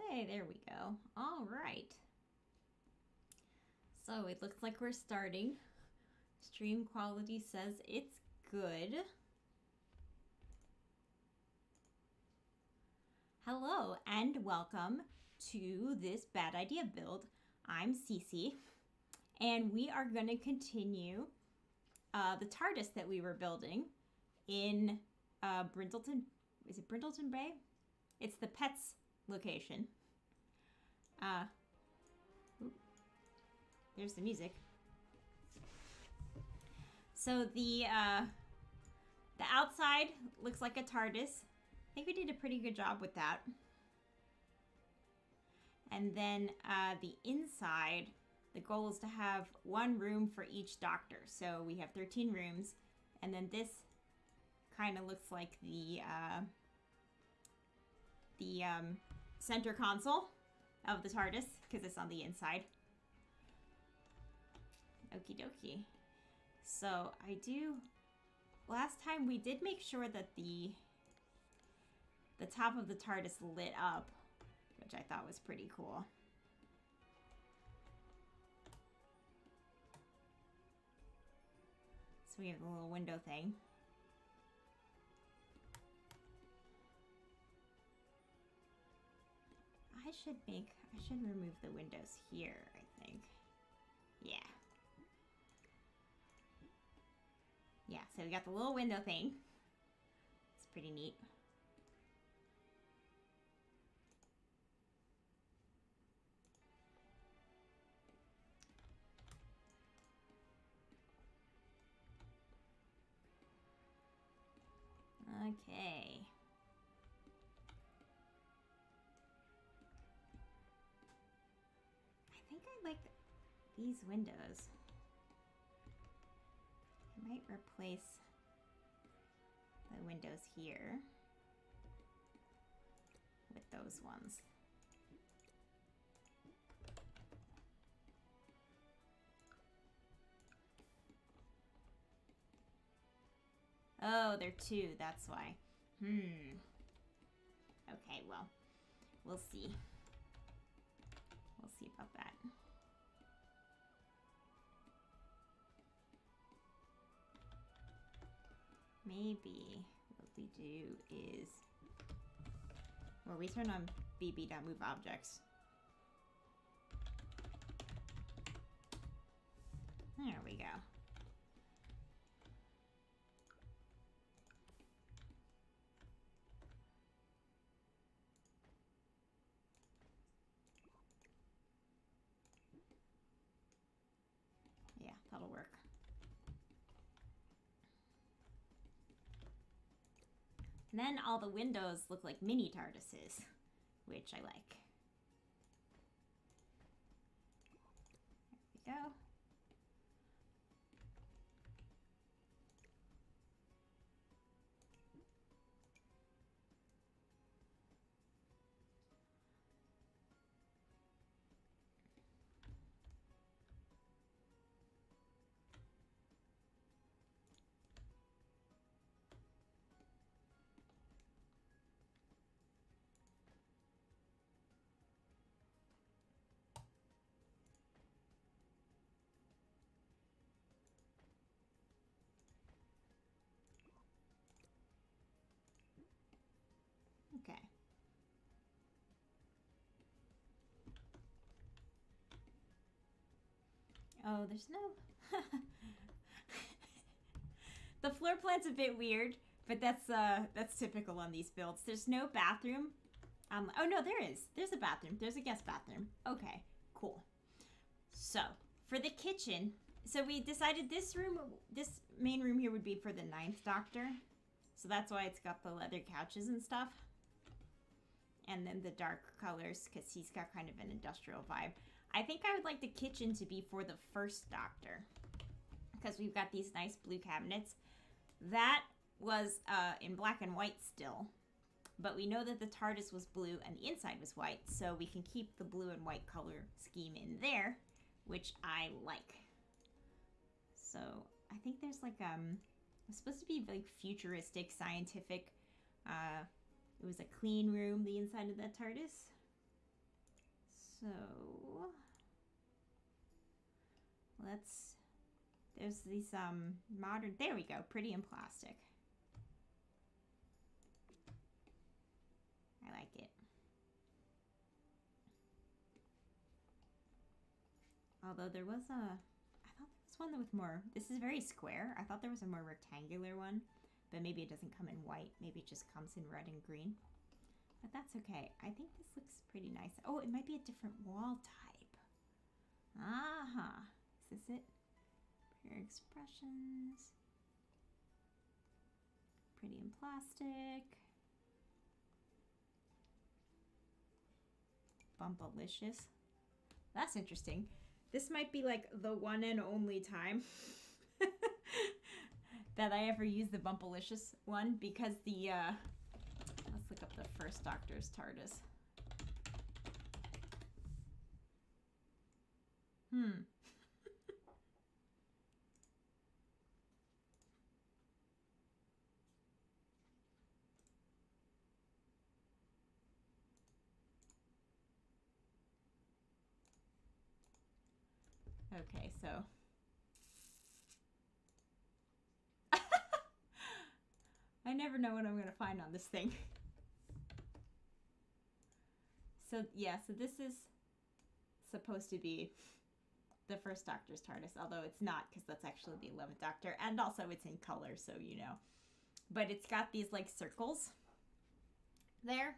Hey, there we go. All right. So it looks like we're starting. Stream quality says it's good. Hello and welcome to this bad idea build. I'm Cece, and we are going to continue the TARDIS that we were building in Brindleton. Is it Brindleton Bay? It's the pets location. There's the music. So the outside looks like a TARDIS. I think we did a pretty good job with that. And then the inside, the goal is to have one room for each doctor. So we have 13 rooms, and then this kind of looks like the center console of the TARDIS because it's on the inside. Okie dokie. So last time we did make sure that the top of the TARDIS lit up, which I thought was pretty cool. So we have the little window thing. I should remove the windows here, I think. Yeah. Yeah, so we got the little window thing. It's pretty neat. Okay. I think I like these windows. I might replace the windows here with those ones. Oh, they're two, that's why. Okay, well, we'll see. We'll see about that. Maybe what we do is, well, we turn on BB.move objects. There we go. Yeah, that'll work. And then all the windows look like mini TARDISes, which I like. There we go. Okay. Oh, there's no... The floor plan's a bit weird, but that's typical on these builds. There's no bathroom. Oh no, there is. There's a bathroom. There's a guest bathroom. Okay, cool. So, for the kitchen, so we decided this main room here would be for the 9th Doctor. So that's why it's got the leather couches and stuff. And then the dark colors, because he's got kind of an industrial vibe. I think I would like the kitchen to be for the 1st Doctor, because we've got these nice blue cabinets. That was in black and white still, but we know that the TARDIS was blue and the inside was white, so we can keep the blue and white color scheme in there, which I like. So I think there's like it's supposed to be like futuristic, scientific. It was a clean room, the inside of that TARDIS. So there's these modern, there we go, pretty in plastic. I like it. Although there was I thought there was one with more, this is very square. I thought there was a more rectangular one, but maybe it doesn't come in white. Maybe it just comes in red and green. But that's okay. I think this looks pretty nice. Oh, it might be a different wall type. Aha. Is this it? Pure expressions. Pretty in plastic. Bumpalicious. That's interesting. This might be like the one and only time that I ever use the Bumpalicious one, because the let's look up the first Doctor's Tardis. Okay, so I never know what I'm gonna find on this thing. So yeah, so this is supposed to be the first Doctor's TARDIS, although it's not, because that's actually the 11th Doctor, and also it's in color, so you know. But it's got these like circles there.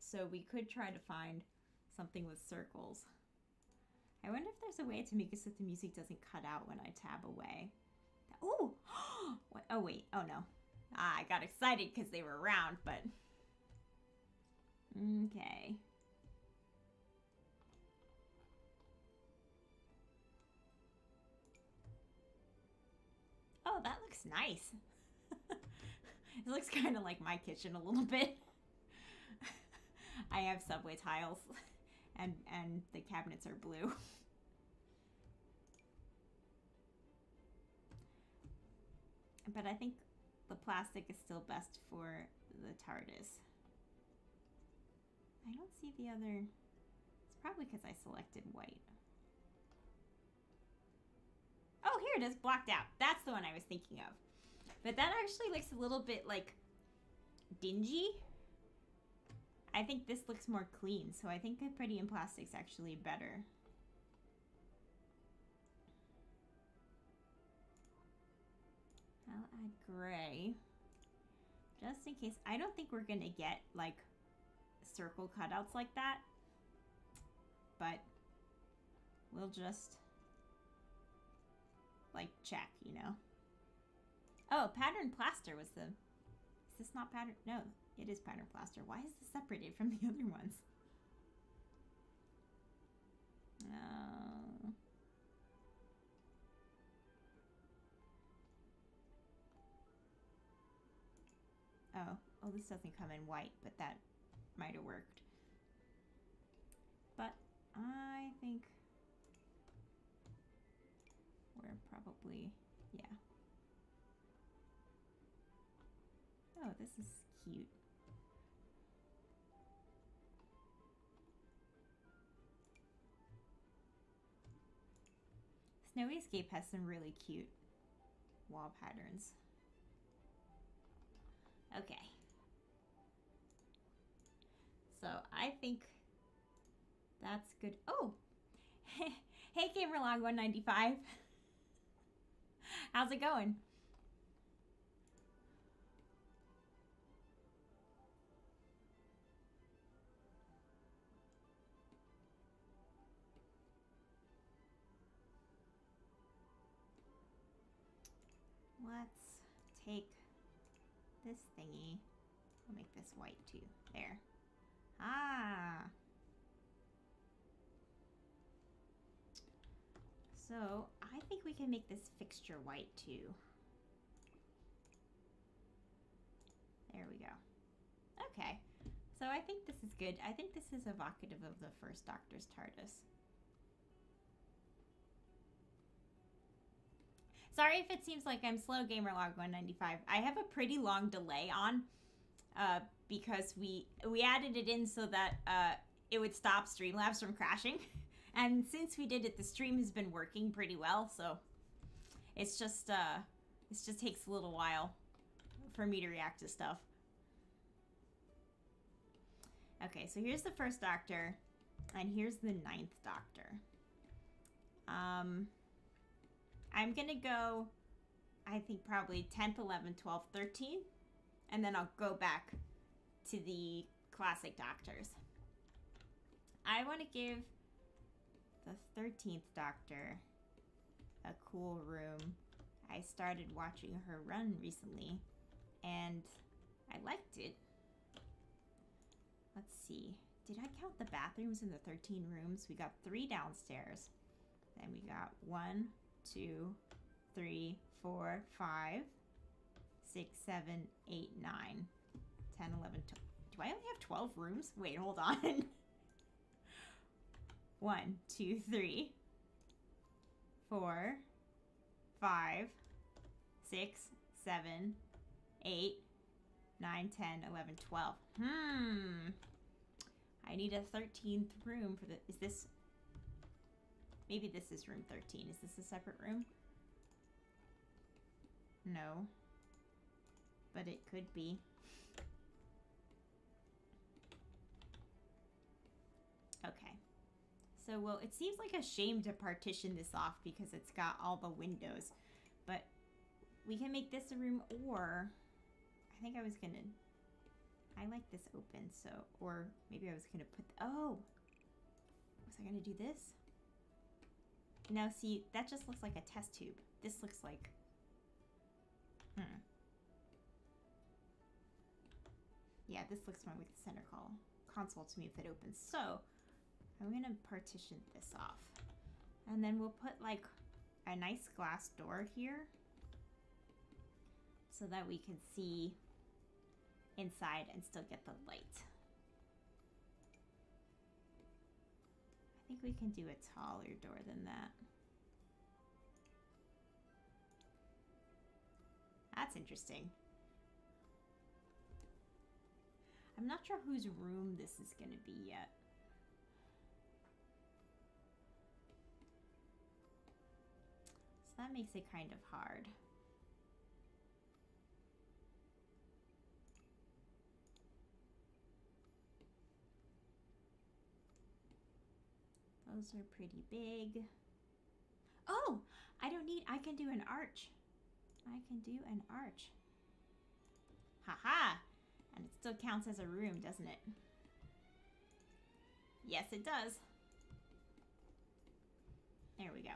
So we could try to find something with circles. I wonder if there's a way to make it so the music doesn't cut out when I tab away. Ooh! Oh, wait. Oh, no. I got excited because they were round, but... Okay. Oh, that looks nice. It looks kind of like my kitchen a little bit. I have subway tiles, and the cabinets are blue. But I think the plastic is still best for the TARDIS. I don't see the other... It's probably because I selected white. Oh, here it is, blocked out. That's the one I was thinking of. But that actually looks a little bit, like, dingy. I think this looks more clean, so I think the Pretty in Plastic's actually better. I'll add gray. Just in case. I don't think we're going to get, like, circle cutouts like that. But we'll just, like, check, you know. Oh, pattern plaster was the... Is this not pattern? No, it is pattern plaster. Why is this separated from the other ones? Oh, this doesn't come in white, but that might have worked. But I think we're probably, yeah. Oh, this is cute. Snowy Escape has some really cute wall patterns. Okay. So I think that's good. Oh, hey Gamerlog 195. How's it going? Let's take this thingy. I'll make this white too. There. Ah. So I think we can make this fixture white too. There we go. Okay. So I think this is good. I think this is evocative of the first Doctor's TARDIS. Sorry if it seems like I'm slow, Gamerlog 195. I have a pretty long delay on because we added it in so that it would stop Streamlabs from crashing. And since we did it, the stream has been working pretty well, so it just takes a little while for me to react to stuff. Okay, so here's the first Doctor, and here's the 9th Doctor. I'm gonna go, I think probably 10th, 11th, 12th, 13th, and then I'll go back to the classic Doctors. I want to give the 13th Doctor a cool room. I started watching her run recently, and I liked it. Let's see. Did I count the bathrooms in the 13 rooms? We got 3 downstairs. Then we got 1, 2, 3, 4, 5, 6, 7, 8, 9, 10, 11, 12. Do I only have 12 rooms? Wait, hold on. 1, 2, 3, 4, 5, 6, 7, 8, 9, 10, 11, 12. I need a 13th room for the... Is this... Maybe this is room 13. Is this a separate room? No. But it could be. Okay. So, well, it seems like a shame to partition this off because it's got all the windows. But we can make this a room, or... I think I was gonna... I like this open, so... Or maybe I was gonna put... Oh! Was I gonna do this? Now, see, that just looks like a test tube. This looks like... Yeah, this looks more like the center console to me if it opens. So, I'm gonna partition this off. And then we'll put, like, a nice glass door here so that we can see inside and still get the light. I think we can do a taller door than that. That's interesting. I'm not sure whose room this is going to be yet. So that makes it kind of hard. Those are pretty big. Oh, I can do an arch. I can do an arch. Haha. And it still counts as a room, doesn't it? Yes, it does. There we go.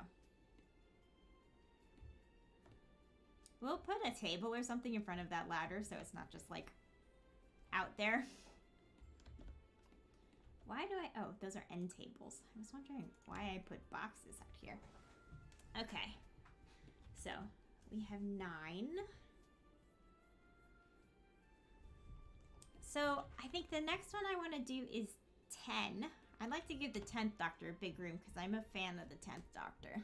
We'll put a table or something in front of that ladder so it's not just like out there. Why do I... Oh, those are end tables. I was wondering why I put boxes out here. Okay. So, we have 9. So, I think the next one I want to do is 10. I'd like to give the 10th Doctor a big room because I'm a fan of the 10th Doctor.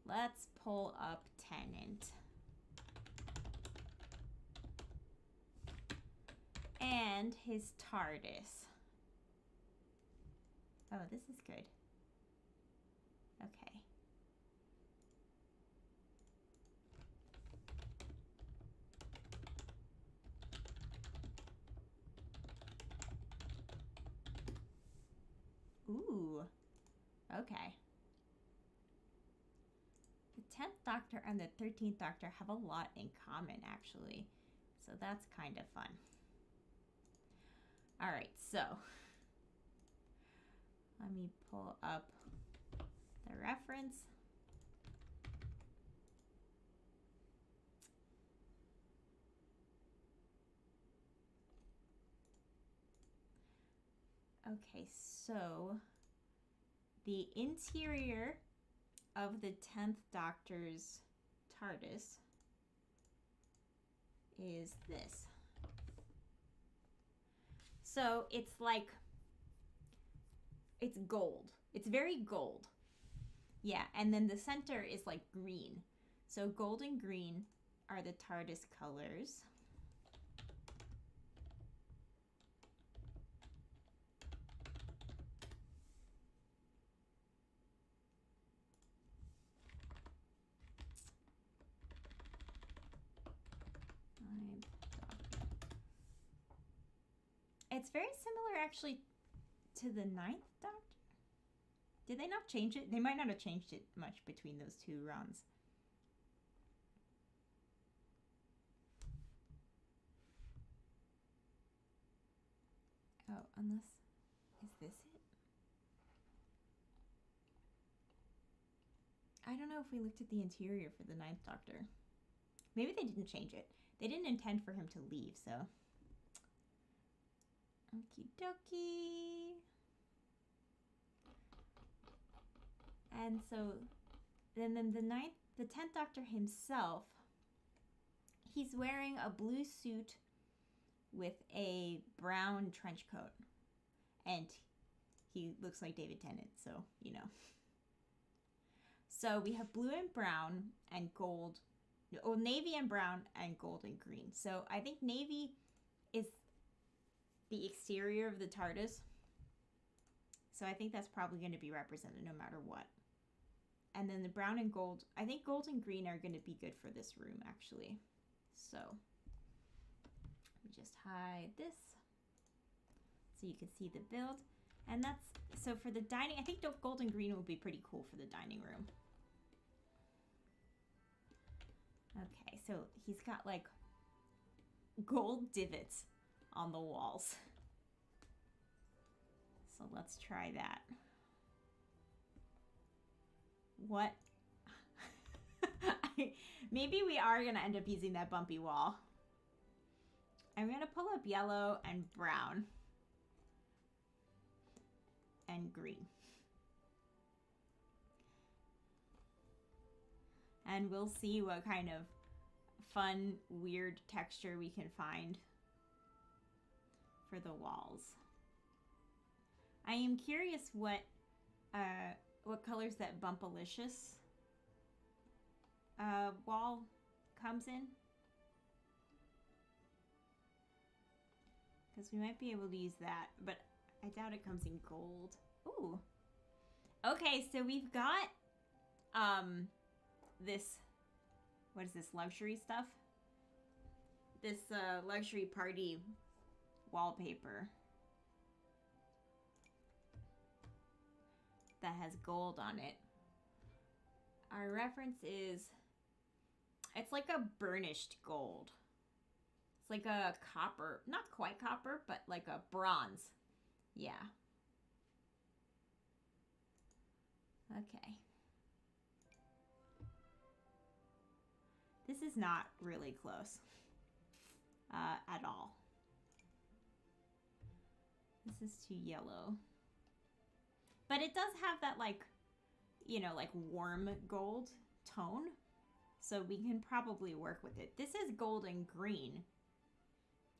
Let's pull up Tennant. And his TARDIS. Oh, this is good. Okay. Ooh. Okay. The 10th Doctor and the 13th Doctor have a lot in common, actually. So that's kind of fun. All right, so... Let me pull up the reference. Okay, so the interior of the 10th Doctor's TARDIS is this. So it's like... It's gold. It's very gold. Yeah, and then the center is like green. So gold and green are the TARDIS colors. It's very similar, actually, to the Ninth Doctor. Did they not change it? They might not have changed it much between those two runs. Oh, unless... Is this it? I don't know if we looked at the interior for the Ninth Doctor. Maybe they didn't change it. They didn't intend for him to leave, so... Okie dokie. And so, then the 10th Doctor himself, he's wearing a blue suit with a brown trench coat. And he looks like David Tennant, so, you know. So we have blue and brown and gold. Oh, navy and brown and gold and green. So I think navy is the exterior of the TARDIS. So I think that's probably going to be represented no matter what. And then the brown and gold, I think gold and green are going to be good for this room, actually. So, let me just hide this so you can see the build. And that's, so for the dining, I think gold and green will be pretty cool for the dining room. Okay, so he's got like gold divots on the walls. So let's try that. What? Maybe we are going to end up using that bumpy wall. I'm going to pull up yellow and brown. And green. And we'll see what kind of fun, weird texture we can find for the walls. I am curious what colors that Bumpalicious wall comes in. Because we might be able to use that, but I doubt it comes in gold. Ooh. Okay, so we've got this, what is this, luxury stuff? This luxury party wallpaper that has gold on it. Our reference is, it's like a burnished gold. It's like a copper, not quite copper, but like a bronze. Yeah. Okay. This is not really close at all. This is too yellow. But it does have that, like, you know, like warm gold tone. So we can probably work with it. This is gold and green.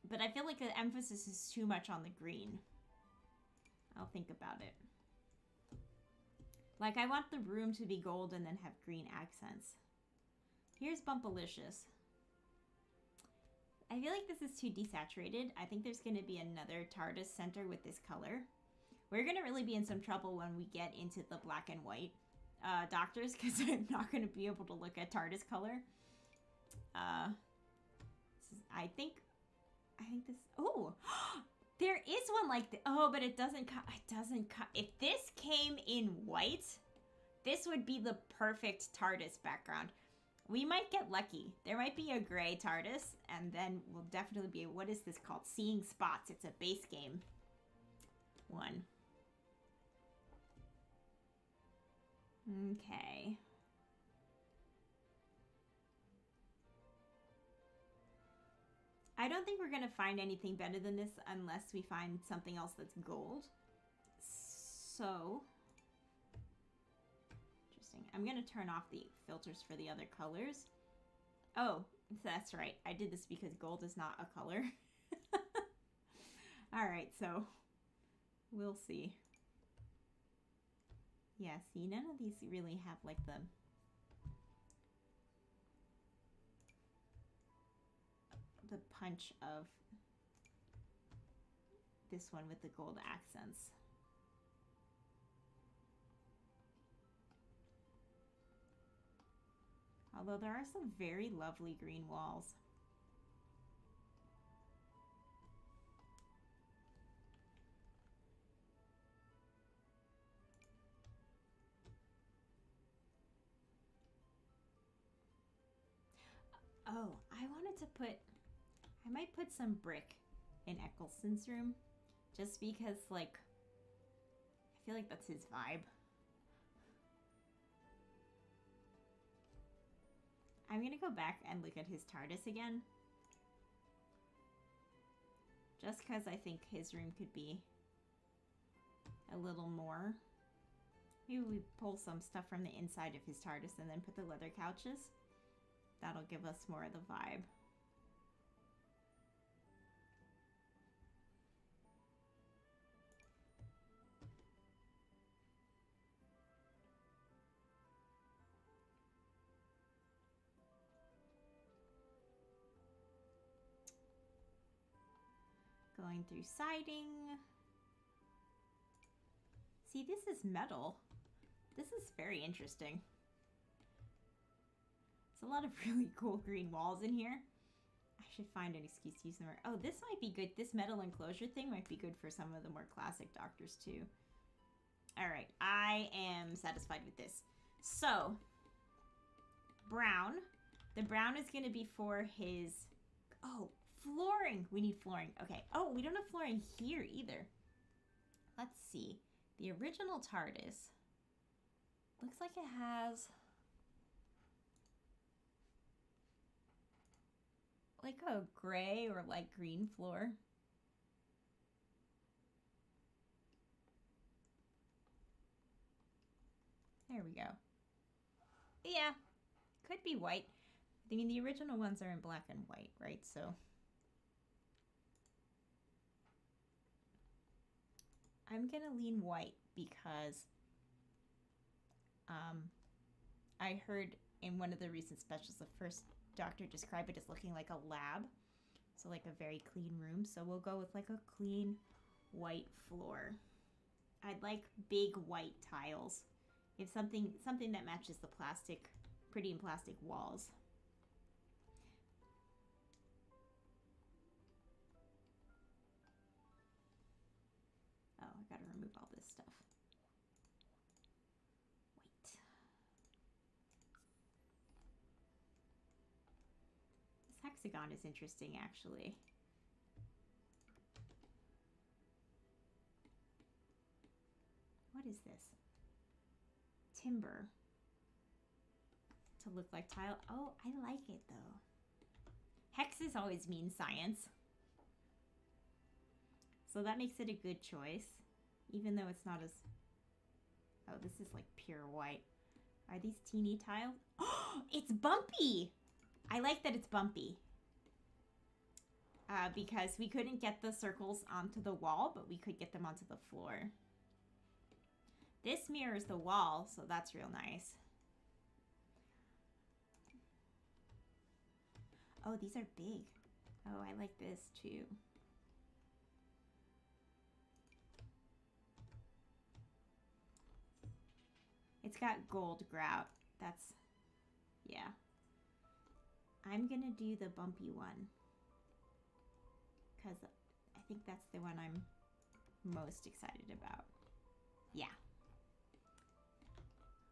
But I feel like the emphasis is too much on the green. I'll think about it. Like, I want the room to be gold and then have green accents. Here's Bumpalicious. I feel like this is too desaturated. I think there's going to be another TARDIS center with this color. We're going to really be in some trouble when we get into the black and white Doctors, because I'm not going to be able to look at TARDIS color. I think this... Oh! There is one like this. Oh, but it doesn't cut. It doesn't cut. If this came in white, this would be the perfect TARDIS background. We might get lucky. There might be a gray TARDIS, and then we'll definitely be... What is this called? Seeing Spots. It's a base game one. Okay. I don't think we're going to find anything better than this unless we find something else that's gold. So, interesting. I'm going to turn off the filters for the other colors. Oh, that's right. I did this because gold is not a color. All right, so we'll see. Yeah, see, none of these really have like the... punch of this one with the gold accents. Although there are some very lovely green walls. to put, I might put some brick in Eccleston's room, just because, like, I feel like that's his vibe. I'm gonna go back and look at his TARDIS again. Just because I think his room could be a little more. Maybe we pull some stuff from the inside of his TARDIS and then put the leather couches. That'll give us more of the vibe. Going through siding. See, this is metal. This is very interesting. There's a lot of really cool green walls in here. I should find an excuse to use them. Oh, this might be good. This metal enclosure thing might be good for some of the more classic Doctors too. All right, I am satisfied with this. So, brown. The brown is going to be for his... Oh, flooring. We need flooring. Okay. Oh, we don't have flooring here either. Let's see. The original TARDIS looks like it has like a gray or light green floor. There we go. Yeah, could be white. I mean, the original ones are in black and white, right? So I'm gonna lean white because I heard in one of the recent specials the first Doctor described it as looking like a lab, so like a very clean room. So we'll go with like a clean white floor. I'd like big white tiles, if something that matches the plastic, pretty and plastic walls. Oh, I gotta remove all this stuff. Wait. This hexagon is interesting, actually. What is this? Timber. To look like tile. Oh, I like it, though. Hexes always mean science. So that makes it a good choice, even though it's not as... Oh, this is like pure white. Are these teeny tiles? Oh, it's bumpy! I like that it's bumpy. Because we couldn't get the circles onto the wall, but we could get them onto the floor. This mirrors the wall, so that's real nice. Oh, these are big. Oh, I like this too. It's got gold grout. That's, yeah. I'm gonna do the bumpy one, because I think that's the one I'm most excited about. Yeah.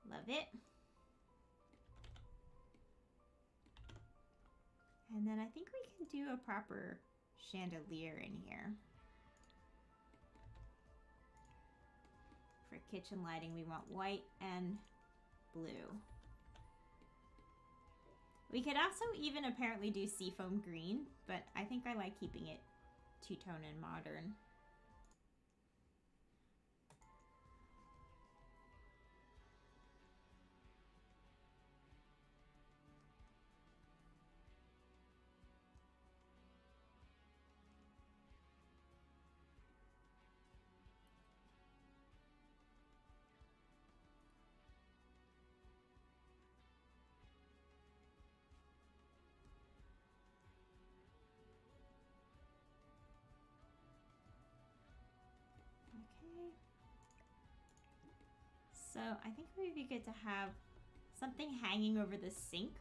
Love it. And then I think we can do a proper chandelier in here. For kitchen lighting, we want white and blue. We could also even apparently do seafoam green, but I think I like keeping it two-tone and modern. Okay. So I think it would be good to have something hanging over the sink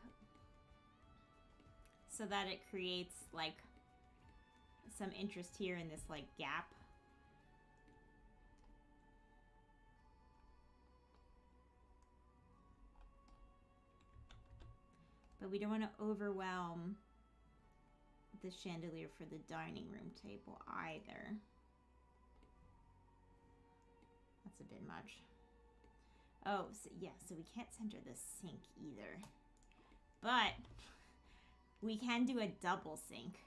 so that it creates like some interest here in this like gap. But we don't want to overwhelm the chandelier for the dining room table either. That's a bit much. Oh, so, yeah, so we can't center the sink either. But we can do a double sink.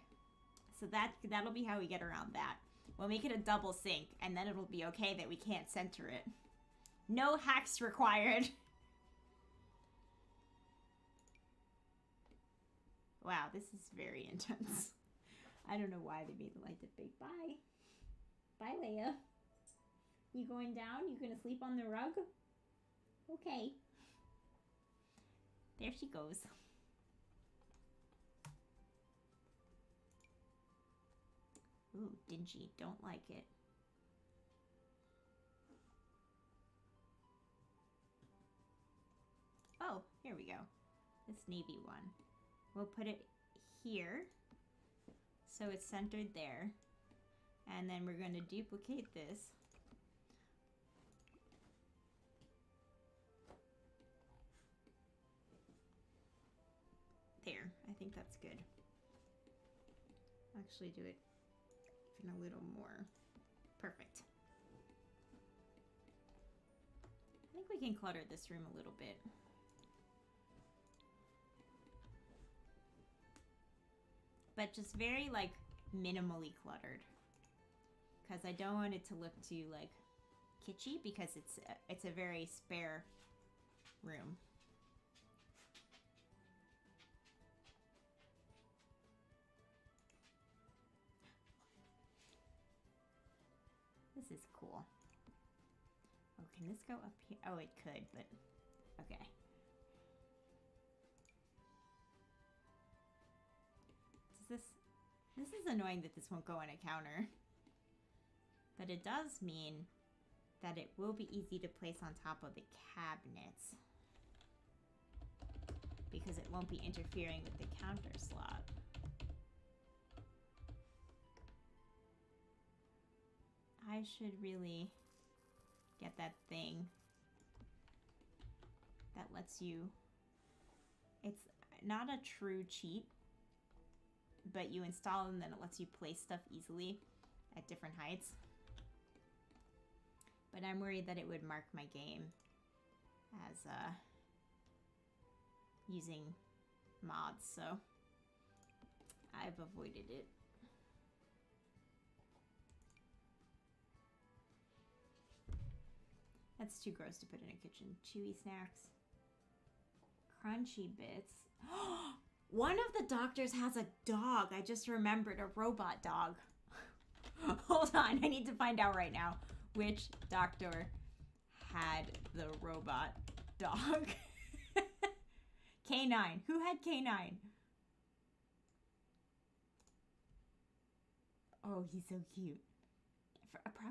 So that'll be how we get around that. We'll make it a double sink, and then it'll be okay that we can't center it. No hacks required. Wow, this is very intense. I don't know why they made the light that big. Bye. Bye, Leia. You going down? You gonna sleep on the rug? Okay. There she goes. Ooh, dingy. Don't like it. Oh, here we go. This navy one. We'll put it here. So it's centered there. And then we're going to duplicate this. There. I think that's good. Actually do it even a little more. Perfect. I think we can clutter this room a little bit. But just very, like, minimally cluttered. Because I don't want it to look too, like, kitschy, because it's a very spare room. This is cool. Oh, can this go up here? Oh, it could, but okay. This is annoying that this won't go on a counter. But it does mean that it will be easy to place on top of the cabinets. Because it won't be interfering with the counter slot. I should really get that thing that lets you... It's not a true cheat, but you install them and then it lets you place stuff easily at different heights. But I'm worried that it would mark my game as using mods, so I've avoided it. That's too gross to put in a kitchen. Chewy snacks. Crunchy bits. One of the doctors has a dog. I just remembered, a robot dog. Hold on, I need to find out right now which doctor had the robot dog. K9. Who had K9? Oh, he's so cute.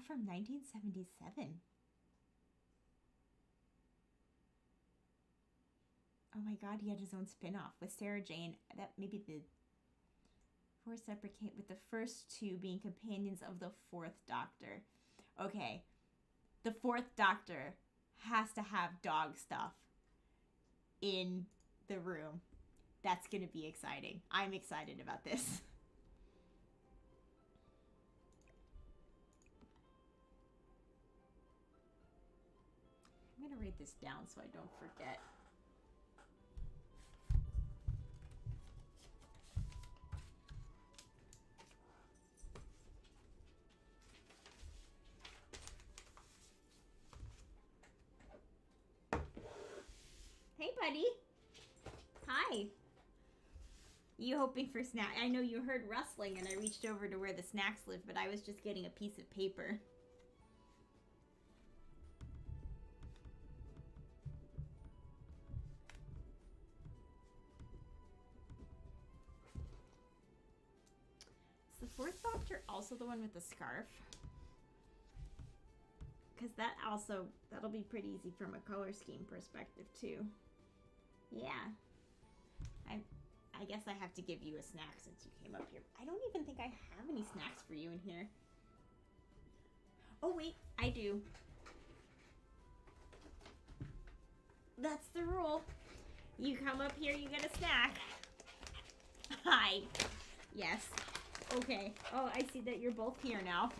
From 1977. Oh my god, he had his own spin-off with Sarah Jane. That maybe the four separate with the first two being companions of the fourth Doctor. Okay, the fourth Doctor has to have dog stuff in the room. That's gonna be exciting. I'm excited about this. I'm gonna write this down so I don't forget. Hey, buddy. Hi. You hoping for snack? I know you heard rustling and I reached over to where the snacks live, but I was just getting a piece of paper. Is the fourth Doctor also the one with the scarf? Because that'll be pretty easy from a color scheme perspective too. Yeah. I guess I have to give you a snack since you came up here. I don't even think I have any snacks for you in here. Oh wait, I do. That's the rule. You come up here, you get a snack. Hi. Yes. Okay. Oh, I see that you're both here now.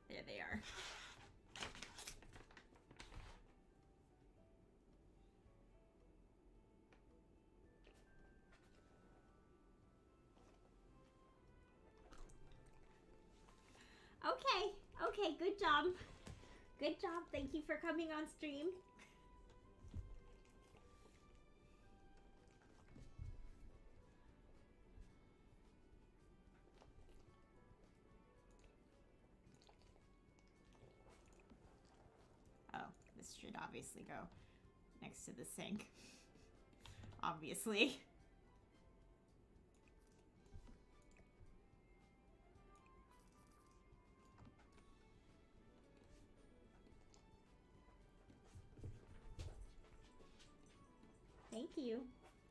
There they are. Okay. Okay, good job. Good job. Thank you for coming on stream. Oh, this should obviously go next to the sink. Obviously. Thank you.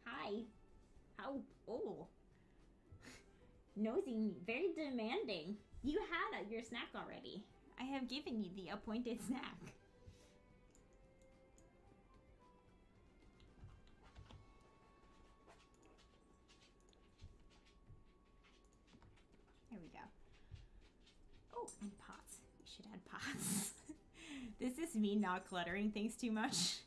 Hi. How? Oh. Nosy, very demanding. You had your snack already. I have given you the appointed snack. There we go. Oh, and pots. We should add pots. This is me not cluttering things too much.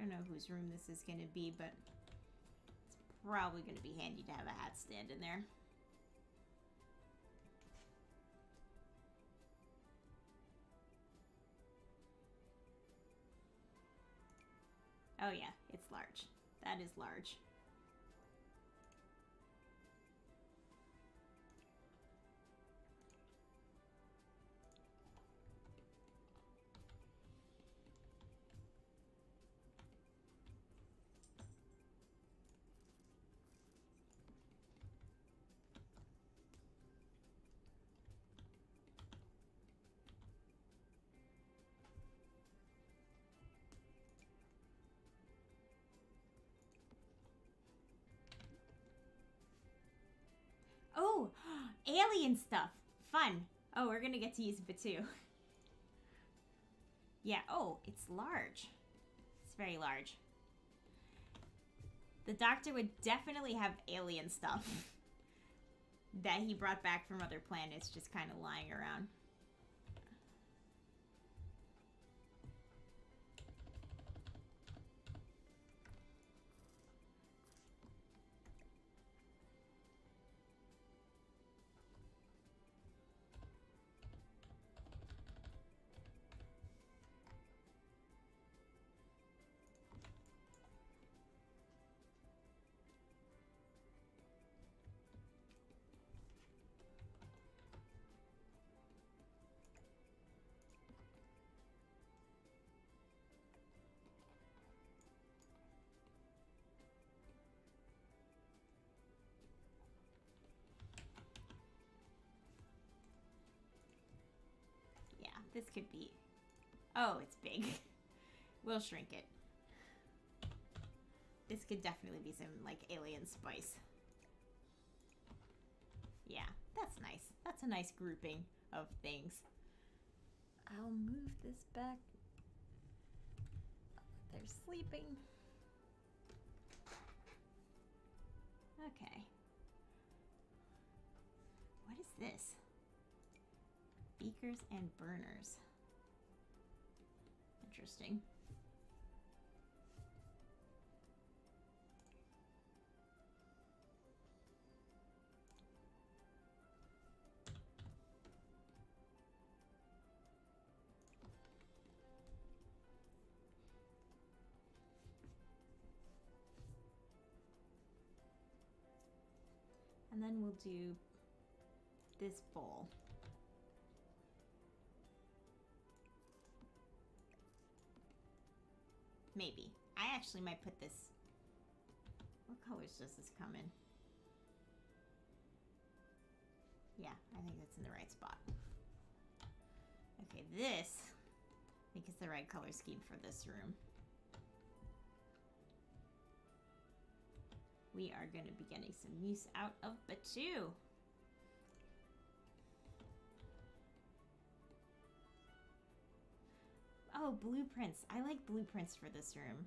I don't know whose room this is going to be, but it's probably going to be handy to have a hat stand in there. Oh yeah, it's large. That is large. Oh, alien stuff. Fun. Oh, we're gonna get to use it too. Yeah, oh, it's large. It's very large. The doctor would definitely have alien stuff that he brought back from other planets just kind of lying around. This could be... Oh, it's big. We'll shrink it. This could definitely be some, like, alien spice. Yeah, that's nice. That's a nice grouping of things. I'll move this back. They're sleeping. Okay. What is this? Beakers and burners. Interesting. And then we'll do this bowl. Maybe. I actually might put this... What colors does this come in? Yeah, I think that's in the right spot. Okay, this, I think is the right color scheme for this room. We are going to be getting some use out of Batu. Oh, blueprints. I like blueprints for this room.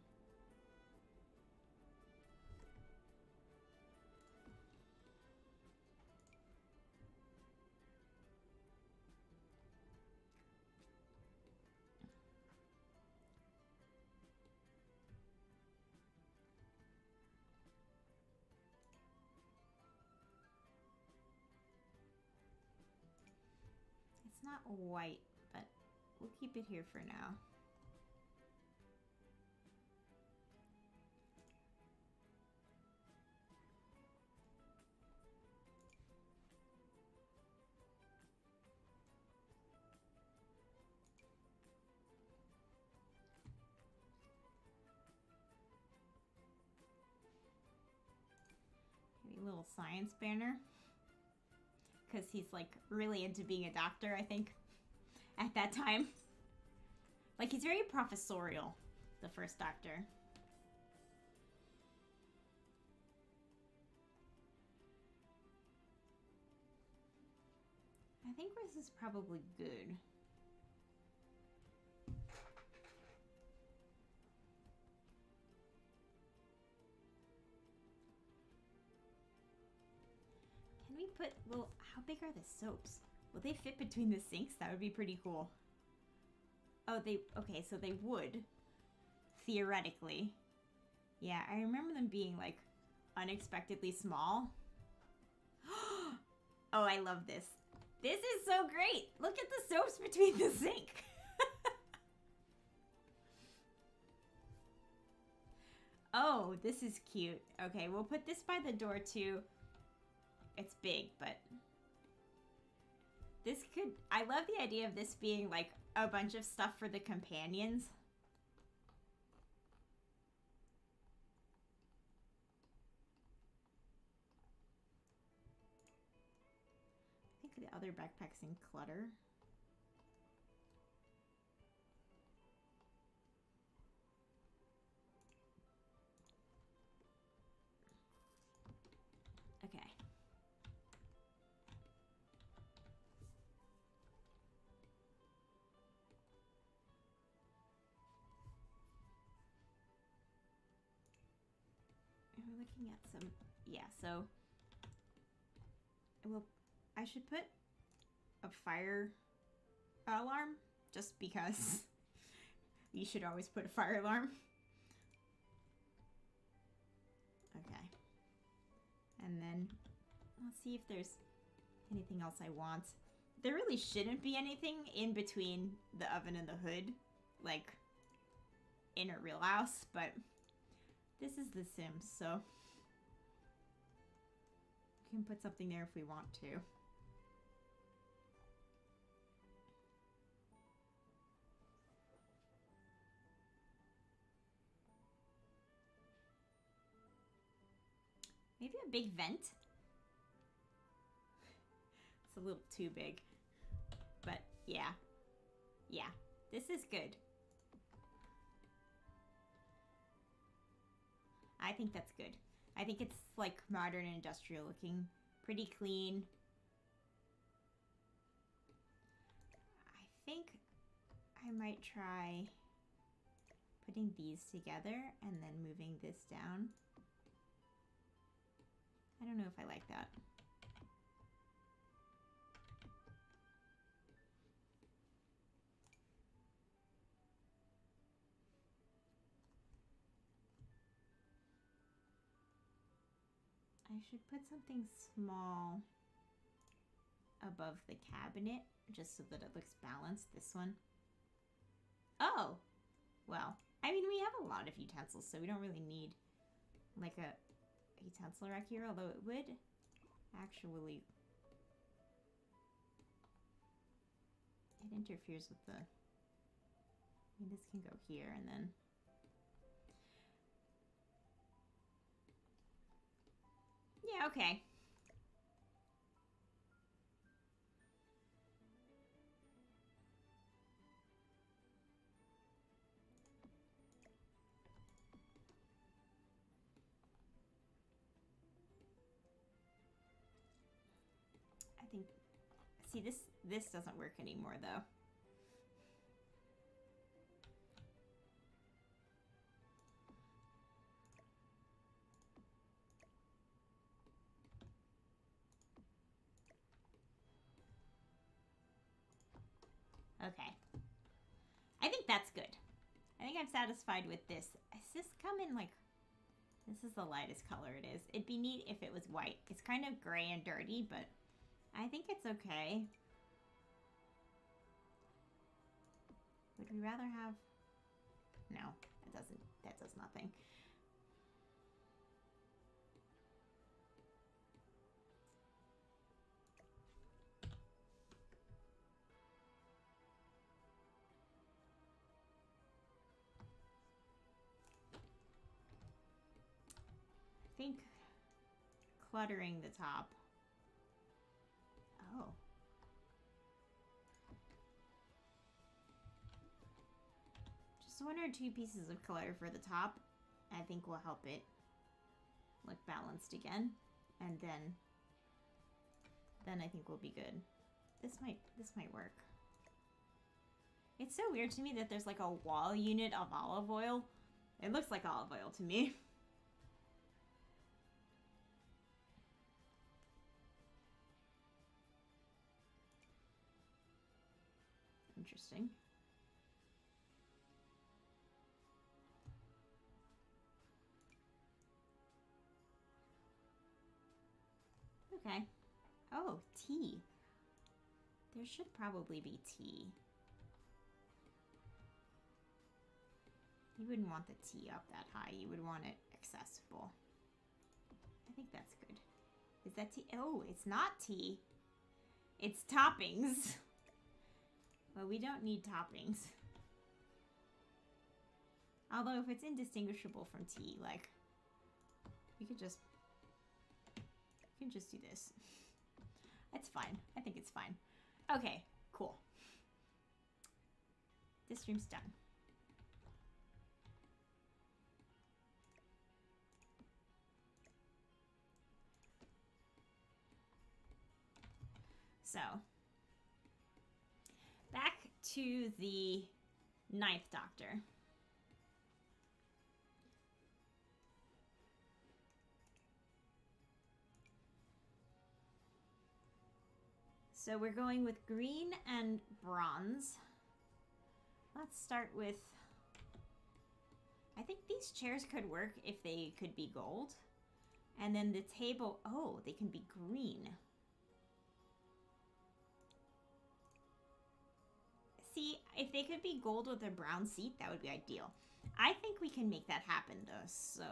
It's not white, but we'll keep it here for now. Maybe a little science banner. Because he's like really into being a doctor, I think, at that time. Like, he's very professorial, the first Doctor. I think this is probably good. Can we put, well, how big are the soaps? Will they fit between the sinks? That would be pretty cool. Oh, okay, so they would, theoretically. Yeah, I remember them being, like, unexpectedly small. Oh, I love this. This is so great! Look at the soaps between the sink! Oh, this is cute. Okay, we'll put this by the door, too. It's big, but... This could... I love the idea of this being, like, a bunch of stuff for the companions. I think the other backpack's in clutter. Okay. We're looking at some, yeah, so I should put a fire alarm just because you should always put a fire alarm. Okay. And then let's see if there's anything else I want. There really shouldn't be anything in between the oven and the hood, like in a real house, but this is The Sims, so we can put something there if we want to. Maybe a big vent? It's a little too big. But yeah. Yeah, this is good. I think that's good. I think it's like modern and industrial looking. Pretty clean. I think I might try putting these together and then moving this down. I don't know if I like that. I should put something small above the cabinet just so that it looks balanced. This one. Oh, well, I mean, we have a lot of utensils, so we don't really need like a utensil rack here, although it would actually... It interferes with the... I mean, this can go here and then... Yeah, okay. I think... See, this doesn't work anymore, though. Okay. I think that's good. I think I'm satisfied with this. Does this come in like... This is the lightest color it is. It'd be neat if it was white. It's kind of gray and dirty, but I think it's okay. Would we rather have... No, it doesn't. That does nothing. I think cluttering the top. Oh. Just one or two pieces of color for the top, I think will help it look balanced again. And then I think we'll be good. This might work. It's so weird to me that there's like a wall unit of olive oil. It looks like olive oil to me. Interesting. Okay. Oh, tea. There should probably be tea. You wouldn't want the tea up that high. You would want it accessible. I think that's good. Is that tea? Oh, it's not tea. It's toppings. Well, we don't need toppings. Although if it's indistinguishable from tea, like, we can just do this. It's fine. I think it's fine. Okay, cool. This room's done. So, back to the 9th Doctor. So we're going with green and bronze. Let's start with... I think these chairs could work if they could be gold. And then the table... Oh, they can be green. See, if they could be gold with a brown seat, that would be ideal. I think we can make that happen, though. So,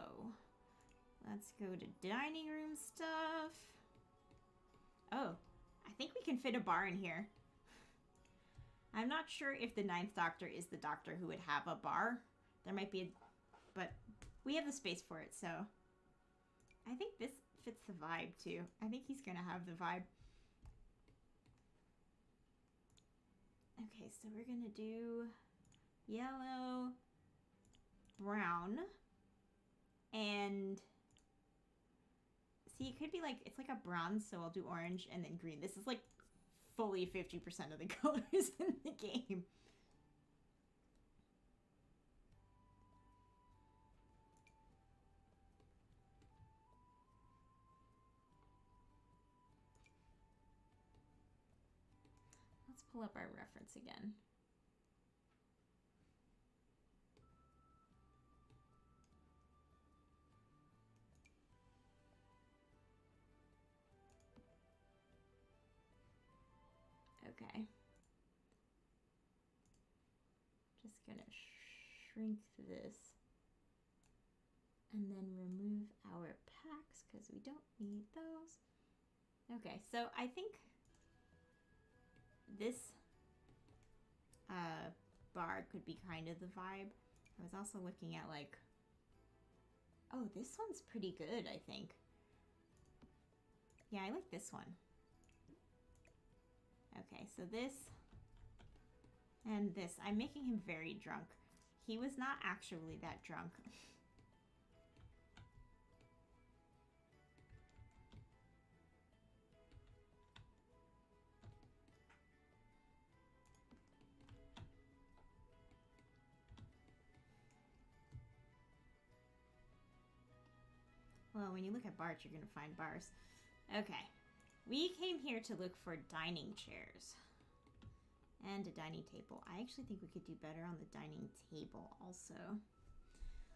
let's go to dining room stuff. Oh, I think we can fit a bar in here. I'm not sure if the 9th Doctor is the Doctor who would have a bar. There might be a... But we have the space for it, so... I think this fits the vibe, too. I think he's going to have the vibe. Okay, so we're going to do yellow, brown, and... See, it could be like, it's like a bronze, so I'll do orange and then green. This is like fully 50% of the colors in the game. Let's pull up our reference again. Okay. Just gonna shrink this and then remove our packs because we don't need those. Okay, so I think this bar could be kind of the vibe. I was also looking at like, oh, this one's pretty good, I think. Yeah, I like this one. Okay, so this and this. I'm making him very drunk. He was not actually that drunk. Well, when you look at bars, you're going to find bars. Okay. We came here to look for dining chairs. And a dining table. I actually think we could do better on the dining table also.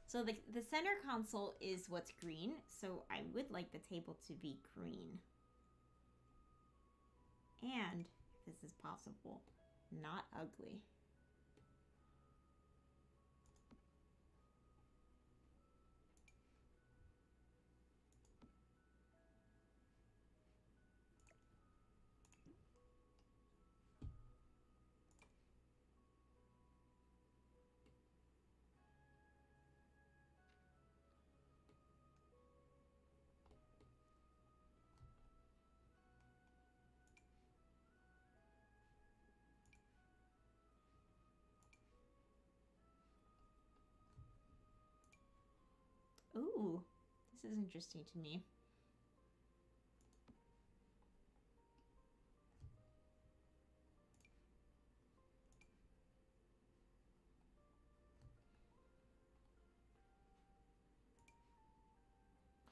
So the center console is what's green. So I would like the table to be green. And, if this is possible, not ugly. Ooh, this is interesting to me.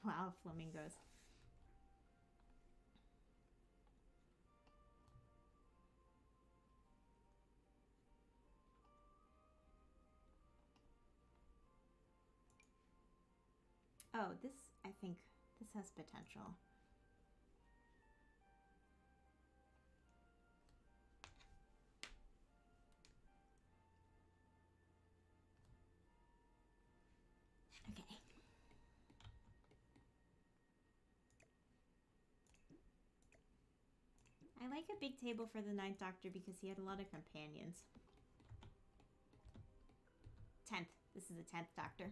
Wow, flamingos. Oh, this, I think, this has potential. Okay. I like a big table for the 9th Doctor because he had a lot of companions. 10th. This is the 10th Doctor.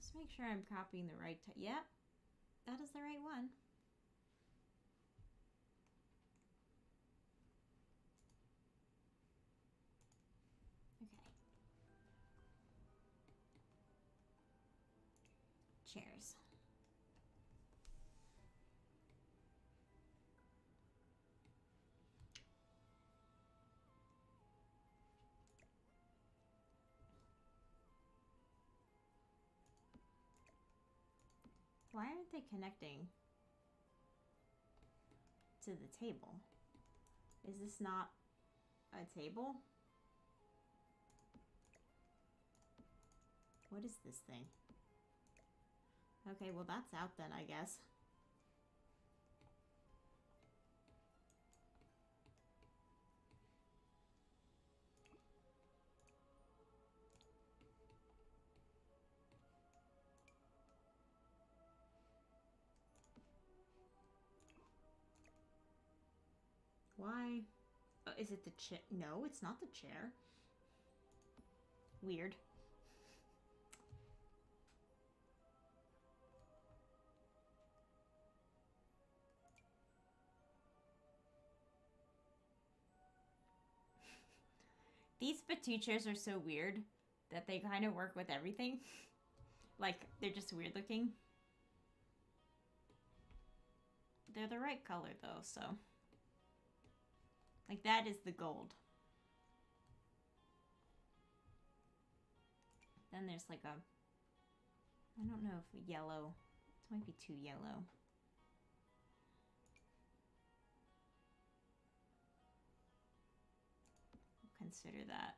Just make sure I'm copying the right type. Yep, that is the right one. Okay. Chairs. Why aren't they connecting to the table? Is this not a table? What is this thing? Okay, well that's out then, I guess. Why? Is it the chair? No, it's not the chair. Weird. These Batu chairs are so weird that they kind of work with everything. Like, they're just weird looking. They're the right color though, so. Like, that is the gold. Then there's like a, I don't know if yellow, this might be too yellow. We'll consider that.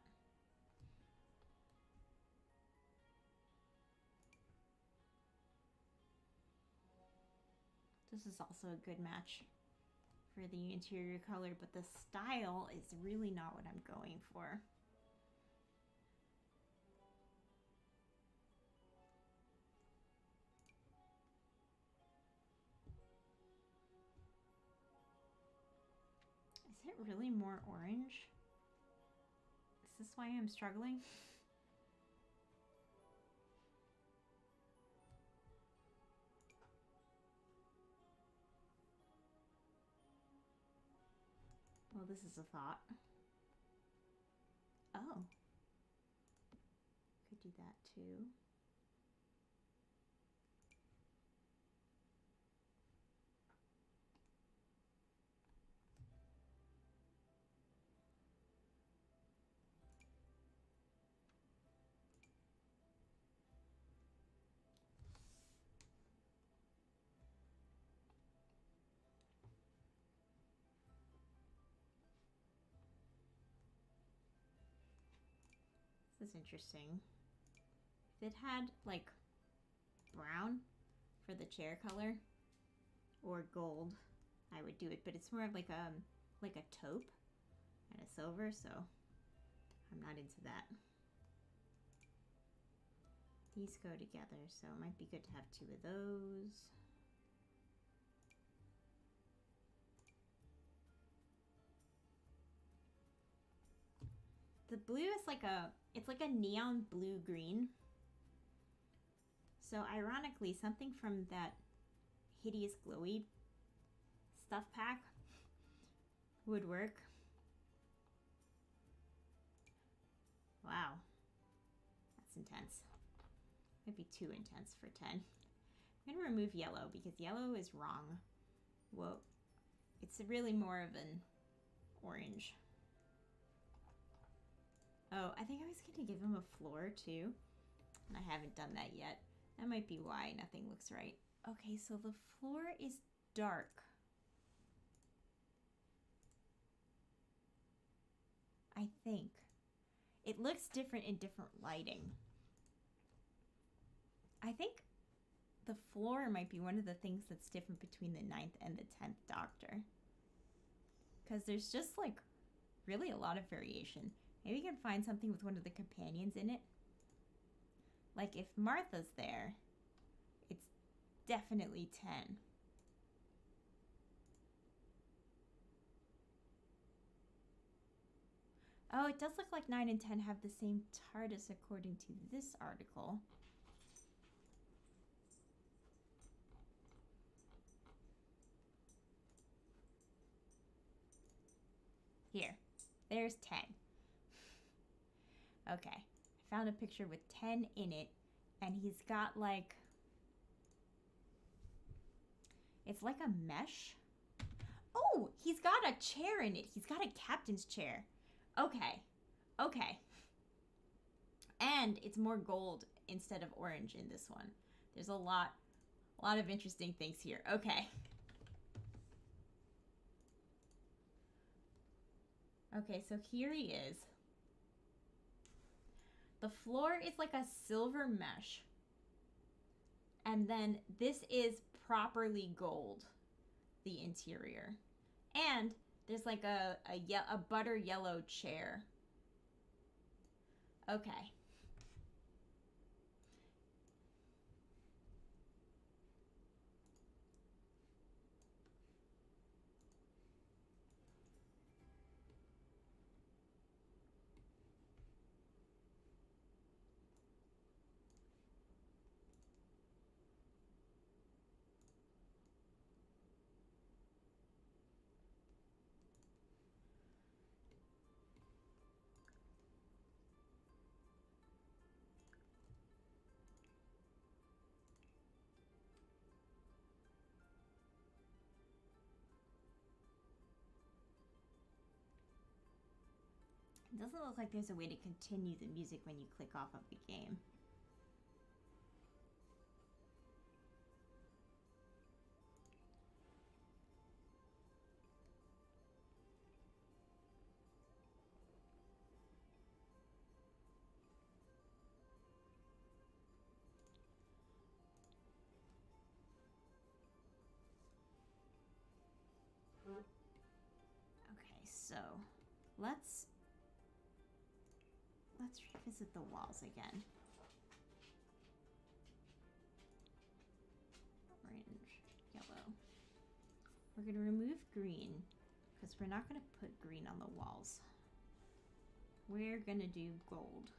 This is also a good match for the interior color, but the style is really not what I'm going for. Is it really more orange? Is this why I'm struggling? Well, this is a thought. Oh. Could do that too. This is interesting. If it had like brown for the chair color or gold, I would do it, but it's more of like a taupe and a silver, so I'm not into that. These go together, so it might be good to have two of those. The blue is it's like a neon blue green. So ironically, something from that hideous glowy stuff pack would work. Wow, that's intense. Might be too intense for 10. I'm gonna remove yellow because yellow is wrong. Whoa, it's really more of an orange. Oh, I think I was gonna give him a floor too, and I haven't done that yet. That might be why nothing looks right. Okay, so the floor is dark. I think. It looks different in different lighting. I think the floor might be one of the things that's different between the 9th and the 10th Doctor. Because there's just like really a lot of variation. Maybe we can find something with one of the companions in it. Like if Martha's there, it's definitely 10. Oh, it does look like 9 and 10 have the same TARDIS according to this article. Here, there's 10. Okay, I found a picture with 10 in it, and he's got like, it's like a mesh. Oh, he's got a chair in it. He's got a captain's chair. Okay, okay. And it's more gold instead of orange in this one. There's a lot of interesting things here. Okay. Okay, so here he is. The floor is like a silver mesh. And then this is properly gold, the interior. And there's like a butter yellow chair. Okay. It doesn't look like there's a way to continue the music when you click off of the game. So let's revisit the walls again. Orange, yellow. We're going to remove green because we're not going to put green on the walls. We're going to do gold.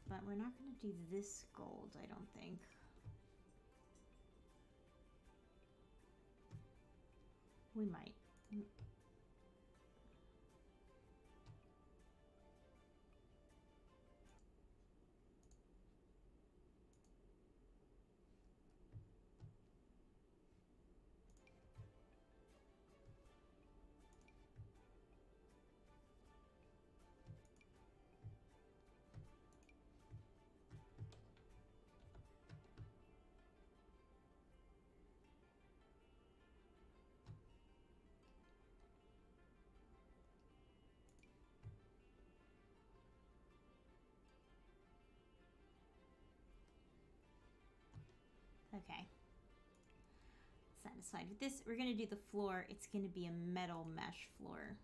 But we're not going to do this gold, I don't think. We might. Okay. Satisfied with this. We're going to do the floor. It's going to be a metal mesh floor.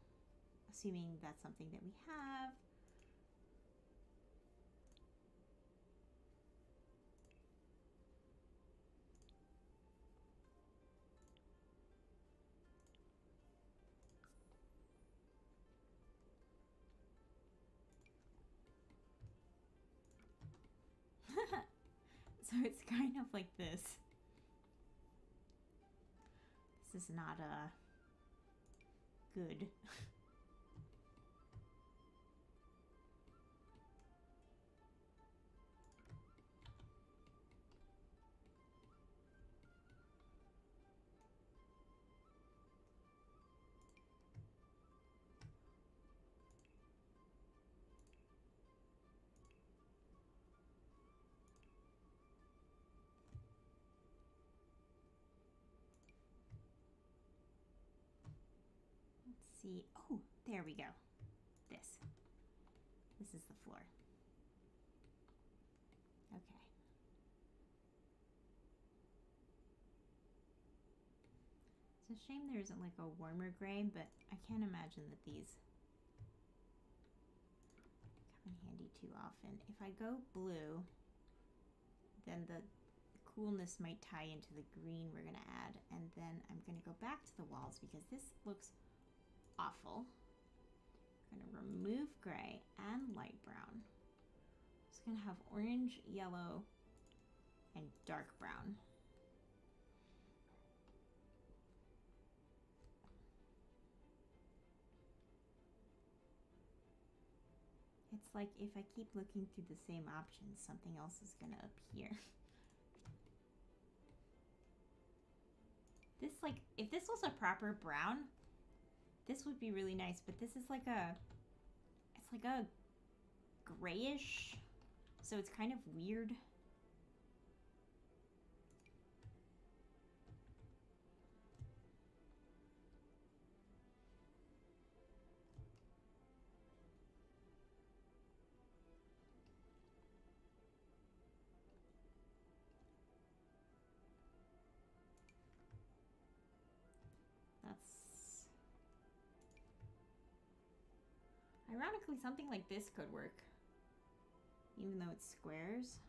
Assuming that's something that we have. So it's kind of like this. This is not good. See, oh, there we go. This is the floor. Okay. It's a shame there isn't like a warmer gray, but I can't imagine that these come in handy too often. If I go blue, then the coolness might tie into the green we're gonna add, and then I'm gonna go back to the walls because this looks awful. I'm gonna remove gray and light brown. It's gonna have orange, yellow, and dark brown. It's like if I keep looking through the same options, something else is gonna appear. This, like, if this was a proper brown, this would be really nice, but this is like it's like a grayish, so it's kind of weird. Ironically, something like this could work, even though it's squares.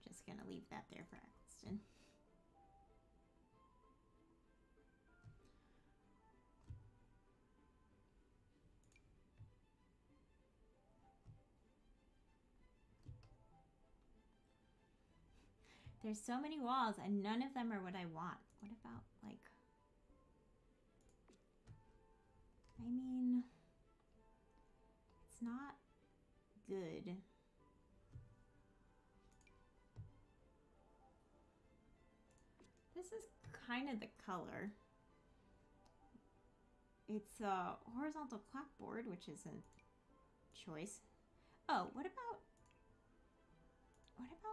Just gonna leave that there for Eccleston. There's so many walls and none of them are what I want. What about, like, I mean, good. This is kind of the color. It's a horizontal clapboard, which is a choice. Oh, what about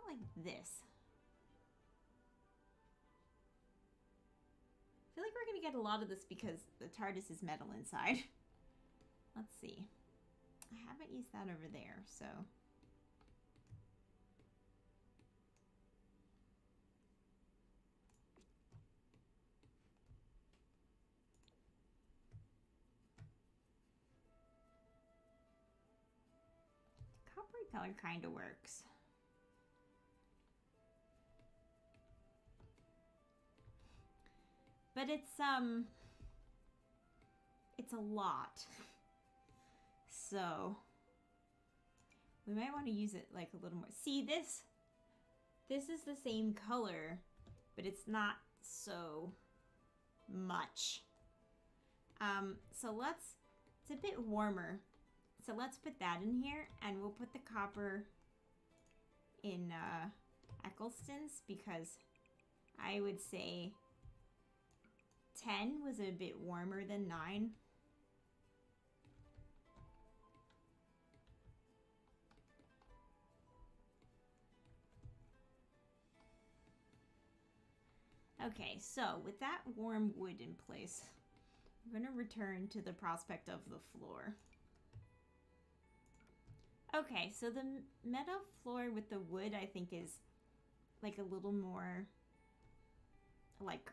like this? I feel like we're gonna get a lot of this because the TARDIS is metal inside. Let's see. I haven't used that over there, so. Coppery color kind of works. But it's a lot. So we might want to use it like a little more. See, this is the same color, but it's not so much. So it's a bit warmer. So let's put that in here, and we'll put the copper in Eccleston's, because I would say 10 was a bit warmer than 9. Okay, so with that warm wood in place, I'm going to return to the prospect of the floor. Okay, so the metal floor with the wood, I think, is like a little more, like,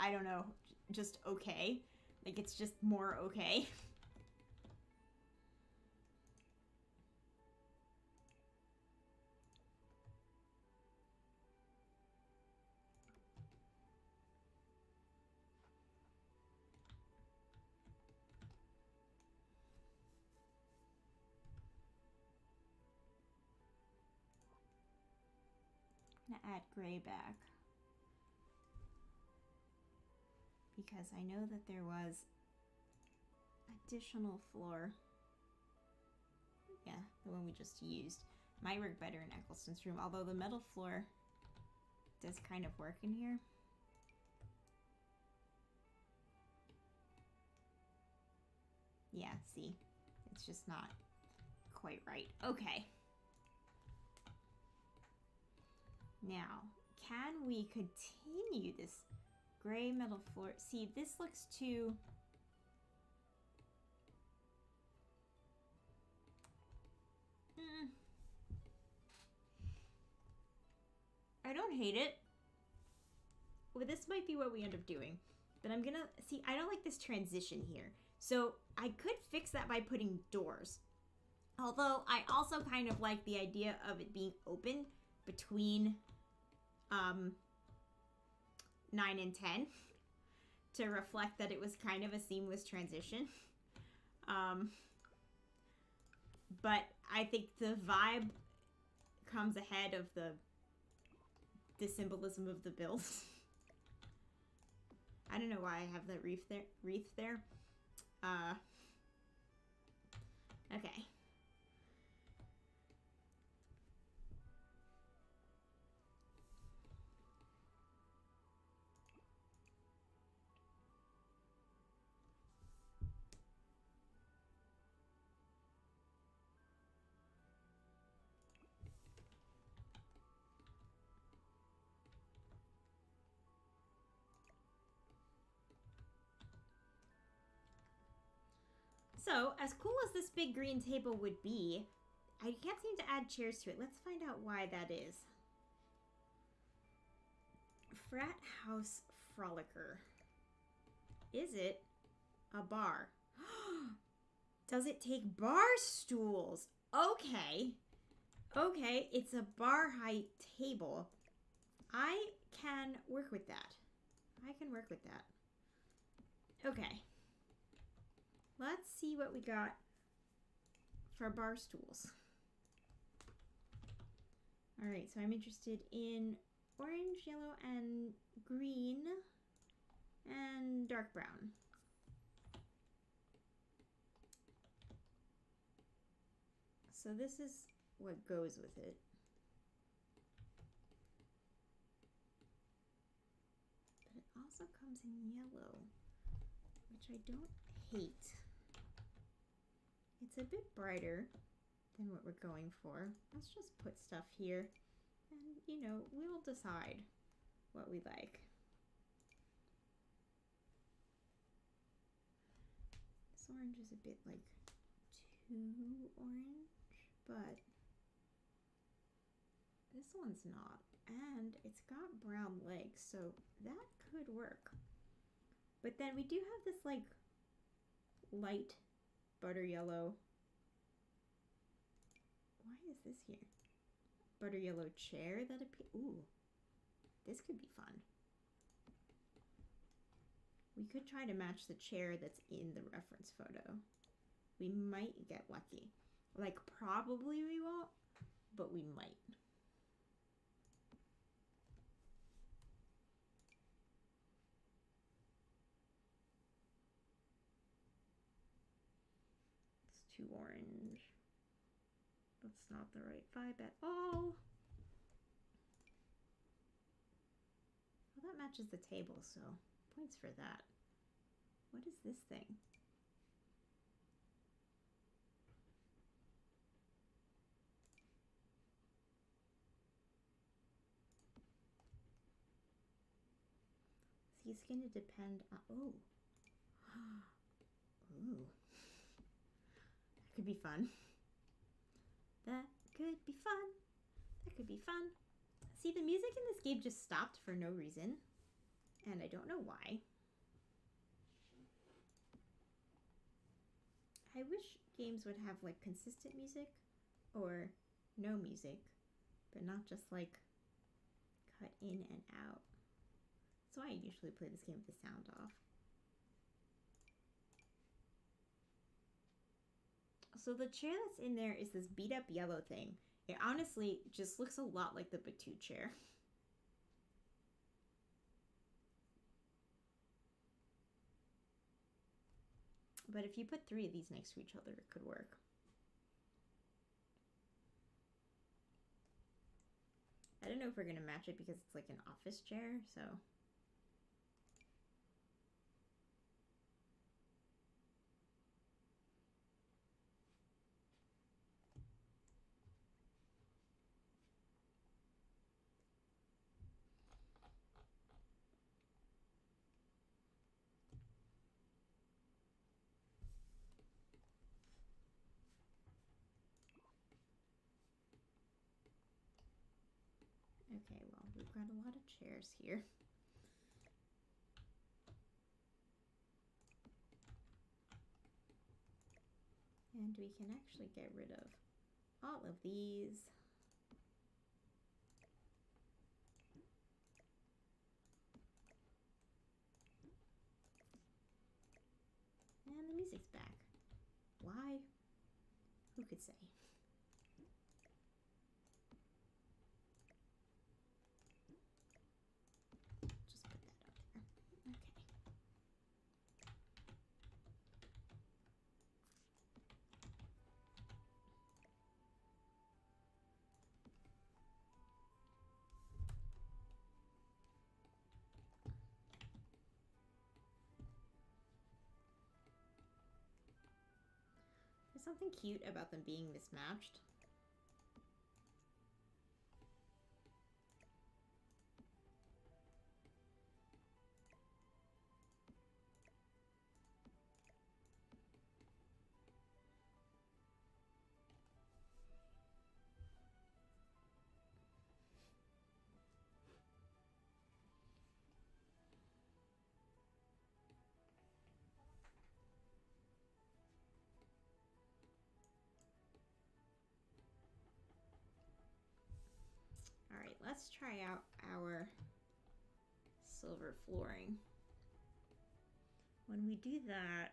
I don't know, just okay. Like, it's just more okay. I'm gonna add gray back, because I know that there was additional floor. Yeah, the one we just used. Might work better in Eccleston's room, although the metal floor does kind of work in here. Yeah, see? It's just not quite right. Okay. Now, can we continue this gray metal floor? See, this looks too... I don't hate it. Well, this might be what we end up doing. But I'm gonna... See, I don't like this transition here. So I could fix that by putting doors. Although I also kind of like the idea of it being open between 9 and 10 to reflect that it was kind of a seamless transition. But I think the vibe comes ahead of the symbolism of the build. I don't know why I have that wreath there. Okay. So, as cool as this big green table would be, I can't seem to add chairs to it. Let's find out why that is. Frat House Frolicker. Is it a bar? Does it take bar stools? Okay. Okay, it's a bar height table. I can work with that. I can work with that. Okay. Let's see what we got for bar stools. All right, so I'm interested in orange, yellow, and green, and dark brown. So this is what goes with it. But it also comes in yellow, which I don't hate. It's a bit brighter than what we're going for. Let's just put stuff here and, you know, we'll decide what we like. This orange is a bit like too orange, but this one's not. And it's got brown legs, so that could work. But then we do have this like light butter yellow. Why is this here? Butter yellow chair that appears. Ooh, this could be fun. We could try to match the chair that's in the reference photo. We might get lucky. Like, probably we won't, but we might. It's too orange. That's not the right vibe at all. Well, that matches the table, so points for that. What is this thing? See, it's going to depend on... Oh. Ooh. That could be fun. That could be fun. That could be fun. See, the music in this game just stopped for no reason. And I don't know why. I wish games would have like consistent music or no music, but not just like cut in and out. That's why I usually play this game with the sound off. So the chair that's in there is this beat up yellow thing. It honestly just looks a lot like the Batu chair. But if you put 3 of these next to each other, it could work. I don't know if we're going to match it because it's like an office chair, so... Okay, well, we've got a lot of chairs here. And we can actually get rid of all of these. And the music's back. Why? Who could say? Just put that up there. Okay. There's something cute about them being mismatched. All right, let's try out our silver flooring. When we do that,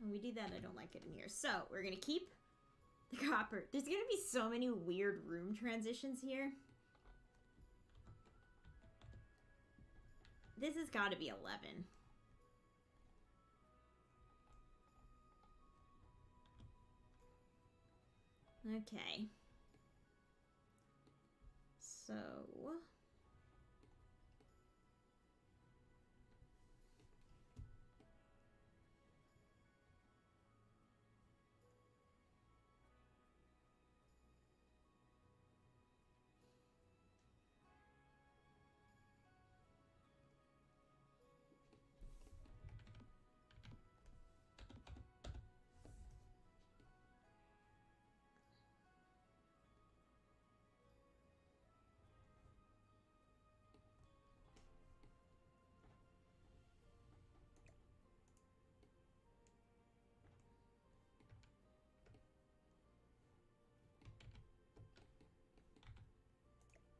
When we do that, I don't like it in here. So, we're going to keep the copper. There's going to be so many weird room transitions here. This has got to be 11. Okay. So...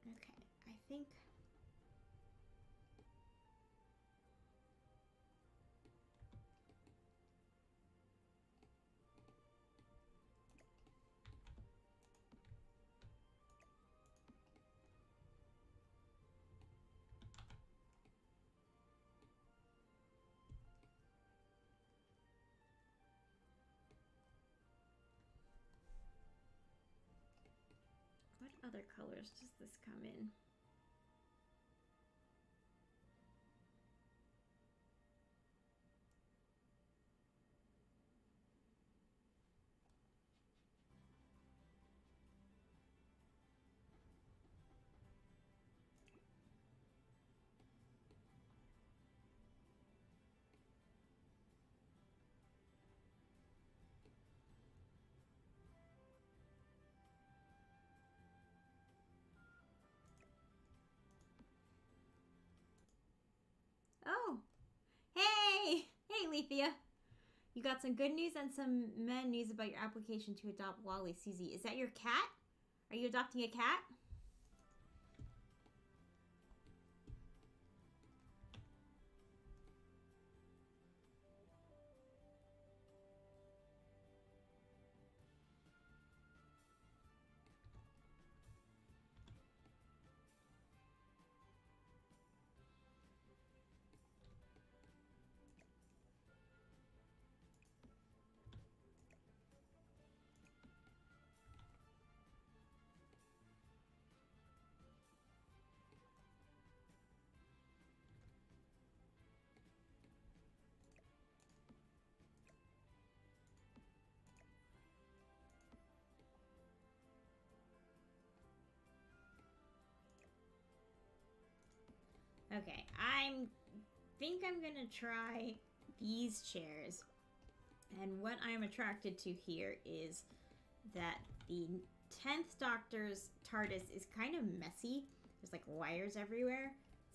Okay, I think... What other colors does this come in? Oh! Hey! Hey, Leafia! You got some good news and some mad news about your application to adopt Wally, Susie. Is that your cat? Are you adopting a cat? Okay, think I'm gonna try these chairs. And what I'm attracted to here is that the 10th Doctor's TARDIS is kind of messy. There's like wires everywhere.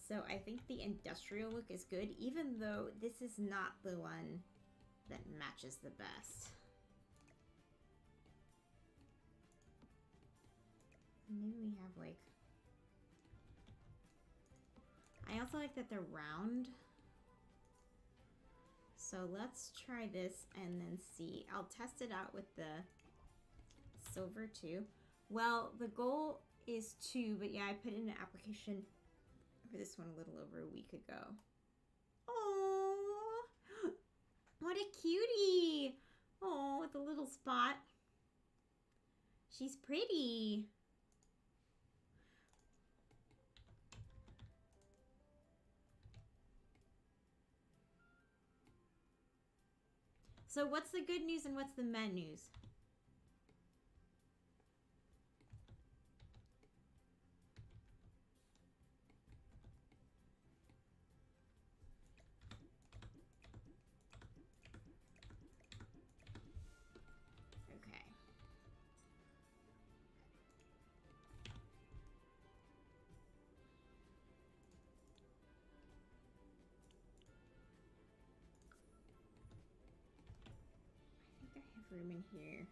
So I think the industrial look is good, even though this is not the one that matches the best. Maybe we have like... I also like that they're round. So let's try this and then see. I'll test it out with the silver too. Well, the goal is 2, but yeah, I put in an application for this one a little over a week ago. Oh, what a cutie. Oh, with a little spot. She's pretty. So what's the good news and what's the bad news? Okay. I have room in here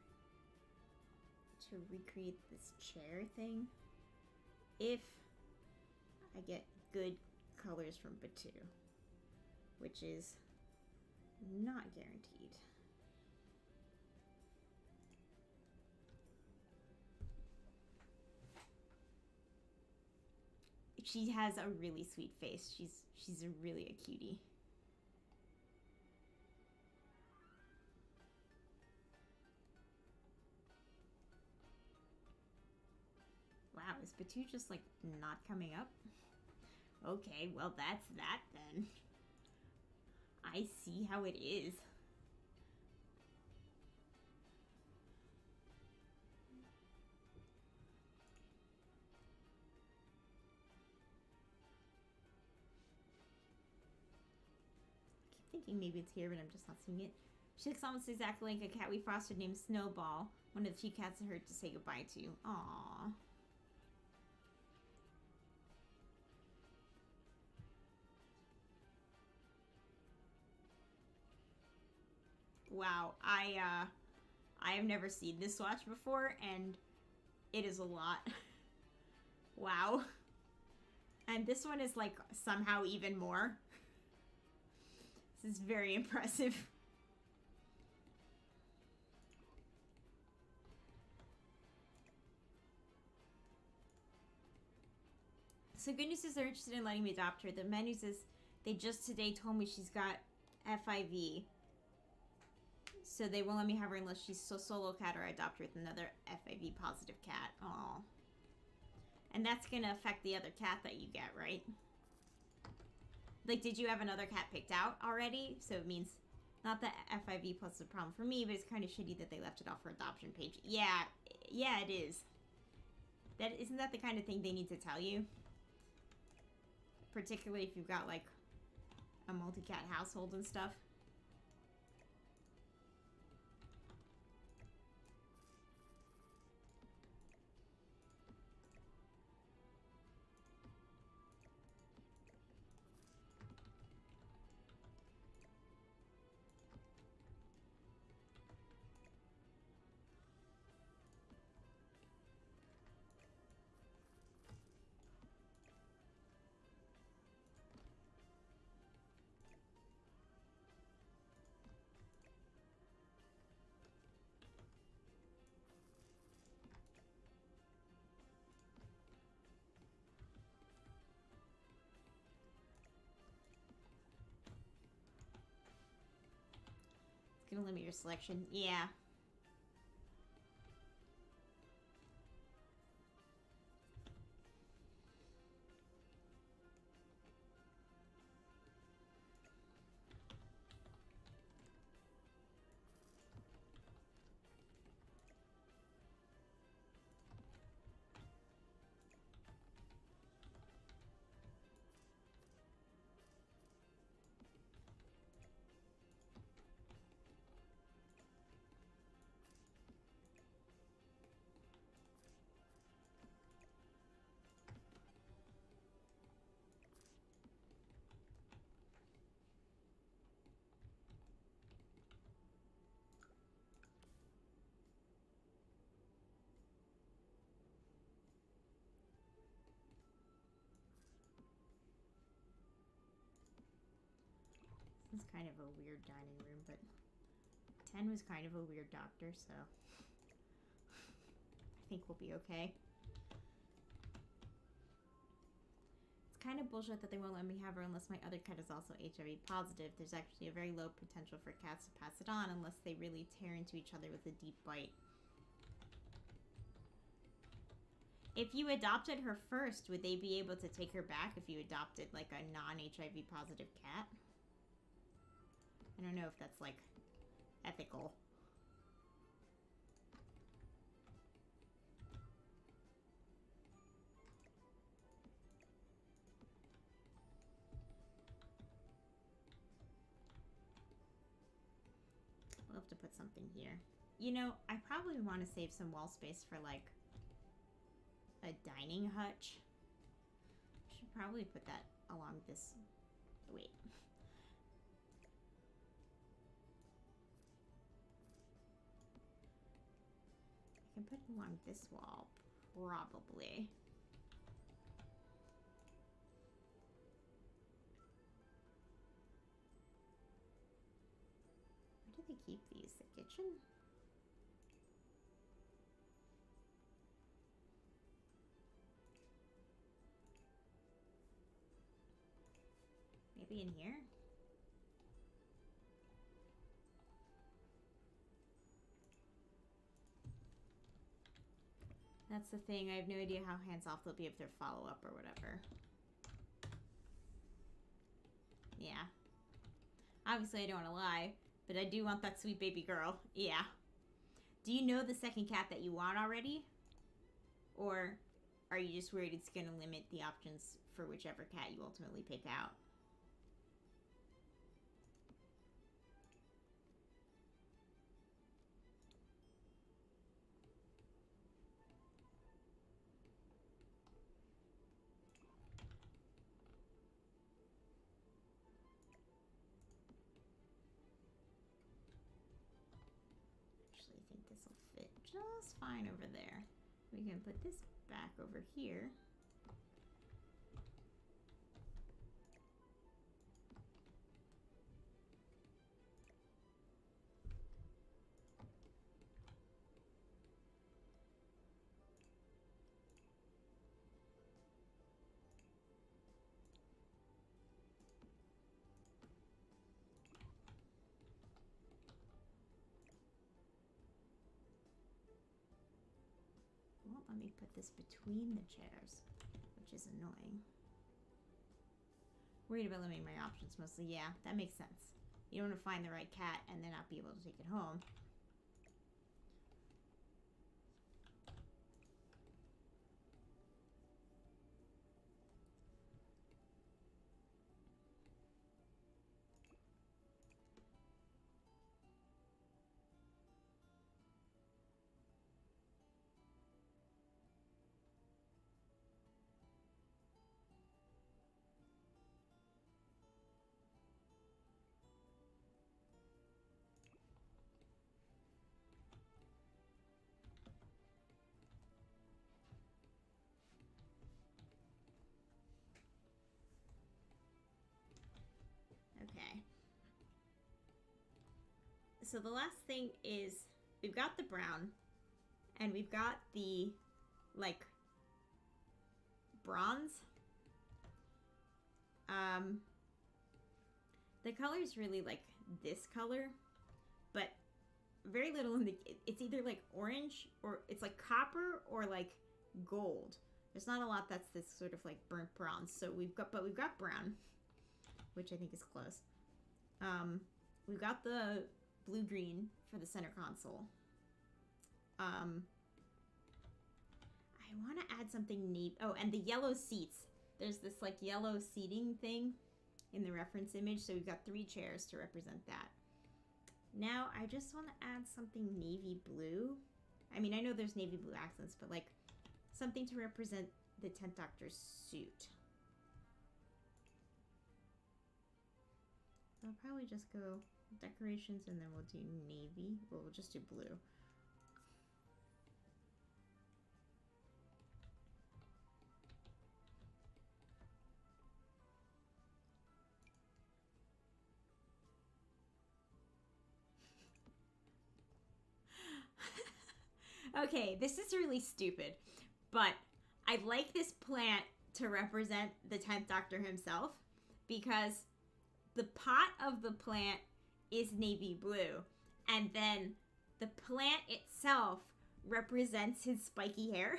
to recreate this chair thing if I get good colors from Batu, which is not guaranteed. She has a really sweet face. She's a really a cutie. Wow, is Batu just like not coming up? Okay, well that's that then. I see how it is. Thinking maybe it's here, but I'm just not seeing it. She looks almost exactly like a cat we fostered named Snowball, one of the few cats I heard to say goodbye to. Aww. Wow, I have never seen this swatch before, and it is a lot. Wow. And this one is like somehow even more. This is very impressive. So good news is they're interested in letting me adopt her. The bad news is they just today told me she's got FIV. So they won't let me have her unless she's a solo cat or I adopt her with another FIV positive cat. Aww. And that's gonna affect the other cat that you get, right? Like, did you have another cat picked out already? So it means not that FIV plus is a problem for me, but it's kind of shitty that they left it off her adoption page. Yeah, it is. Isn't that the kind of thing they need to tell you? Particularly if you've got, like, a multi-cat household and stuff. Gonna limit your selection. Yeah. This is kind of a weird dining room, but 10 was kind of a weird doctor, so I think we'll be okay. It's kind of bullshit that they won't let me have her unless my other cat is also HIV positive. There's actually a very low potential for cats to pass it on unless they really tear into each other with a deep bite. If you adopted her first, would they be able to take her back if you adopted, like, a non-HIV positive cat? I don't know if that's, like, ethical. We'll have to put something here. You know, I probably want to save some wall space for, like, a dining hutch. Should probably put that along this... Wait. I can put it along this wall, probably. Where do they keep these? The kitchen? Maybe in here? That's the thing. I have no idea how hands-off they'll be if they're follow-up or whatever. Yeah. Obviously, I don't want to lie, but I do want that sweet baby girl. Yeah. Do you know the second cat that you want already? Or are you just worried it's going to limit the options for whichever cat you ultimately pick out? Actually, I think this will fit just fine over there. We can put this back over here. Well, let me put this between the chairs, which is annoying. Worried about limiting my options mostly. Yeah, that makes sense. You don't want to find the right cat and then not be able to take it home. Okay. So the last thing is we've got the brown and we've got the like bronze. The color is really like this color, but very little in the, it's either like orange or it's like copper or like gold. There's not a lot that's this sort of like burnt bronze. So we've got brown, which I think is close. We've got the blue-green for the center console. I want to add something neat. Oh, and the yellow seats. There's this like yellow seating thing in the reference image. So we've got 3 chairs to represent that. Now I just want to add something navy blue. I mean, I know there's navy blue accents, but like something to represent the 10th Doctor's suit. So I'll probably just go decorations and then we'll do navy. Well, we'll just do blue. Okay, this is really stupid, but I like this plant to represent the 10th Doctor himself because the pot of the plant is navy blue, and then the plant itself represents his spiky hair.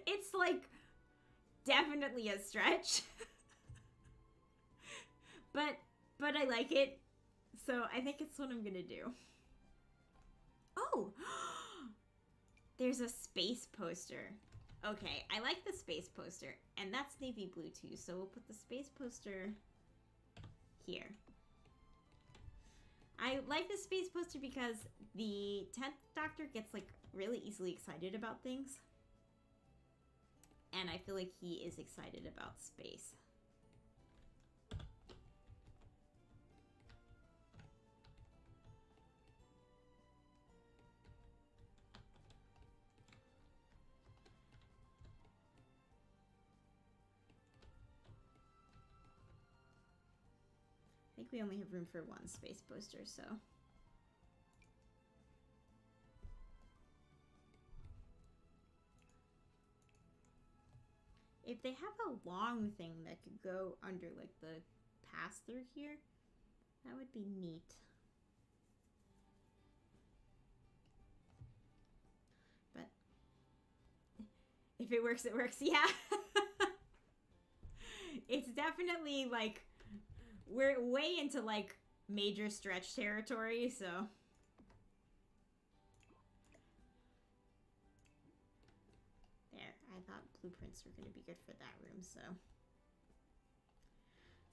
It's like definitely a stretch. but I like it. So I think it's what I'm gonna do. Oh, there's a space poster. Okay, I like the space poster, and that's navy blue too, so we'll put the space poster here. I like the space poster because the 10th Doctor gets like really easily excited about things, and I feel like he is excited about space. I think we only have room for 1 space poster, so. If they have a long thing that could go under, like, the pass-through here, that would be neat. But if it works, it works. Yeah. It's definitely, like, we're way into, like, major stretch territory, so... There, I thought blueprints were going to be good for that room, so...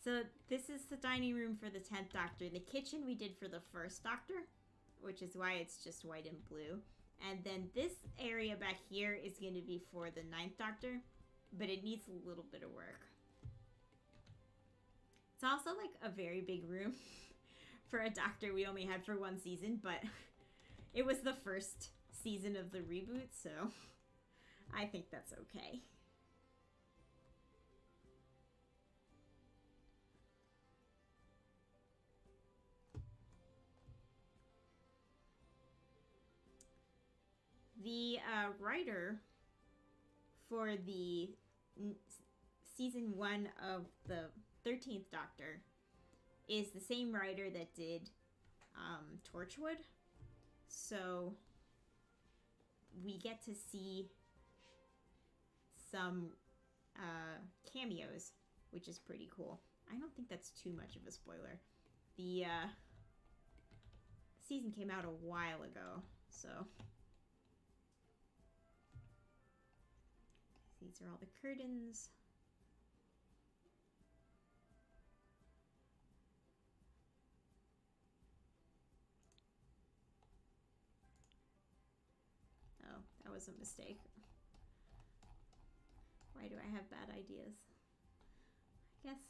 So, this is the dining room for the 10th Doctor. The kitchen we did for the 1st Doctor, which is why it's just white and blue. And then this area back here is going to be for the 9th Doctor, but it needs a little bit of work. It's also, like, a very big room for a Doctor we only had for 1 season, but it was the 1st season of the reboot, so I think that's okay. The writer for the season 1 of the 13th Doctor is the same writer that did Torchwood. So we get to see some cameos, which is pretty cool. I don't think that's too much of a spoiler. The season came out a while ago, so... These are all the curtains. Oh, that was a mistake. Why do I have bad ideas? I guess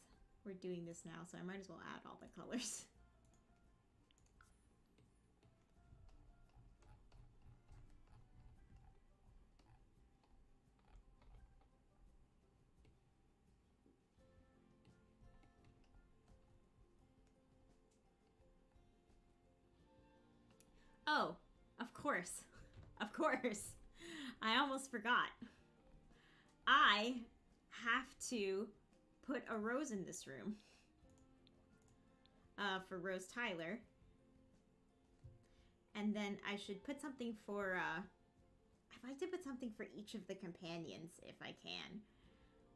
we're doing this now, so I might as well add all the colors. Oh, of course. Of course. I almost forgot. I have to put a Rose in this room. For Rose Tyler. And then I should put something for, I'd like to put something for each of the companions if I can.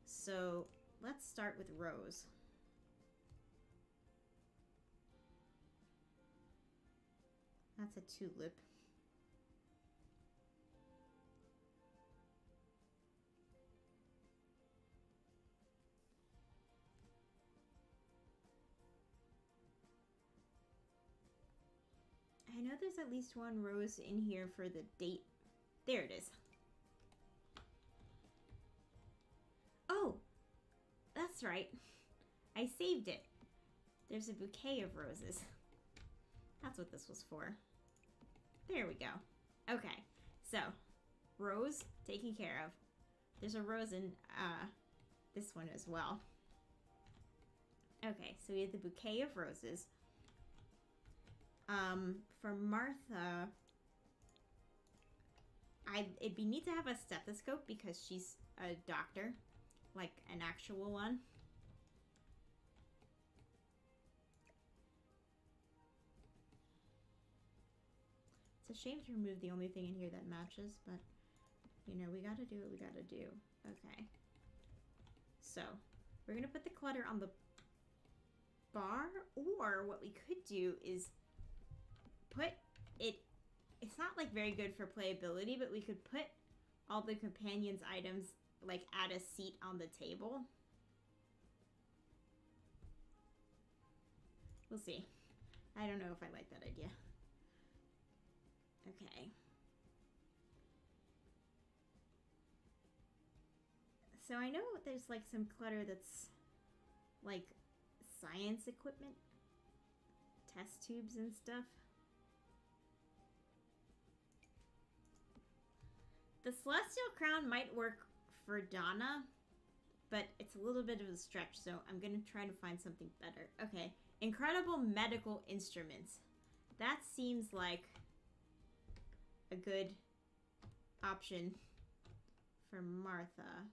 So let's start with Rose. That's a tulip. I know there's at least one rose in here for the date. There it is. Oh, that's right. I saved it. There's a bouquet of roses. That's what this was for. There we go. Okay, so Rose taken care of. There's a rose in this one as well. Okay, so we have the bouquet of roses. For Martha, it'd be neat to have a stethoscope because she's a doctor, like an actual one. It's a shame to remove the only thing in here that matches, but, you know, we gotta do what we gotta do. Okay. So, we're gonna put the clutter on the bar, or what we could do is put it... It's not, like, very good for playability, but we could put all the companions' items, like, at a seat on the table. We'll see. I don't know if I like that idea. Okay. So I know there's like some clutter that's like science equipment, test tubes and stuff. The Celestial Crown might work for Donna, but it's a little bit of a stretch, so I'm gonna try to find something better. Okay, incredible medical instruments. That seems like a good option for Martha.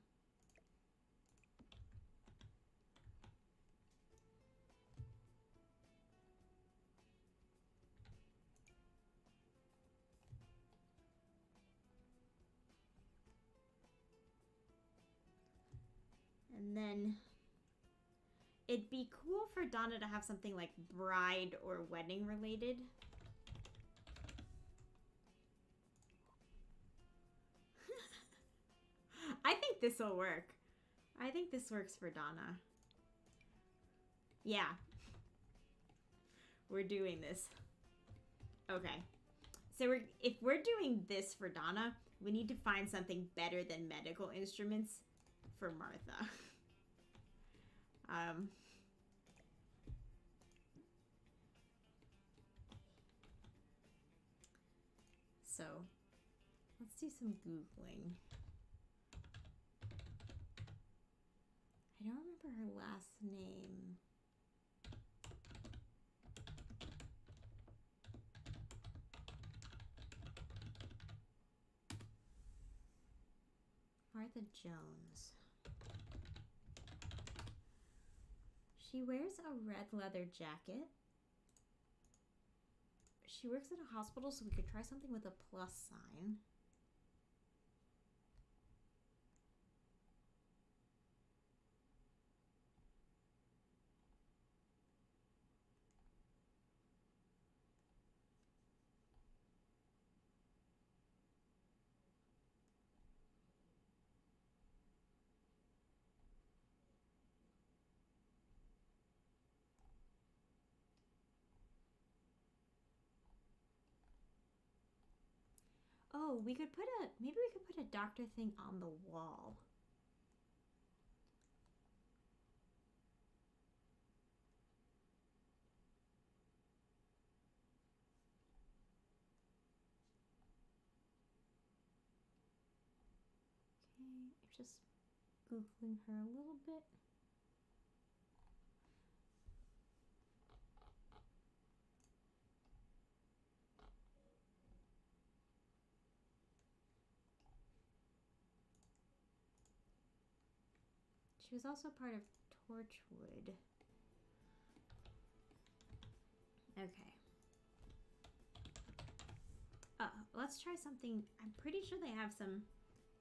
And then it'd be cool for Donna to have something like bride or wedding related. I think this will work. I think this works for Donna. Yeah. We're doing this. Okay. So if we're doing this for Donna, we need to find something better than medical instruments for Martha. So let's do some Googling. I don't remember her last name. Martha Jones. She wears a red leather jacket. She works at a hospital, so we could try something with a plus sign. Oh, maybe we could put a doctor thing on the wall. Okay, I'm just Googling her a little bit. She was also part of Torchwood. Okay. Let's try something. I'm pretty sure they have some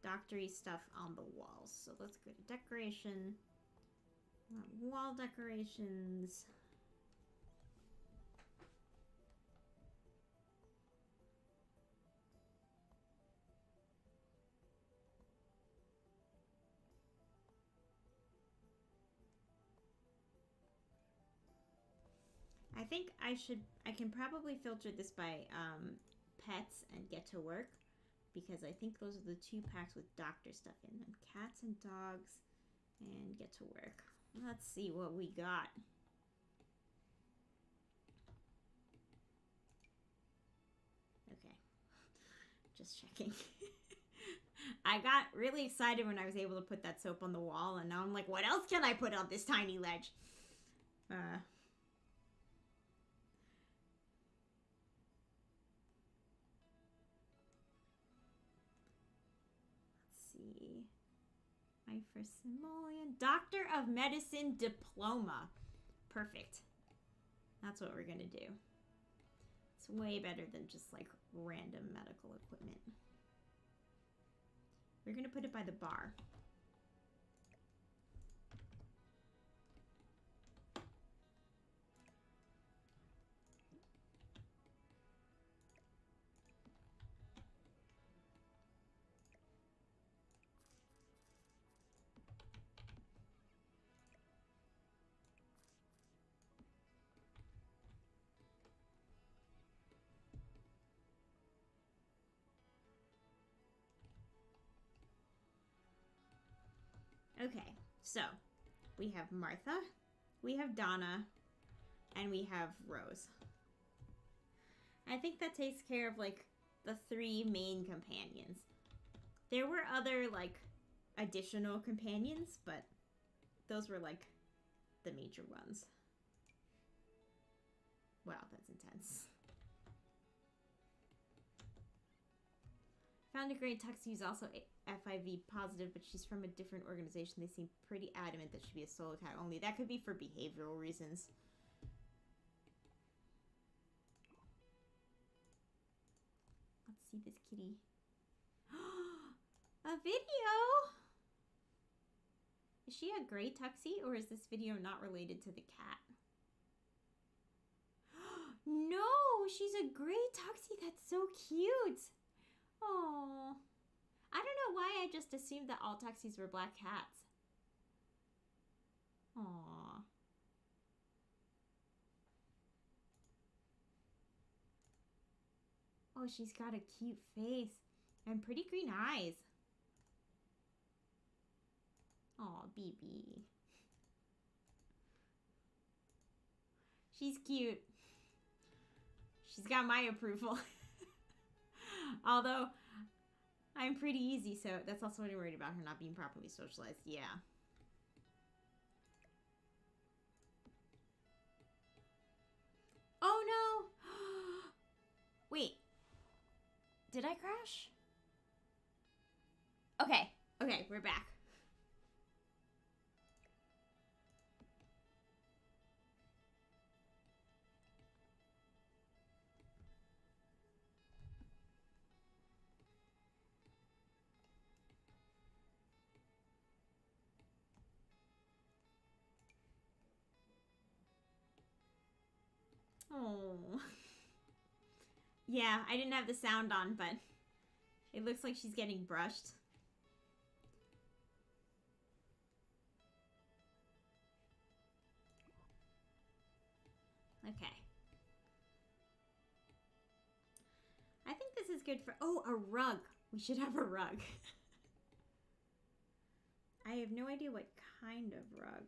doctory stuff on the walls. So let's go to decoration. Wall decorations. I think I can probably filter this by pets and get to work, because I think those are the two packs with doctor stuff in them. Cats and dogs and get to work. Let's see what we got. Okay, just checking. I got really excited when I was able to put that soap on the wall, and now I'm like, what else can I put on this tiny ledge? My first simoleon. Doctor of Medicine diploma. Perfect. That's what we're gonna do. It's way better than just like random medical equipment. We're gonna put it by the bar. Okay, so we have Martha, we have Donna, and we have Rose. I think that takes care of like the three main companions. There were other like additional companions, but those were like the major ones. Wow, that's intense. Found a great text who's also FIV positive, but she's from a different organization. They seem pretty adamant that she'd be a solo cat only. That could be for behavioral reasons. Let's see this kitty. A video! Is she a gray tuxie, or is this video not related to the cat? No, she's a gray tuxie. That's so cute. Oh, I don't know why I just assumed that all tuxies were black cats. Aw. Oh, she's got a cute face and pretty green eyes. Aw, BB. She's cute. She's got my approval. Although, I'm pretty easy, so that's also what I'm worried about, her not being properly socialized. Yeah. Oh no! Wait. Did I crash? Okay. Okay, we're back. Oh. Yeah, I didn't have the sound on, but it looks like she's getting brushed. Okay. I think this is good for... Oh, a rug. We should have a rug. I have no idea what kind of rug.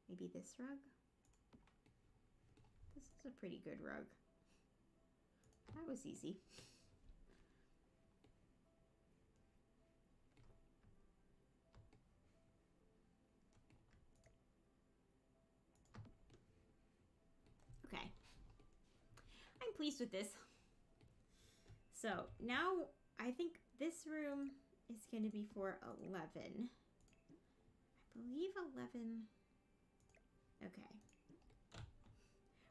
Maybe this rug? This is a pretty good rug. That was easy. Okay. I'm pleased with this. So now I think this room is going to be for 11. I believe 11. Okay.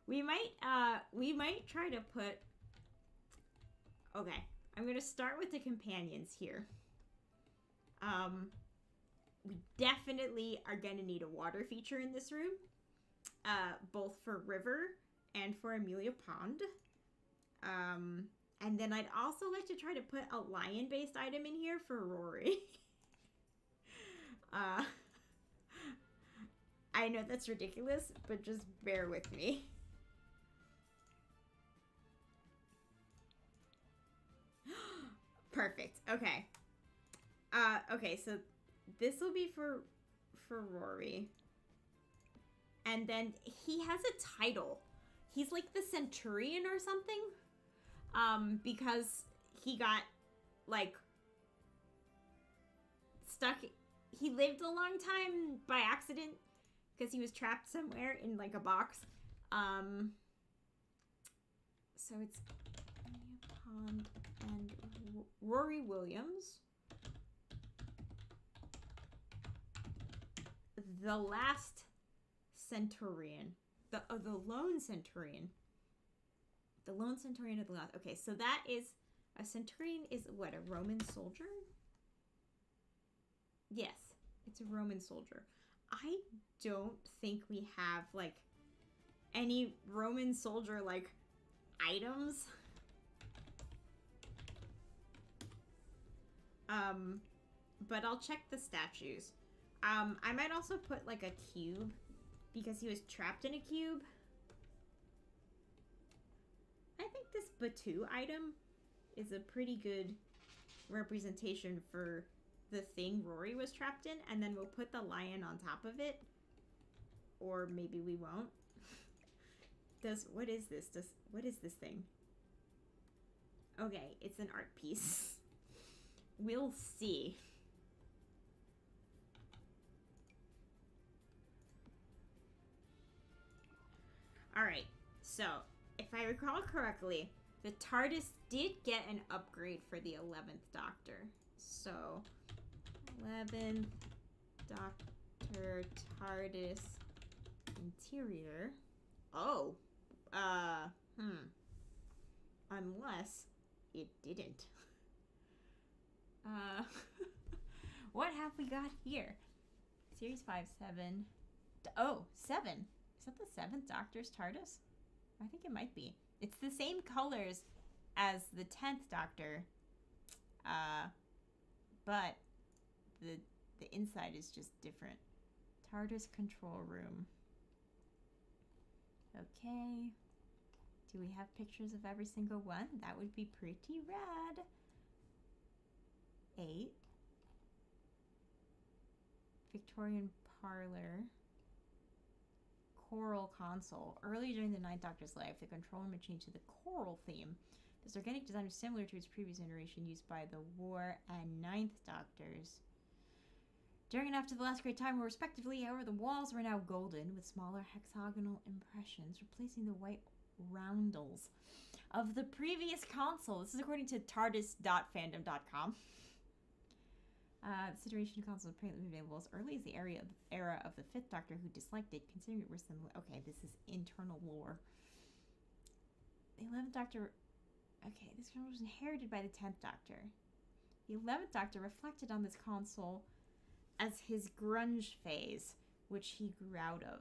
We might try to put... Okay. I'm going to start with the companions here. We definitely are going to need a water feature in this room. Both for River and for Amelia Pond. And then I'd also like to try to put a lion-based item in here for Rory. I know that's ridiculous, but just bear with me. Perfect. Okay. Okay, so this will be for Rory. And then he has a title. He's like the Centurion or something. Because he got, like, stuck. He lived a long time by accident because he was trapped somewhere in, like, a box. So it's Pond and Rory Williams. The last Centurion. The lone Centurion. The lone Centurion of the last. Okay, so that is... A Centurion is what? A Roman soldier? Yes, it's a Roman soldier. I don't think we have, like, any Roman soldier, like, items. But I'll check the statues. I might also put, like, a cube, because he was trapped in a cube. I think this Batu item is a pretty good representation for the thing Rory was trapped in, and then we'll put the lion on top of it. Or maybe we won't. What is this? What is this thing? Okay, it's an art piece. We'll see. Alright, so, if I recall correctly, the TARDIS did get an upgrade for the 11th Doctor. So, 11th Doctor TARDIS interior. Oh, unless it didn't. What have we got here? Series 5, 7. Oh, 7. Is that the 7th Doctor's TARDIS? I think it might be. It's the same colors as the 10th Doctor. But the inside is just different. TARDIS control room. Okay. Do we have pictures of every single one? That would be pretty rad. 8. Victorian parlor. Choral console. Early during the 9th Doctor's life, the control room changed to the choral theme. This organic design was similar to its previous iteration used by the War and 9th Doctors. During and after the last great time, respectively, however, the walls were now golden with smaller hexagonal impressions, replacing the white roundels of the previous console. This is according to tardis.fandom.com. This iteration of console is apparently available as early as the era of the 5th Doctor, who disliked it, considering it was similar. Okay, this is internal lore. The 11th Doctor... Okay, this console was inherited by the 10th Doctor. The 11th Doctor reflected on this console as his grunge phase, which he grew out of.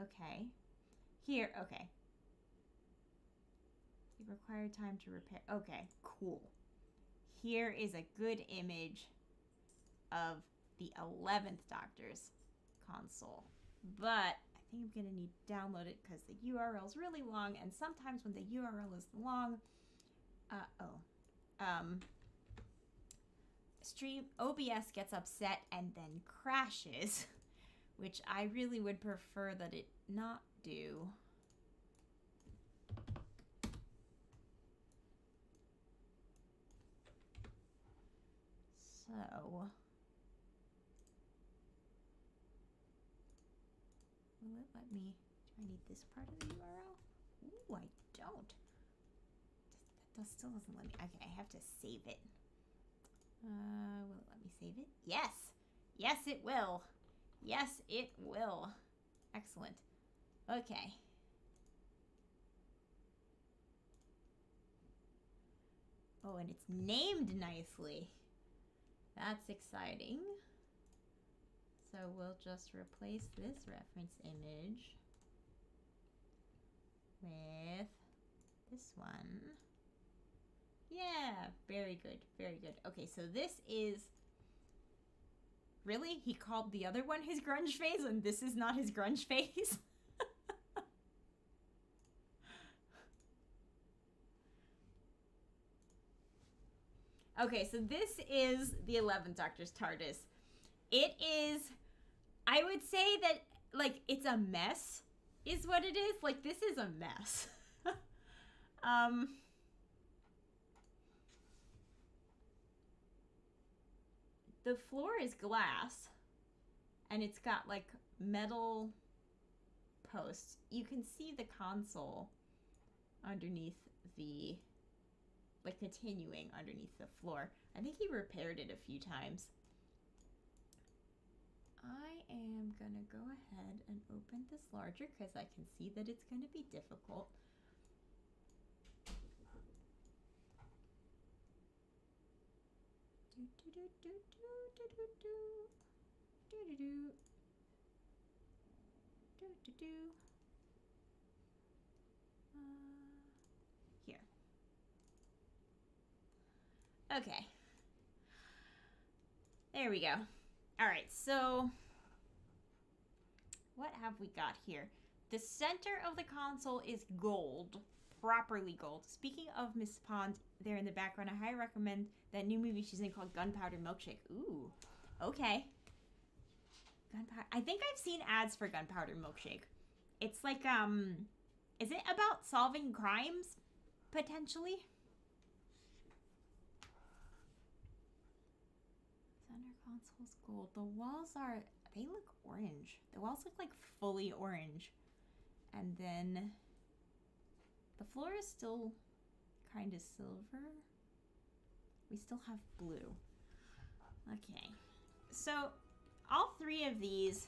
Okay. Here, okay. It required time to repair. Okay, cool. Here is a good image of the 11th Doctor's console. But I think I'm going to need to download it because the URL is really long, and sometimes when the URL is long, stream OBS gets upset and then crashes, which I really would prefer that it not do. So, will it let me, do I need this part of the URL? Ooh, I don't. That still doesn't let me, okay, I have to save it. Will it let me save it? Yes! Yes, it will. Yes, it will. Excellent. Okay. Oh, and it's named nicely. That's exciting. So we'll just replace this reference image with this one. Yeah, very good, very good. Okay, so this is... Really? He called the other one his grunge phase and this is not his grunge phase? Okay, so this is the 11th Doctor's TARDIS. It is, I would say that, like, it's a mess, is what it is. Like, this is a mess. The floor is glass, and it's got, like, metal posts. You can see the console underneath the... like continuing underneath the floor. I think he repaired it a few times. I am gonna go ahead and open this larger because I can see that it's going to be difficult. Here. Okay. There we go. All right, so what have we got here? The center of the console is gold, properly gold. Speaking of Miss Pond there in the background, I highly recommend that new movie she's in called Gunpowder Milkshake. Ooh, okay. Gunpowder. I think I've seen ads for Gunpowder Milkshake. It's like, is it about solving crimes, potentially? Center console's gold. The walls are, they look orange. The walls look like fully orange. And then the floor is still kind of silver. We still have blue. Okay. So all three of these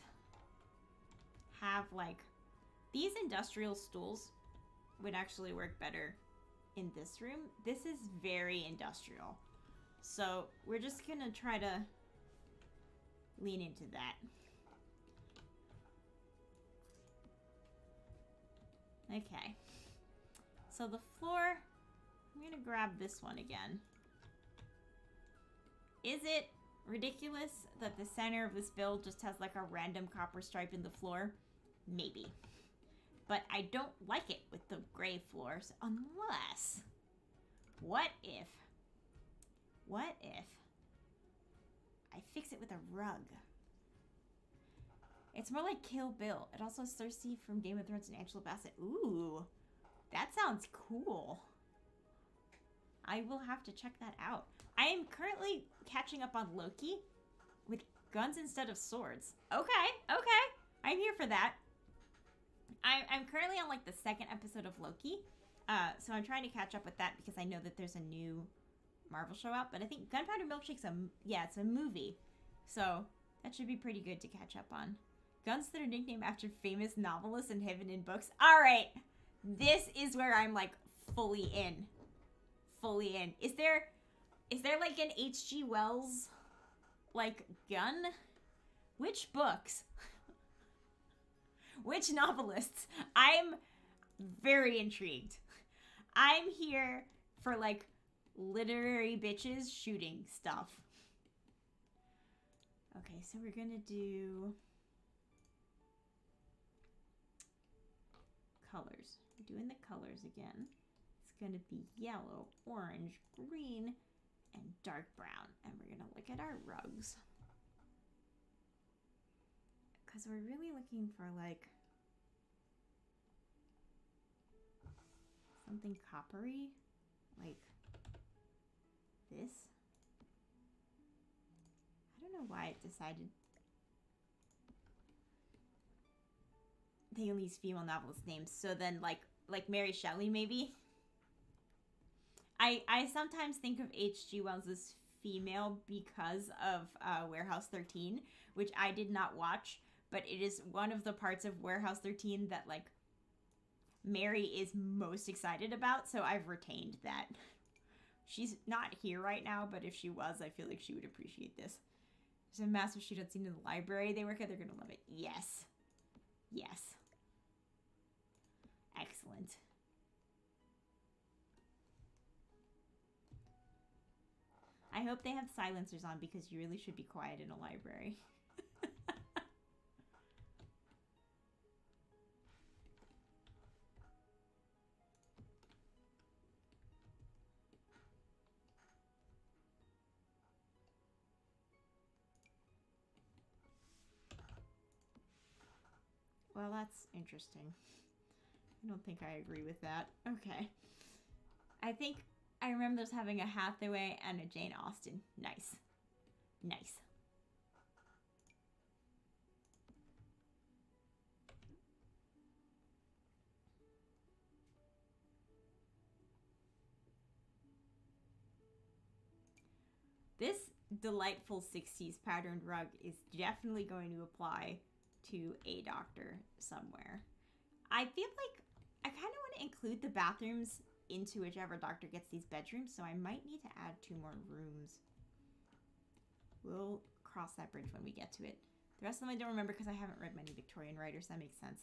have like, these industrial stools would actually work better in this room. This is very industrial. So we're just gonna try to lean into that. Okay. So the floor, I'm gonna grab this one again. Is it ridiculous that the center of this build just has like a random copper stripe in the floor? Maybe. But I don't like it with the gray floors unless... What if I fix it with a rug? It's more like Kill Bill. It also has Cersei from Game of Thrones and Angela Bassett. Ooh, that sounds cool. I will have to check that out. I am currently catching up on Loki with guns instead of swords. Okay. I'm here for that. I'm currently on like the second episode of Loki. So I'm trying to catch up with that because I know that there's a new Marvel show out. But I think Gunpowder Milkshake's it's a movie. So that should be pretty good to catch up on. Guns that are nicknamed after famous novelists and hidden in books. All right. This is where I'm like fully in. Is there like an H.G. Wells like gun? Which books? Which novelists? I'm very intrigued. I'm here for like literary bitches shooting stuff. Okay, so we're gonna do colors. We're doing the colors again. It's gonna be yellow, orange, green, and dark brown. And we're gonna look at our rugs. Because we're really looking for like something coppery, like this. I don't know why it decided they only use female novelist names. So then like Mary Shelley maybe. I sometimes think of H.G. Wells as female because of Warehouse 13, which I did not watch, but it is one of the parts of Warehouse 13 that like Mary is most excited about, so I've retained that. She's not here right now, but if she was, I feel like she would appreciate this. There's a massive shootout scene in the library they work at. They're gonna love it. Yes. Excellent. I hope they have silencers on because you really should be quiet in a library. Well, that's interesting. I don't think I agree with that. Okay. I think I remember there's having a Hathaway and a Jane Austen. Nice. This delightful 60s patterned rug is definitely going to apply to a doctor somewhere. I feel like I kind of want to include the bathrooms into whichever doctor gets these bedrooms, so I might need to add 2 more rooms. We'll cross that bridge when we get to it. The rest of them I don't remember because I haven't read many Victorian writers. That makes sense.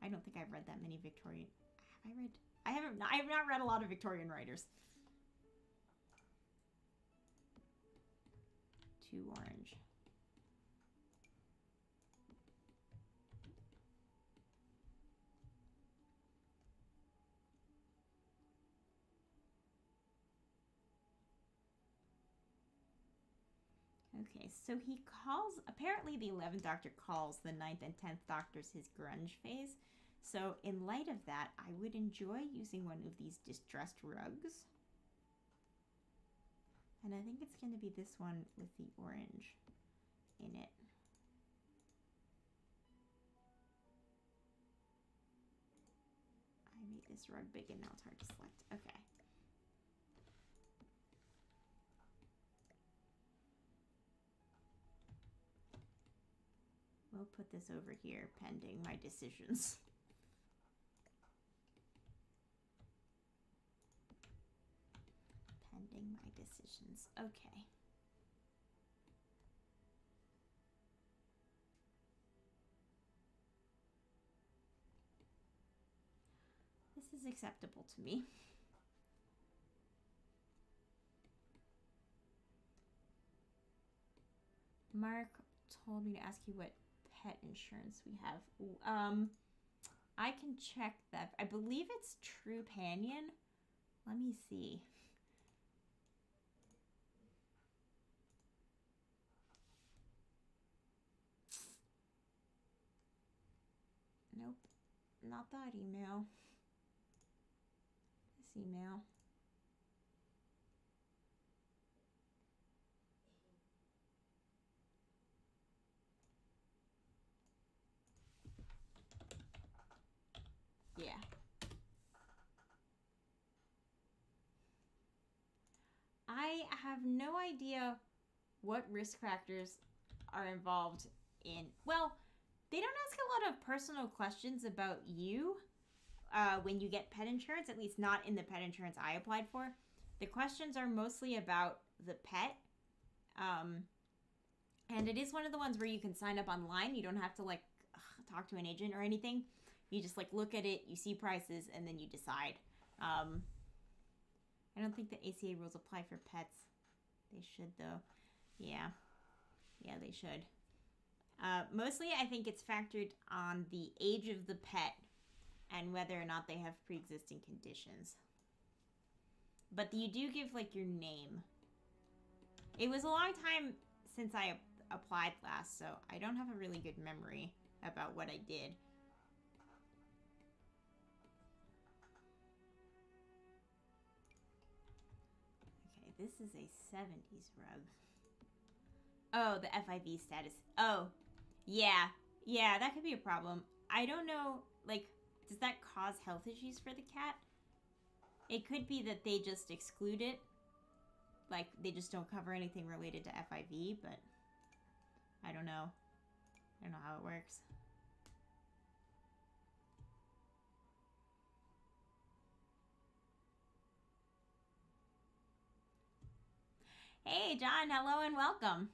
I don't think I've read that many Victorian... Have I read... I have not read a lot of Victorian writers. 2 orange. Okay, so he calls, apparently the 11th Doctor calls the 9th and 10th Doctors his grunge phase. So in light of that, I would enjoy using one of these distressed rugs. And I think it's going to be this one with the orange in it. I made this rug big and now it's hard to select. Okay. We'll put this over here pending my decisions. Pending my decisions. Okay. acceptable to me. Mark told me to ask you what pet insurance we have. I can check that. I believe it's Trupanion. Let me see. Nope, not that email. This email. Yeah. I have no idea what risk factors are involved in. Well, they don't ask a lot of personal questions about you when you get pet insurance, at least not in the pet insurance I applied for. The questions are mostly about the pet. And it is one of the ones where you can sign up online. You don't have to like talk to an agent or anything. You just like look at it, you see prices, and then you decide. I don't think the ACA rules apply for pets. They should though. Yeah, they should. Mostly I think it's factored on the age of the pet and whether or not they have pre-existing conditions. But you do give like your name. It was a long time since I applied last, so I don't have a really good memory about what I did. Okay, this is a 70s rug. Oh, the FIV status. Oh, yeah, that could be a problem. I don't know, like, does that cause health issues for the cat? It could be that they just exclude it. Like, they just don't cover anything related to FIV, but I don't know. I don't know how it works. Hey, John, hello and welcome.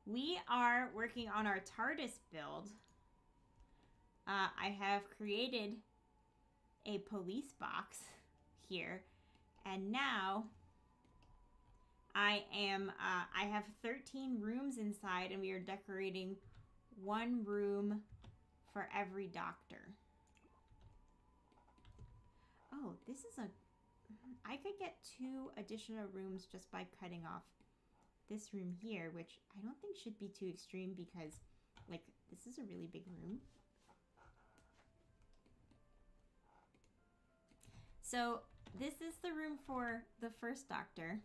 We are working on our Tardis build. I have created a police box here, and now I have 13 rooms inside, and we are decorating one room for every doctor. Oh, I could get 2 additional rooms just by cutting off this room here, which I don't think should be too extreme because, like, this is a really big room. So this is the room for the first doctor.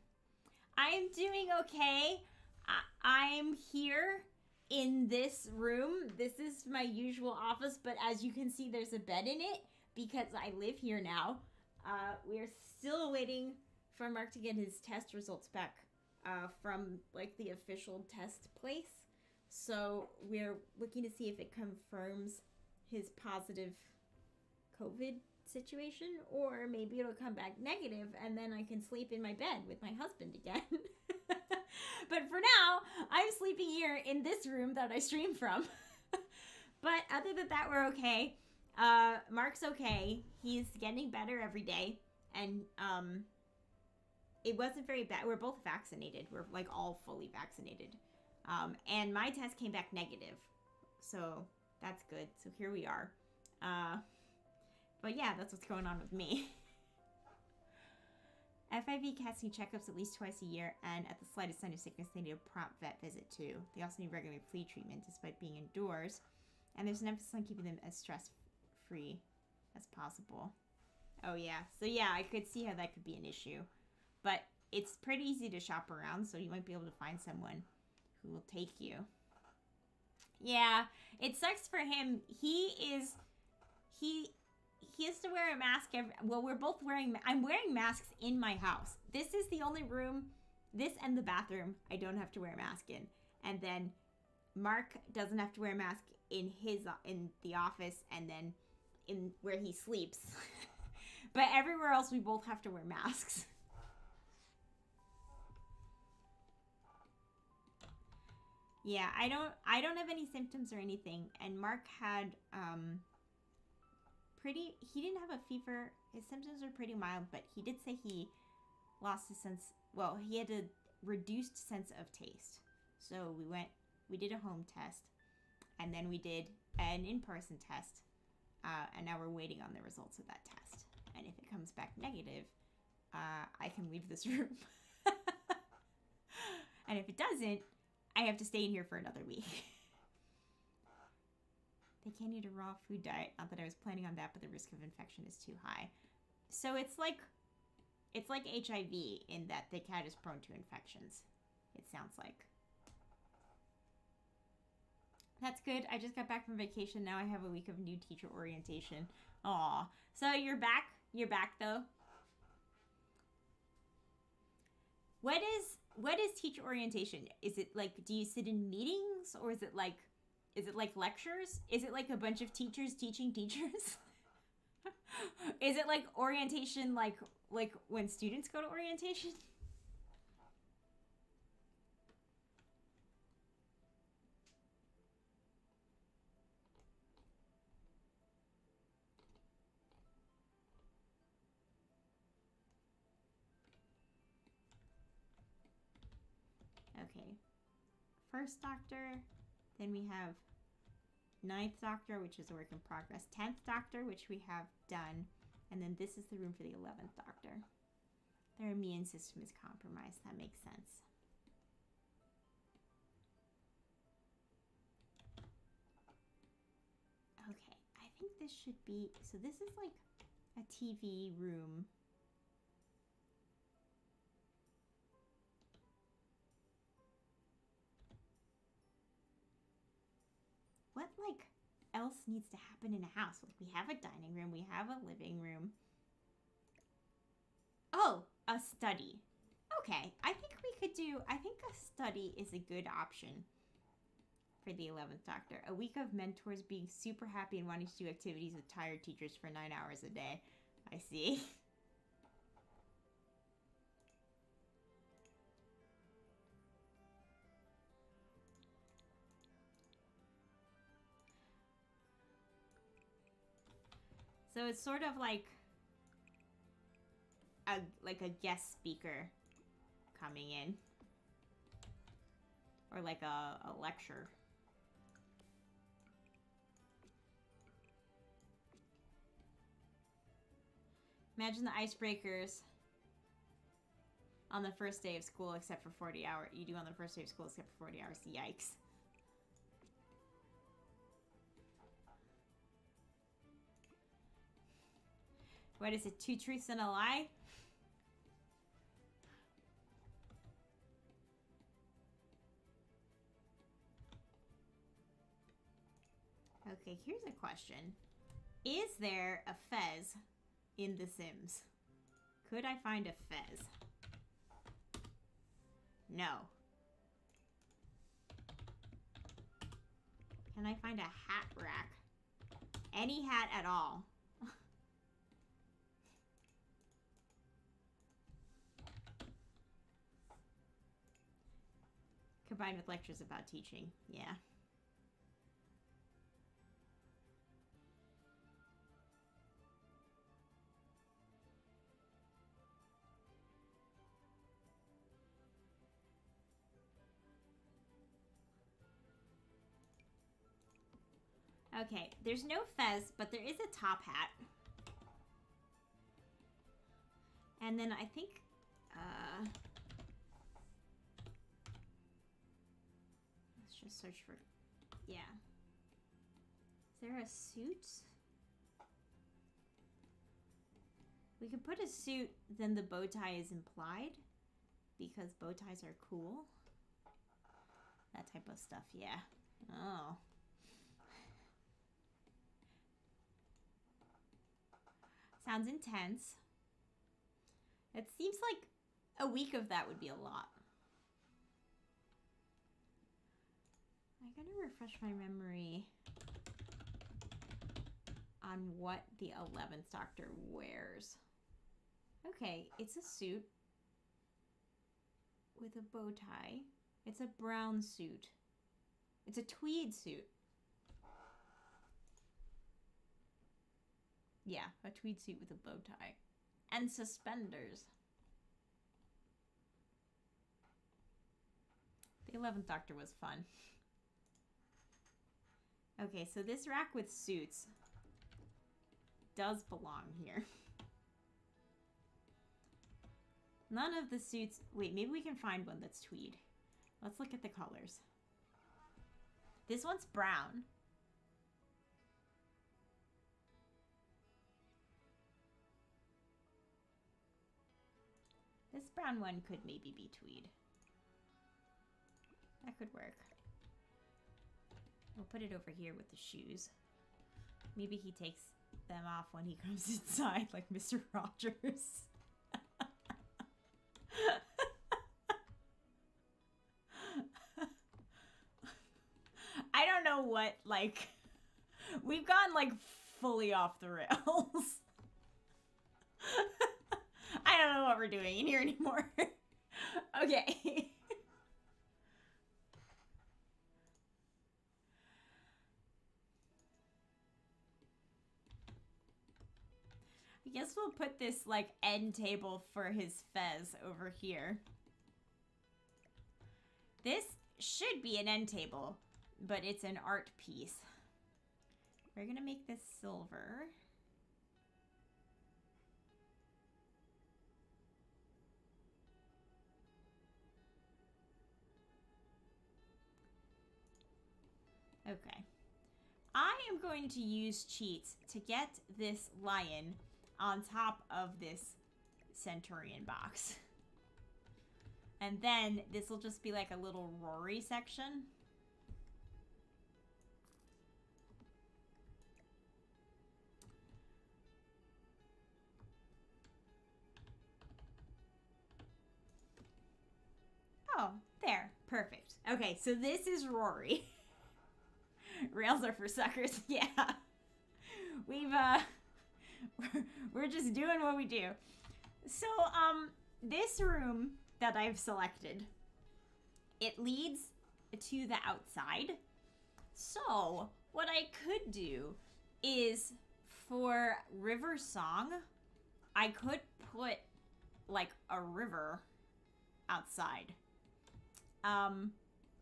I'm doing okay. I'm here in this room. This is my usual office, but as you can see, there's a bed in it because I live here now. We're still waiting for Mark to get his test results back from like the official test place. So we're looking to see if it confirms his positive COVID situation, or maybe it'll come back negative and then I can sleep in my bed with my husband again. But for now, I'm sleeping here in this room that I stream from. But other than that, we're okay. Mark's okay. He's getting better every day. And it wasn't very bad. We're both vaccinated. We're like all fully vaccinated. And my test came back negative. So that's good. So here we are. But yeah, that's what's going on with me. FIV cats need checkups at least twice a year, and at the slightest sign of sickness, they need a prompt vet visit too. They also need regular flea treatment despite being indoors, and there's an emphasis on keeping them as stress-free as possible. Oh yeah, so yeah, I could see how that could be an issue. But it's pretty easy to shop around, so you might be able to find someone who will take you. Yeah, it sucks for him. He has to wear a mask well, we're both I'm wearing masks in my house. This is the only room, this and the bathroom, I don't have to wear a mask in. And then Mark doesn't have to wear a mask in the office and then in where he sleeps. But everywhere else we both have to wear masks. Yeah, I don't have any symptoms or anything, and Mark had he didn't have a fever. His symptoms were pretty mild, but he did say he lost his sense. Well, he had a reduced sense of taste. So we did a home test, and then we did an in-person test, and now we're waiting on the results of that test. And if it comes back negative, I can leave this room. And if it doesn't, I have to stay in here for another week. They can't eat a raw food diet. Not that I was planning on that, but the risk of infection is too high. So it's like HIV in that the cat is prone to infections. It sounds like. That's good. I just got back from vacation. Now I have a week of new teacher orientation. Aw. So you're back? You're back though? What is teacher orientation? Is it like, do you sit in meetings, or is it like lectures? Is it like a bunch of teachers teaching teachers? Is it like orientation like when students go to orientation? Okay. First Doctor, then we have Ninth Doctor, which is a work in progress. 10th Doctor, which we have done. And then this is the room for the 11th Doctor. Their immune system is compromised. That makes sense. Okay, I think this should be... So this is like a TV room. What, like, else needs to happen in a house? Like, we have a dining room. We have a living room. Oh, a study. Okay, I think a study is a good option for the 11th Doctor. A week of mentors being super happy and wanting to do activities with tired teachers for 9 hours a day. I see. So it's sort of like a guest speaker coming in. Or like a lecture. Imagine the icebreakers on the first day of school except for 40 hours. You do on the first day of school except for 40 hours. Yikes. What is it? 2 truths and a lie? Okay, here's a question. Is there a Fez in The Sims? Could I find a Fez? No. Can I find a hat rack? Any hat at all? Combined with lectures about teaching. Yeah. Okay, there's no fez, but there is a top hat. And then I think, let's just search for, yeah. Is there a suit? We could put a suit, then the bow tie is implied, because bow ties are cool. That type of stuff, yeah. Oh. Sounds intense. It seems like a week of that would be a lot. I'm gonna refresh my memory on what the 11th Doctor wears. Okay, it's a suit with a bow tie. It's a brown suit. It's a tweed suit. Yeah, a tweed suit with a bow tie. And suspenders. The 11th Doctor was fun. Okay, so this rack with suits does belong here. None of the suits... Wait, maybe we can find one that's tweed. Let's look at the colors. This one's brown. This brown one could maybe be tweed. That could work. We'll put it over here with the shoes. Maybe he takes them off when he comes inside, like Mr. Rogers. I don't know what, like... We've gone, like, fully off the rails. I don't know what we're doing in here anymore. Okay. I guess we'll put this, like, end table for his fez over here. This should be an end table, but it's an art piece. We're gonna make this silver. Okay. I am going to use cheats to get this lion on top of this Centurion box. And then this will just be like a little Rory section. Oh, there. Perfect. Okay, so this is Rory. Rails are for suckers. Yeah. We've, we're just doing what we do. So, this room that I've selected, it leads to the outside. So, what I could do is, for River Song, I could put, like, a river outside.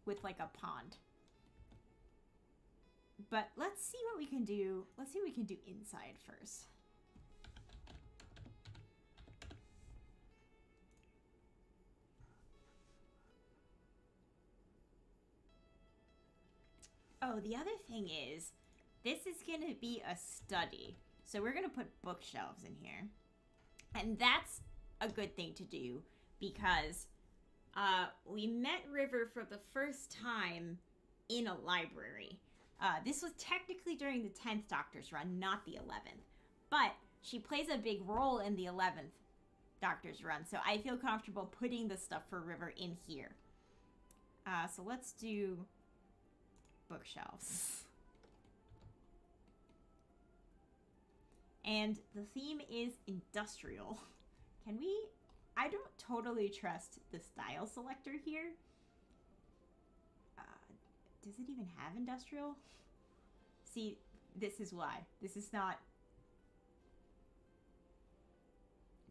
With, like, a pond. But let's see what we can do. Let's see what we can do inside first. Oh, the other thing is, this is going to be a study. So we're going to put bookshelves in here. And that's a good thing to do because we met River for the first time in a library. This was technically during the 10th Doctor's run, not the 11th. But she plays a big role in the 11th Doctor's run, so I feel comfortable putting the stuff for River in here. So let's do bookshelves. And the theme is industrial. Can we... I don't totally trust the style selector here. Does it even have industrial? See, this is why. This is not...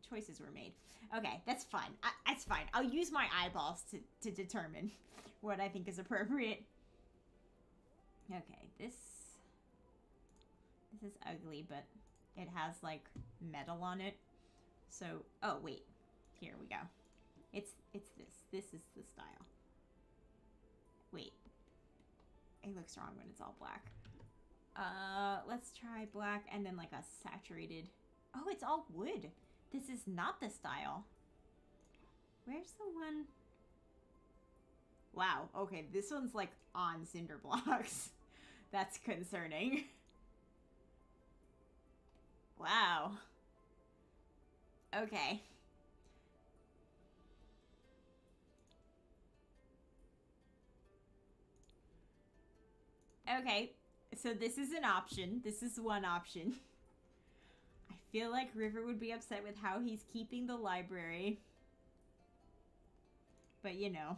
Choices were made. Okay, that's fine. That's fine. I'll use my eyeballs to determine what I think is appropriate. Okay, this is ugly, but it has, like, metal on it. So, oh, wait. Here we go. It's this. This is the style. Wait. It looks wrong when it's all black. Let's try black and then like a saturated... Oh, it's all wood. This is not the style. Where's the one... Wow, okay, this one's like on cinder blocks. That's concerning. Wow. Okay. Okay, so this is an option. This is one option. I feel like River would be upset with how he's keeping the library. But, you know.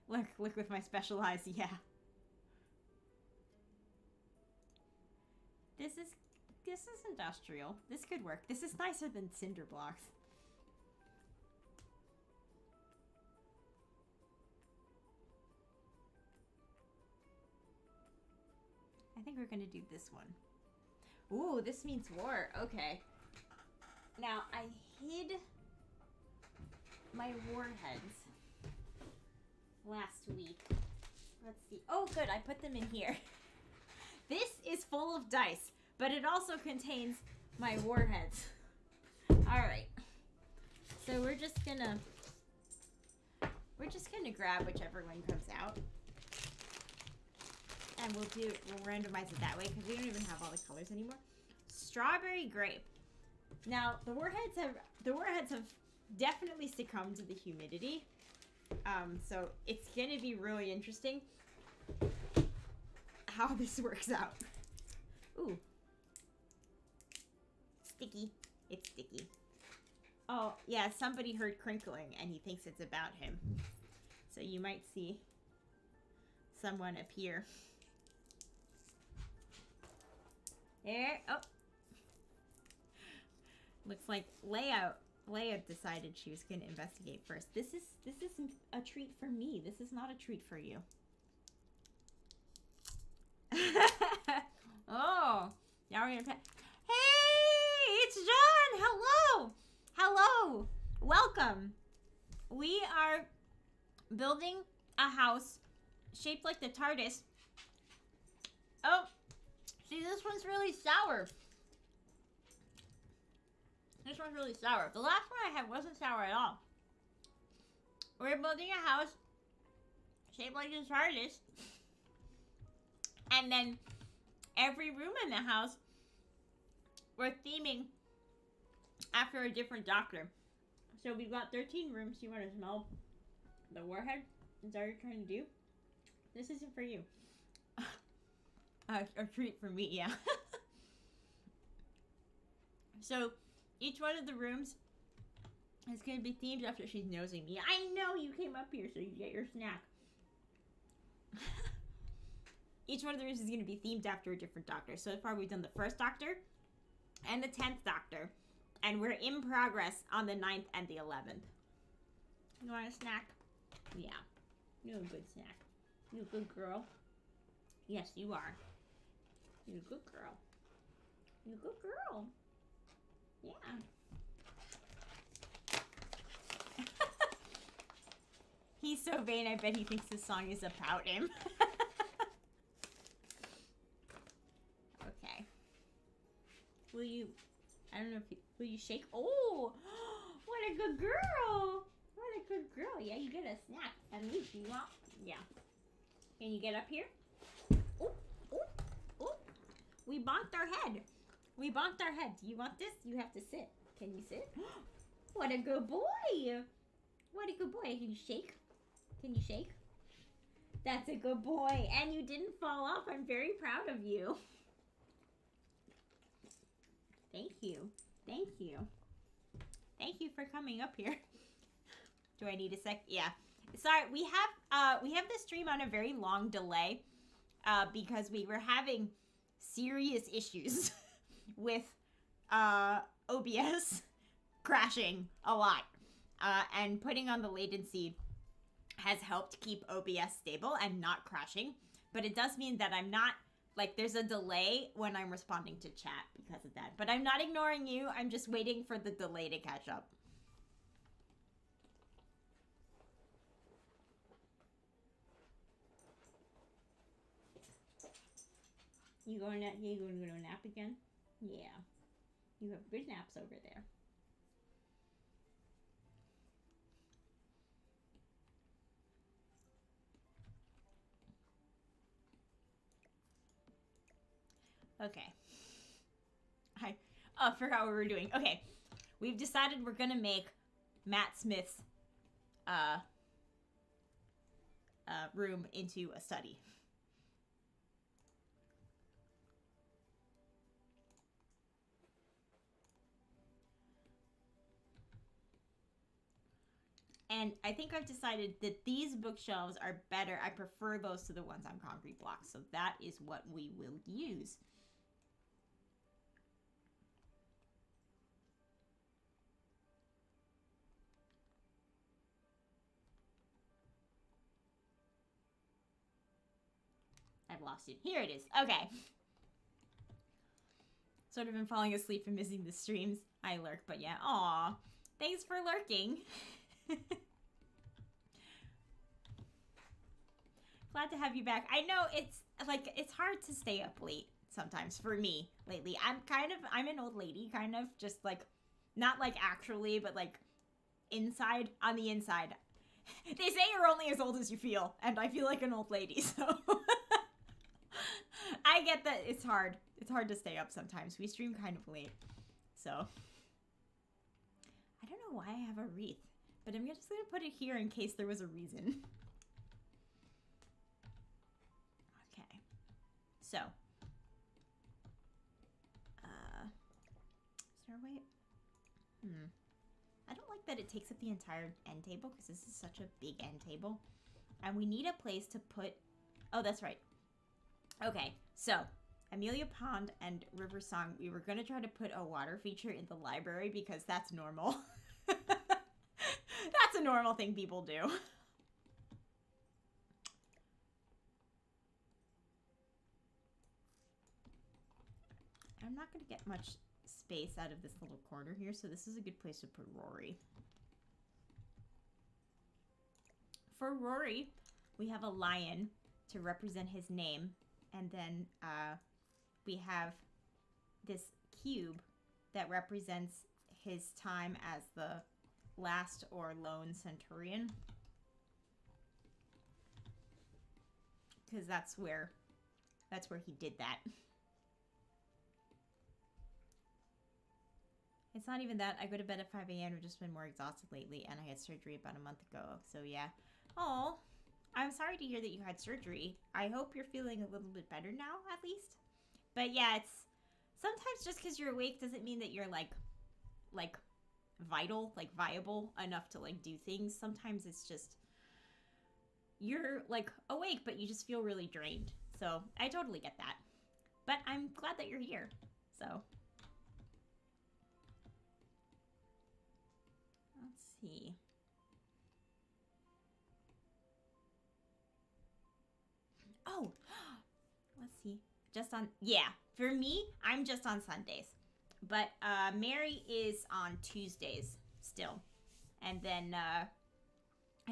Look with my special eyes, yeah. This is industrial. This could work. This is nicer than cinder blocks. I think we're gonna do this one. Ooh, this means war. Okay. Now, I hid my warheads last week. Let's see. Oh, good. I put them in here. This is full of dice, but it also contains my warheads. All right. So we're just gonna grab whichever one comes out. And we'll randomize it that way because we don't even have all the colors anymore. Strawberry grape. Now the warheads have definitely succumbed to the humidity. So it's gonna be really interesting how this works out. Ooh. Sticky. It's sticky. Oh, yeah, somebody heard crinkling and he thinks it's about him. So you might see someone appear. There. Oh. Looks like Leia decided she was going to investigate first. This is a treat for me. This is not a treat for you. Oh. Now we're going to pet. Hey, it's John. Hello. Hello. Welcome. We are building a house shaped like the TARDIS. Oh. See, this one's really sour. This one's really sour. The last one I had wasn't sour at all. We're building a house shaped like the TARDIS. And then every room in the house, we're theming after a different doctor. So we've got 13 rooms. You want to smell the warhead? Is that what you're trying to do? This isn't for you. A treat for me, yeah. So each one of the rooms is going to be themed after she's nosing me. I know you came up here so you get your snack. Each one of the rooms is going to be themed after a different doctor. So far we've done the first doctor and the 10th doctor. And we're in progress on the 9th and the 11th. You want a snack? Yeah. You're a good snack. You're a good girl. Yes, you are. You're a good girl. You're a good girl. Yeah. He's so vain, I bet he thinks this song is about him. Okay. Will you, I don't know if you, will you shake? Oh, what a good girl. What a good girl. Yeah, you get a snack. At least you want, yeah. Can you get up here? Oh, oh, oh. We bonked our head. We bonked our head. Do you want this? You have to sit. Can you sit? What a good boy. What a good boy. Can you shake? Can you shake? That's a good boy. And you didn't fall off. I'm very proud of you. Thank you. Thank you. Thank you for coming up here. Do I need a sec? Yeah. Sorry, we have this stream on a very long delay because we were having serious issues with OBS crashing a lot. And putting on the latency has helped keep OBS stable and not crashing. But it does mean that I'm not, like, there's a delay when I'm responding to chat because of that. But I'm not ignoring you. I'm just waiting for the delay to catch up. You going to go nap again? Yeah. You have good naps over there. Okay. I forgot what we were doing. Okay. We've decided we're gonna make Matt Smith's room into a study. And I think I've decided that these bookshelves are better. I prefer those to the ones on concrete blocks. So that is what we will use. I've lost it. Here it is. Okay. Sort of been falling asleep and missing the streams. I lurk, but yeah. Aw. Thanks for lurking. Glad to have you back. I know it's hard to stay up late sometimes for me lately. I'm an old lady, kind of, just like, not like actually, but like inside, on the inside. They say you're only as old as you feel, and I feel like an old lady, so I get that it's hard. It's hard to stay up sometimes. We stream kind of late, so I don't know why I have a wreath, but I'm just gonna put it here in case there was a reason. Okay, so is there a way? I don't like that it takes up the entire end table because this is such a big end table. And we need a place to put... Oh, that's right. Okay, so Amelia Pond and River Song, we were going to try to put a water feature in the library because that's normal. That's a normal thing people do. I'm not going to get much space out of this little corner here, so this is a good place to put Rory. For Rory, we have a lion to represent his name, and then we have this cube that represents his time as the last or lone centurion, because that's where he did that. It's not even that. I go to bed at 5 a.m. I've just been more exhausted lately, and I had surgery about a month ago, so yeah. Oh, I'm sorry to hear that you had surgery. I hope you're feeling a little bit better now, at least. But yeah, it's... Sometimes just because you're awake doesn't mean that you're, like, vital, like, viable enough to, like, do things. Sometimes it's just... You're, like, awake, but you just feel really drained. So, I totally get that. But I'm glad that you're here, so... Let's see. Oh, let's see. Just on, yeah, for me, I'm just on Sundays. But Mary is on Tuesdays still. And then I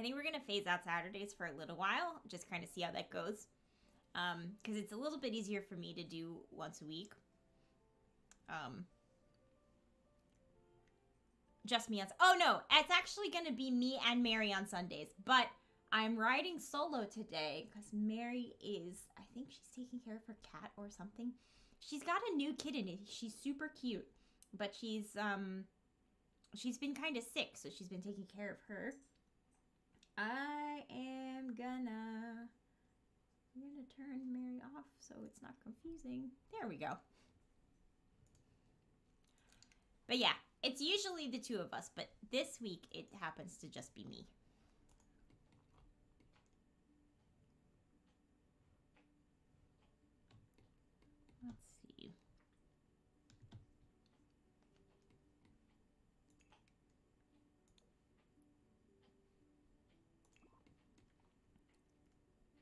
think we're going to phase out Saturdays for a little while. Just kind of see how that goes. Because it's a little bit easier for me to do once a week. Just me on... Oh, no. It's actually going to be me and Mary on Sundays. But I'm riding solo today because Mary is... I think she's taking care of her cat or something. She's got a new kitten. She's super cute. But she's been kind of sick, so she's been taking care of her. I'm gonna turn Mary off so it's not confusing. There we go. But yeah, it's usually the two of us, but this week it happens to just be me. Let's see.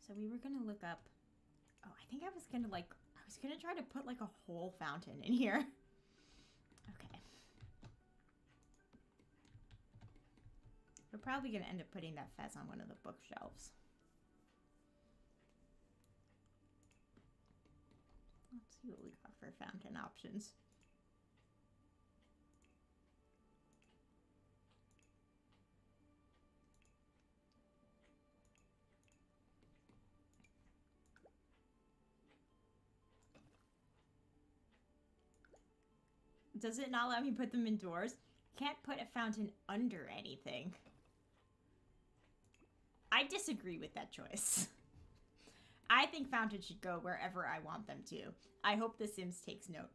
So we were gonna look up... Oh, I think I was gonna try to put like a whole fountain in here. Okay. We're probably going to end up putting that fez on one of the bookshelves. Let's see what we got for fountain options. Does it not let me put them indoors? Can't put a fountain under anything. I disagree with that choice. I think fountains should go wherever I want them to. I hope The Sims takes note.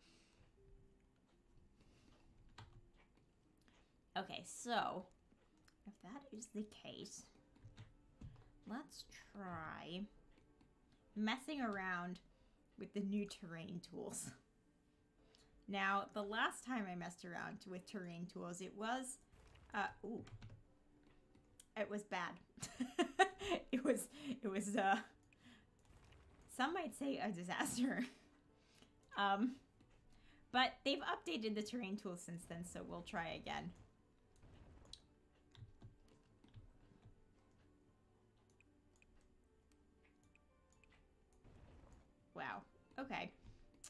Okay, so if that is the case, let's try messing around with the new terrain tools. Now, the last time I messed around with terrain tools, it was bad. it was Some might say a disaster. But they've updated the terrain tools since then, so we'll try again. Wow. Okay. Is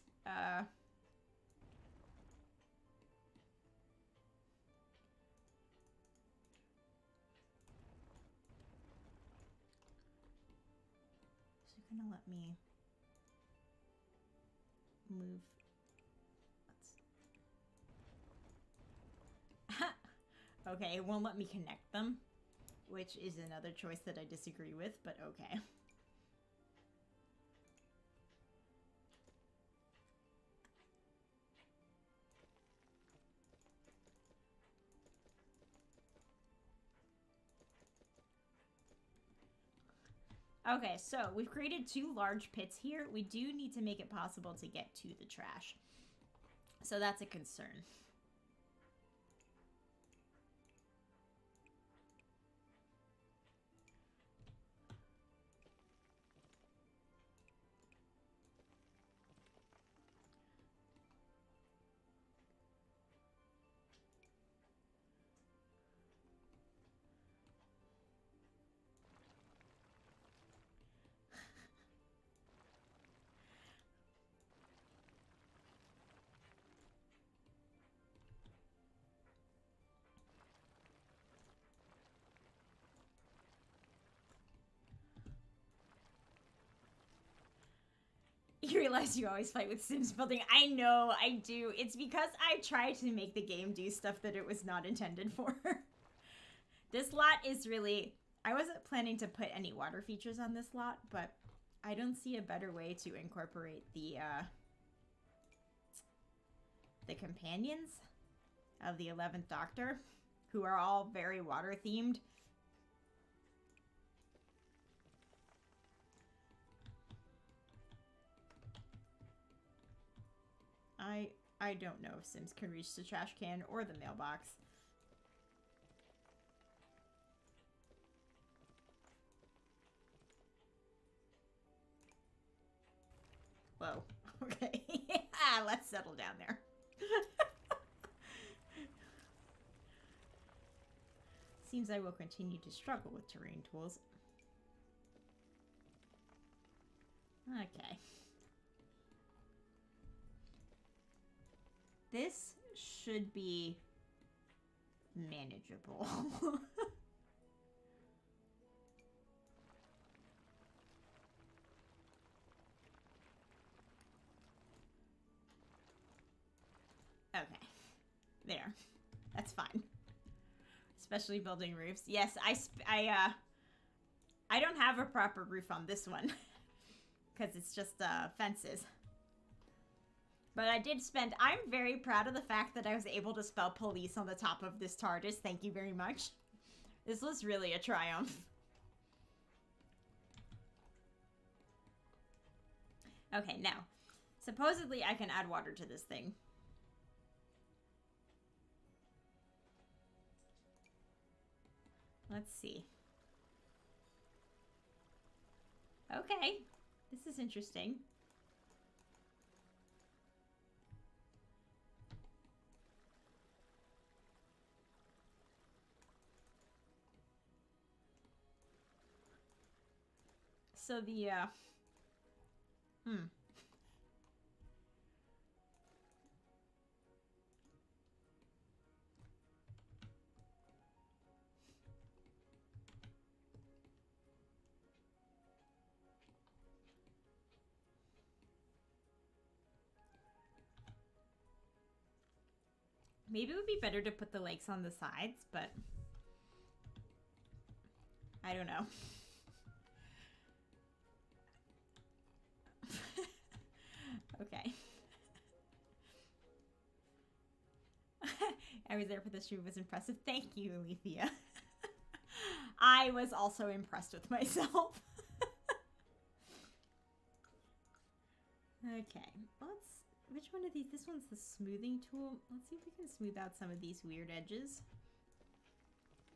it gonna let me move? Okay, it won't let me connect them, which is another choice that I disagree with, but okay. Okay, so we've created 2 large pits here. We do need to make it possible to get to the trash. So that's a concern. You realize you always fight with Sims building. I know, I do. It's because I try to make the game do stuff that it was not intended for. This lot is really... I wasn't planning to put any water features on this lot, but I don't see a better way to incorporate the companions of the 11th Doctor, who are all very water-themed. I don't know if Sims can reach the trash can or the mailbox. Whoa. Okay. Let's settle down there. Seems I will continue to struggle with terrain tools. Okay. This should be manageable. Okay. There. That's fine. Especially building roofs. Yes, I don't have a proper roof on this one. Because it's just fences. But I did spend... I'm very proud of the fact that I was able to spell police on the top of this TARDIS. Thank you very much. This was really a triumph. Okay, now. Supposedly I can add water to this thing. Let's see. Okay. This is interesting. So the, maybe it would be better to put the lakes on the sides, but I don't know. Okay. I was there for the stream. It was impressive. Thank you, Alethea. I was also impressed with myself. Okay, which one of these? This one's the smoothing tool. Let's see if we can smooth out some of these weird edges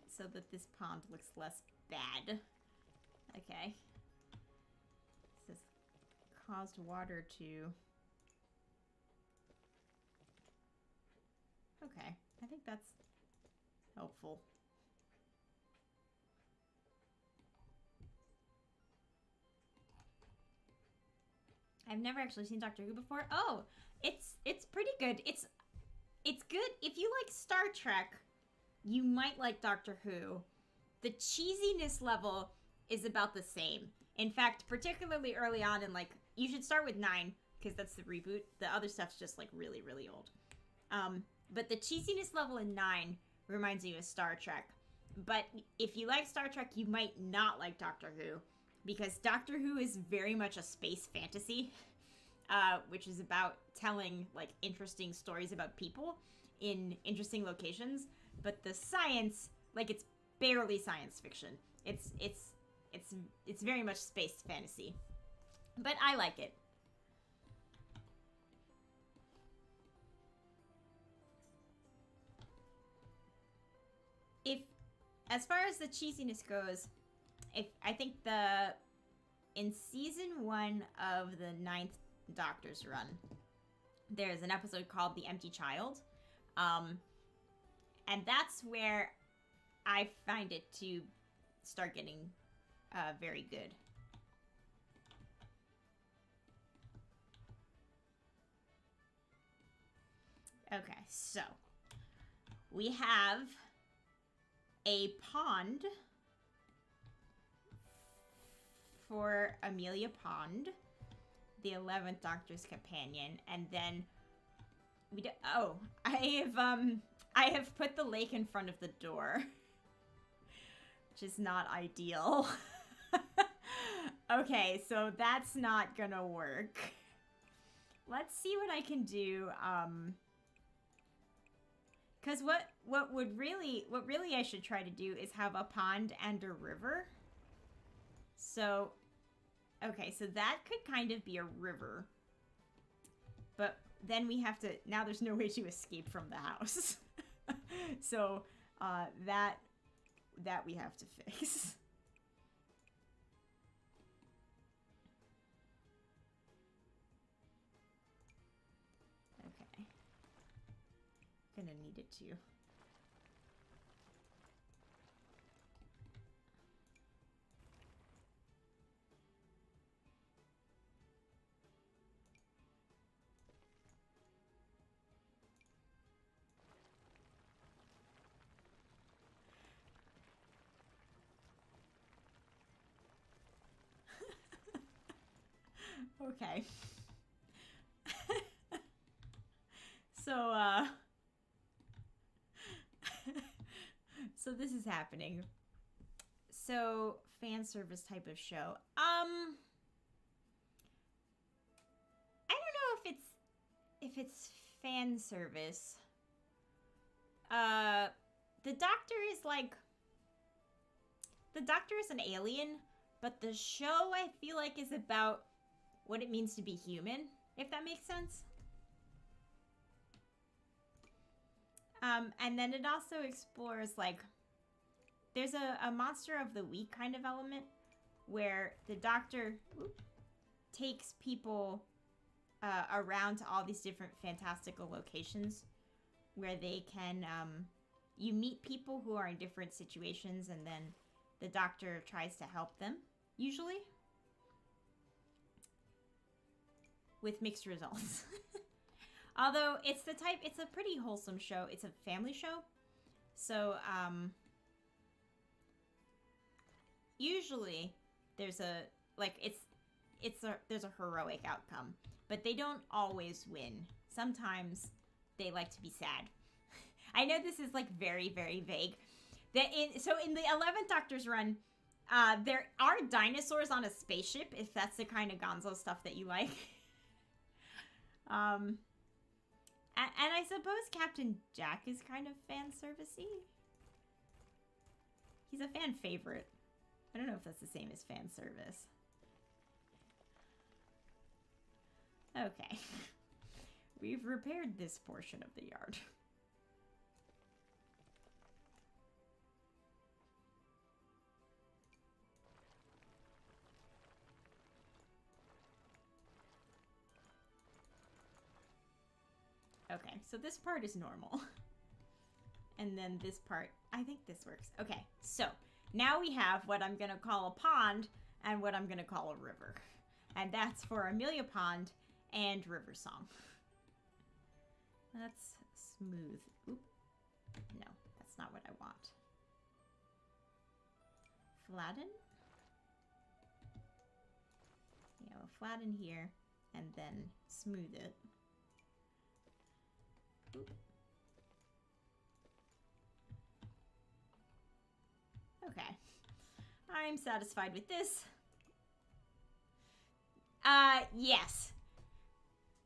so that this pond looks less bad. Okay. This is caused water to... Okay, I think that's helpful. I've never actually seen Doctor Who before. Oh, it's pretty good. It's good. If you like Star Trek, you might like Doctor Who. The cheesiness level is about the same. In fact, particularly early on in, like, you should start with 9, because that's the reboot. The other stuff's just, like, really, really old. But the cheesiness level in 9 reminds you of Star Trek. But if you like Star Trek, you might not like Doctor Who, because Doctor Who is very much a space fantasy, which is about telling, like, interesting stories about people in interesting locations. But the science, like, it's barely science fiction. It's very much space fantasy. But I like it. As far as the cheesiness goes, I think in season 1 of the 9th Doctor's run, there's an episode called The Empty Child. And that's where I find it to start getting very good. Okay, so we have a pond for Amelia Pond, the 11th Doctor's companion, and then we do, oh, I have put the lake in front of the door, which is not ideal. Okay, so that's not gonna work. Let's see what I can do. Because what really I should try to do is have a pond and a river. So, okay, so that could kind of be a river. But then we have to, now there's no way to escape from the house. So, that we have to fix. Okay. Gonna need it too. Okay. So, so this is happening. So, fan service type of show. I don't know if it's fan service. The Doctor is like, the Doctor is an alien, but the show I feel like is about what it means to be human, if that makes sense. And then it also explores, like, there's a monster of the week kind of element where the Doctor takes people around to all these different fantastical locations where they can, you meet people who are in different situations, and then the Doctor tries to help them, usually. With mixed results. Although it's a pretty wholesome show. It's a family show. So, usually there's a, like, there's a heroic outcome, but they don't always win. Sometimes they like to be sad. I know this is, like, very, very vague. So in the 11th Doctor's run, there are dinosaurs on a spaceship, if that's the kind of gonzo stuff that you like. And I suppose Captain Jack is kind of fan servicey. He's a fan favorite. I don't know if that's the same as fan service. Okay. We've repaired this portion of the yard. Okay, so this part is normal. And then this part, I think this works. Okay, so now we have what I'm going to call a pond and what I'm going to call a river. And that's for Amelia Pond and River Song. Let's smooth. Oop. No, that's not what I want. Flatten? Yeah, we'll flatten here and then smooth it. Oop. Okay. I'm satisfied with this. Yes.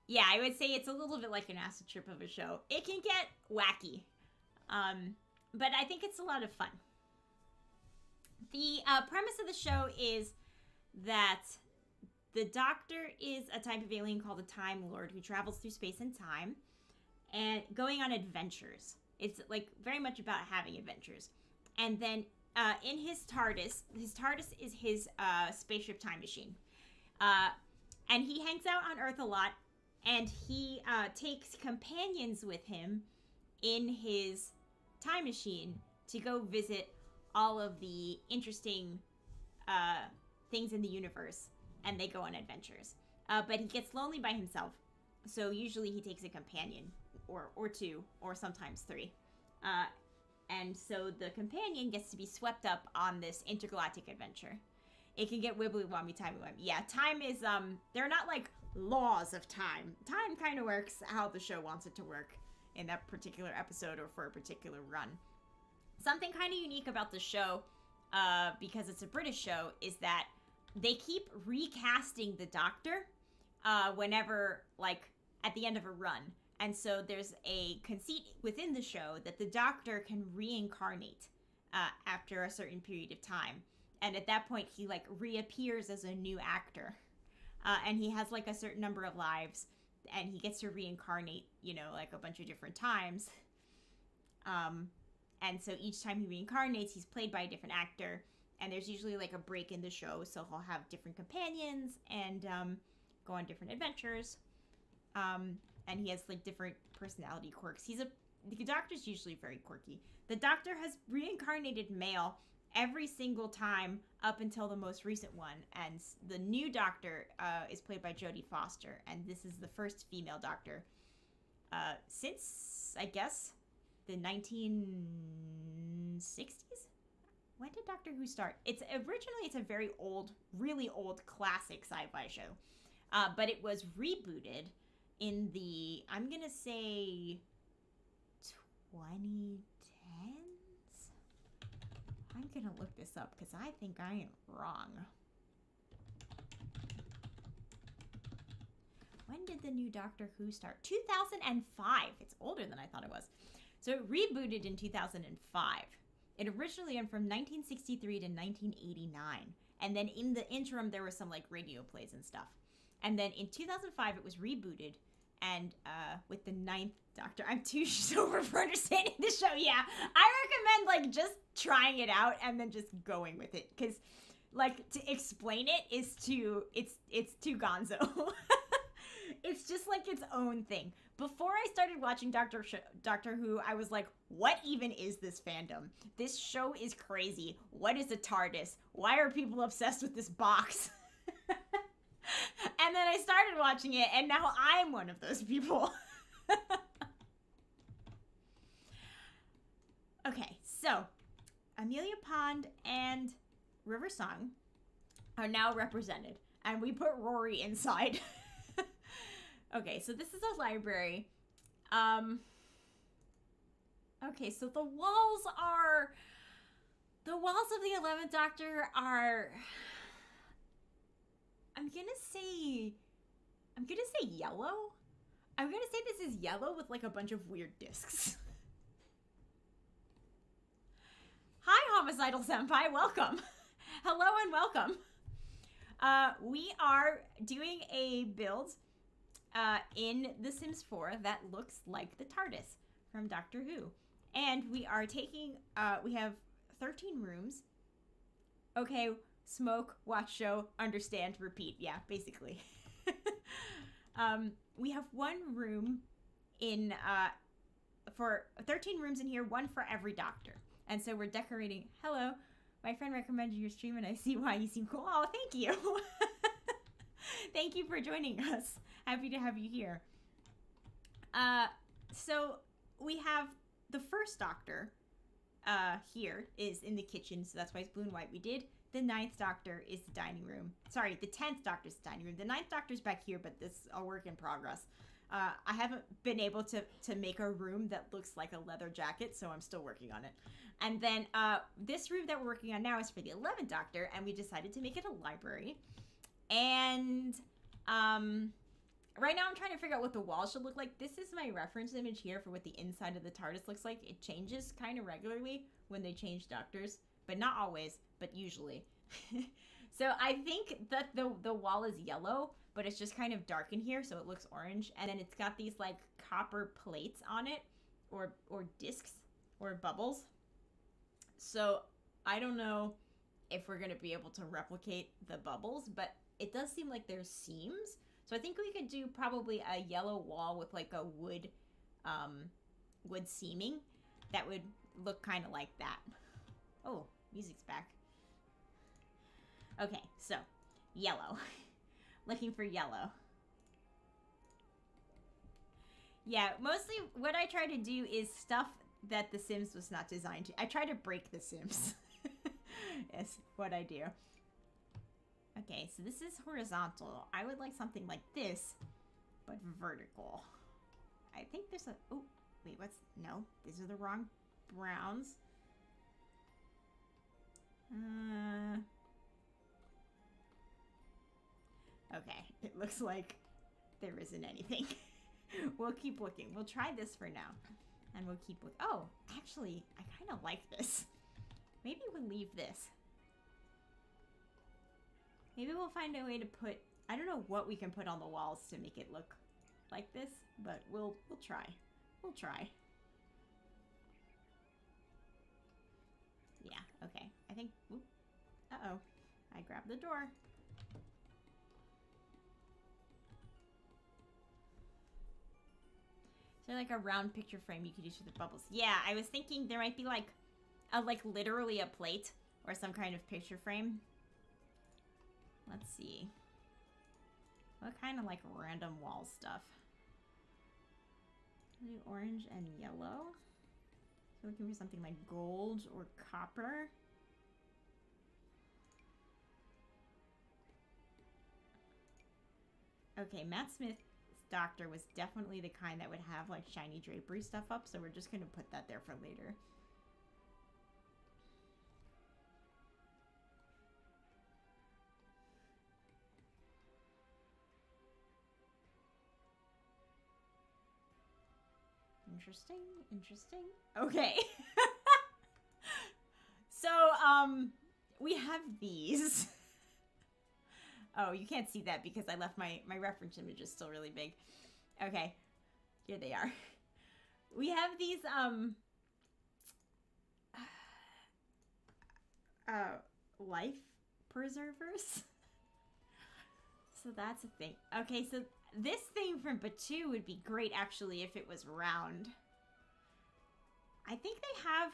Yeah, I would say it's a little bit like an acid trip of a show. It can get wacky. But I think it's a lot of fun. The premise of the show is that the Doctor is a type of alien called a Time Lord who travels through space and time and going on adventures. It's like very much about having adventures. And then in his TARDIS is his spaceship time machine. And he hangs out on Earth a lot, and he takes companions with him in his time machine to go visit all of the interesting things in the universe, and they go on adventures. But he gets lonely by himself, so usually he takes a companion, or two, or sometimes three. And so the companion gets to be swept up on this intergalactic adventure. It can get wibbly-wobbly, timey-wimey. Yeah, time is, they're not like laws of time. Time kind of works how the show wants it to work in that particular episode or for a particular run. Something kind of unique about the show, because it's a British show, is that they keep recasting the Doctor whenever, like, at the end of a run. And so there's a conceit within the show that the Doctor can reincarnate after a certain period of time. And at that point, he, like, reappears as a new actor. And he has, like, a certain number of lives. And he gets to reincarnate, you know, like, a bunch of different times. And so each time he reincarnates, he's played by a different actor. And there's usually, like, a break in the show. So he'll have different companions and go on different adventures. And he has, like, different personality quirks. The Doctor's usually very quirky. The Doctor has reincarnated male every single time up until the most recent one. And the new Doctor is played by Jodie Foster. And this is the first female Doctor since, I guess, the 1960s? When did Doctor Who start? It's a very old, really old classic sci-fi show. But it was rebooted in the, I'm going to say, 2010s? I'm going to look this up because I think I am wrong. When did the new Doctor Who start? 2005. It's older than I thought it was. So it rebooted in 2005. It originally went from 1963 to 1989. And then in the interim, there were some like radio plays and stuff. And then in 2005, it was rebooted. And with the 9th Doctor, I'm too sober for understanding the show. Yeah, I recommend like just trying it out and then just going with it. Because like to explain it is too, it's too gonzo. It's just like its own thing. Before I started watching Doctor Who, I was like, what even is this fandom? This show is crazy. What is a TARDIS? Why are people obsessed with this box? And then I started watching it, and now I'm one of those people. Okay, so Amelia Pond and River Song are now represented, and we put Rory inside. Okay, so this is a library. Okay, so the walls of the 11th Doctor are, I'm gonna say yellow. I'm gonna say this is yellow with like a bunch of weird discs. Hi, Homicidal Senpai, welcome. Hello and welcome. We are doing a build in The Sims 4 that looks like the TARDIS from Doctor Who. And we are taking, we have 13 rooms. Okay, smoke, watch show, understand, repeat. Yeah, basically. We have one room in for 13 rooms in here, one for every doctor. And so we're decorating. Hello, my friend recommended your stream, and I see why you seem cool. Oh, thank you. Thank you for joining us. Happy to have you here. So we have the first doctor here is in the kitchen, so that's why it's blue and white. We did the 9th doctor is the dining room. Sorry, the 10th doctor is the dining room. The 9th doctor's back here, but this is a work in progress. I haven't been able to make a room that looks like a leather jacket, so I'm still working on it. And then this room that we're working on now is for the 11th doctor, and we decided to make it a library. And right now I'm trying to figure out what the walls should look like. This is my reference image here for what the inside of the TARDIS looks like. It changes kind of regularly when they change doctors, but not always, but usually. So I think that the wall is yellow, but it's just kind of dark in here, so it looks orange. And then it's got these like copper plates on it, or discs, or bubbles. So I don't know if we're gonna be able to replicate the bubbles, but it does seem like there's seams. So I think we could do probably a yellow wall with like a wood seaming that would look kind of like that. Oh, music's back. Okay, so yellow. Looking for yellow. Yeah, mostly what I try to do is stuff that The Sims was not designed to. I try to break The Sims. Is what I do. Okay, so this is horizontal. I would like something like this, but vertical. I think there's a... Oh, wait, what's... No, these are the wrong browns. Okay, it looks like there isn't anything. We'll keep looking. We'll try this for now. And we'll keep looking. Oh, actually, I kind of like this. Maybe we'll leave this. Maybe we'll find a way to put... I don't know what we can put on the walls to make it look like this, but we'll try. We'll try. Yeah, okay. I think... Oop, uh-oh. I grabbed the door. Is there like a round picture frame you could use for the bubbles? Yeah, I was thinking there might be like literally a plate or some kind of picture frame. Let's see. What kind of like random wall stuff? Maybe orange and yellow. So looking for something like gold or copper. Okay, Matt Smith's doctor was definitely the kind that would have like shiny drapery stuff up, so we're just gonna put that there for later. Interesting, interesting. Okay. So, we have these. Oh, you can't see that because I left my reference image is still really big. Okay. Here they are. We have these, life preservers. So that's a thing. Okay, so this thing from Batu would be great, actually, if it was round. I think they have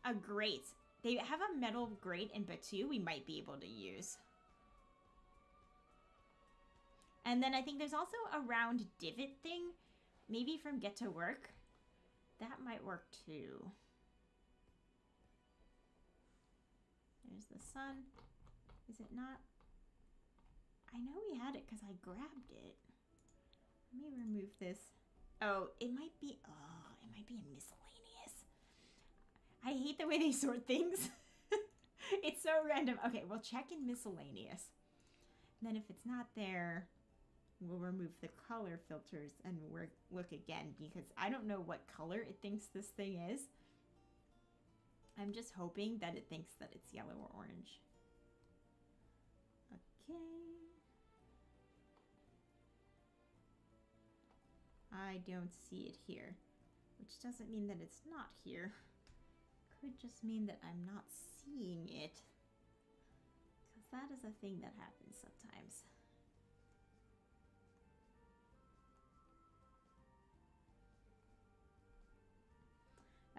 a grate. They have a metal grate in Batu we might be able to use. And then I think there's also a round divot thing, maybe from Get to Work. That might work too. There's the sun. Is it not? I know we had it because I grabbed it. Let me remove this. Oh, it might be in miscellaneous. I hate the way they sort things. It's so random. Okay, we'll check in miscellaneous. And then if it's not there, we'll remove the color filters and look again, because I don't know what color it thinks this thing is. I'm just hoping that it thinks that it's yellow or orange. Okay. I don't see it here, which doesn't mean that it's not here. Could just mean that I'm not seeing it, because that is a thing that happens sometimes.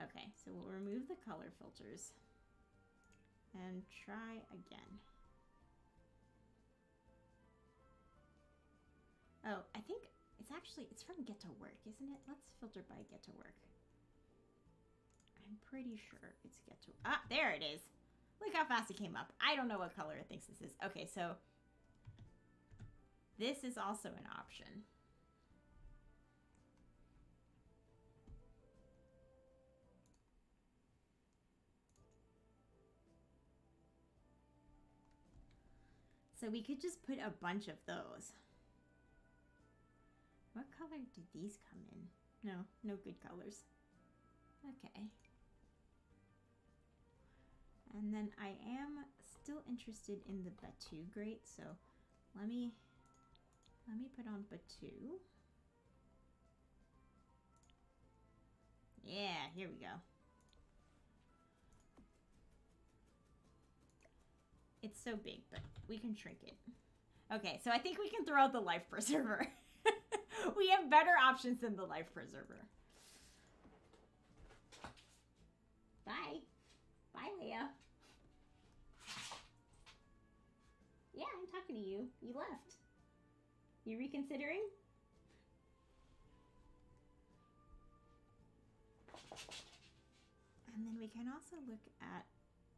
Okay, so we'll remove the color filters and try again. Oh, I think it's from Get to Work, isn't it? Let's filter by Get to Work. I'm pretty sure it's Get to... Ah, there it is. Look how fast it came up. I don't know what color it thinks this is. Okay, so this is also an option. So we could just put a bunch of those. What color did these come in? No, no good colors. Okay. And then I am still interested in the Batu grate, so let me put on Batu. Yeah, here we go. It's so big, but we can shrink it. Okay, so I think we can throw out the life preserver. We have better options than the life preserver. Bye. Bye, Leia. Yeah, I'm talking to you. You left. You reconsidering? And then we can also look at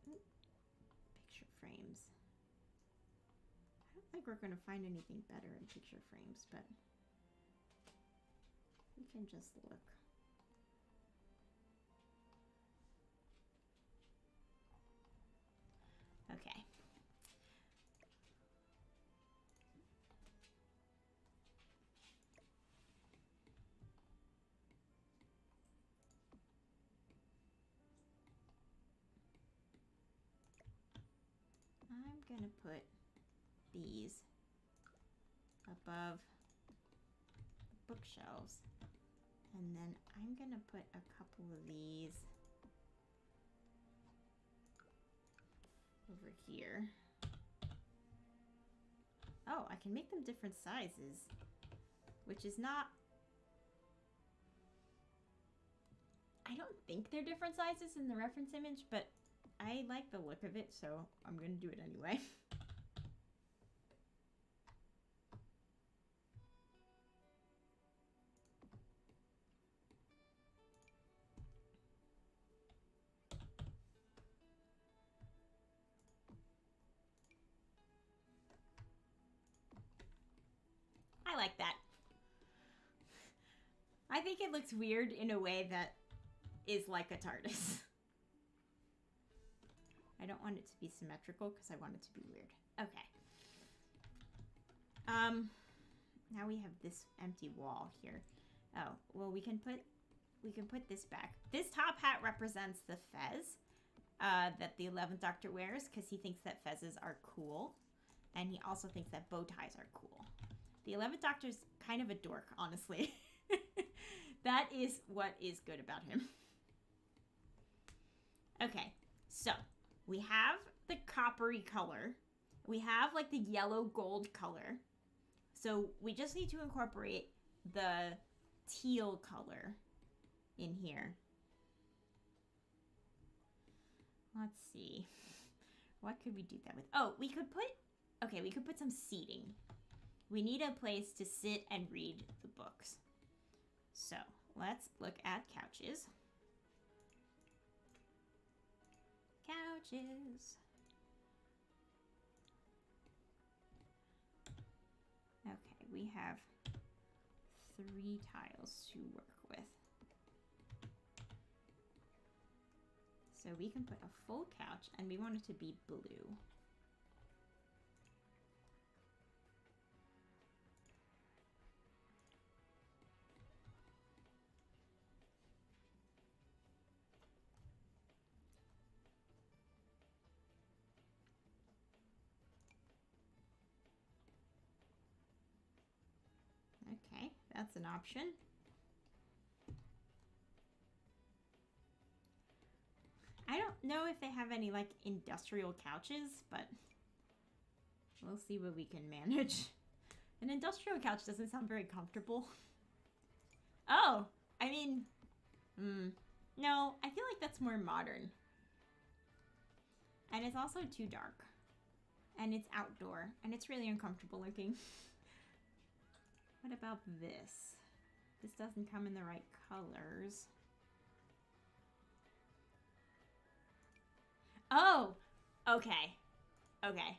picture frames. I don't think we're going to find anything better in picture frames, but we can just look. Okay. I'm gonna put these above the bookshelves, and then I'm gonna put a couple of these over here. Oh, I can make them different sizes, which is not... I don't think they're different sizes in the reference image, but I like the look of it, so I'm gonna do it anyway. I like that. I think it looks weird in a way that is like a TARDIS. I don't want it to be symmetrical because I want it to be weird. Okay. Now we have this empty wall here. Oh, well we can put this back. This top hat represents the fez that the 11th Doctor wears because he thinks that fezzes are cool, and he also thinks that bow ties are cool. The 11th Doctor's kind of a dork, honestly. That is what is good about him. Okay, so we have the coppery color. We have like the yellow gold color. So we just need to incorporate the teal color in here. Let's see. What could we do that with? Oh, we could put some seating. We need a place to sit and read the books. So let's look at couches. Couches. Okay, we have 3 tiles to work with. So we can put a full couch, and we want it to be blue. Okay, that's an option. I don't know if they have any like industrial couches, but we'll see what we can manage. An industrial couch doesn't sound very comfortable. Oh, I mean, No, I feel like that's more modern. And it's also too dark. And it's outdoor. And it's really uncomfortable looking. What about this? This doesn't come in the right colors. Oh! Okay. Okay.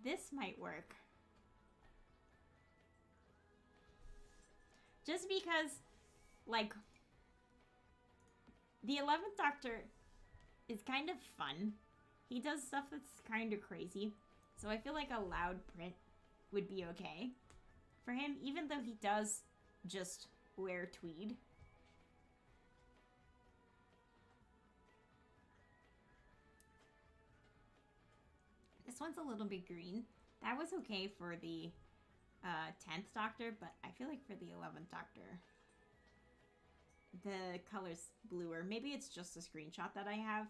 This might work. Just because, like, the 11th Doctor is kind of fun. He does stuff that's kind of crazy. So I feel like a loud print would be okay for him, even though he does just wear tweed. This one's a little bit green. That was okay for the 10th Doctor, but I feel like for the 11th Doctor, the color's bluer. Maybe it's just a screenshot that I have.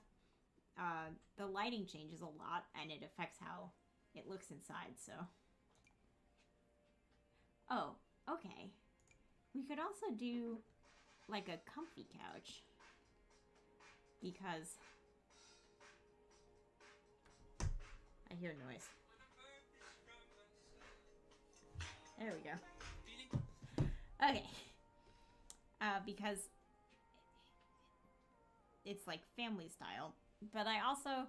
The lighting changes a lot, and it affects how it looks inside, so. Oh, okay. We could also do, like, a comfy couch. Because I hear noise. There we go. Okay. Because it's like family style. But I also,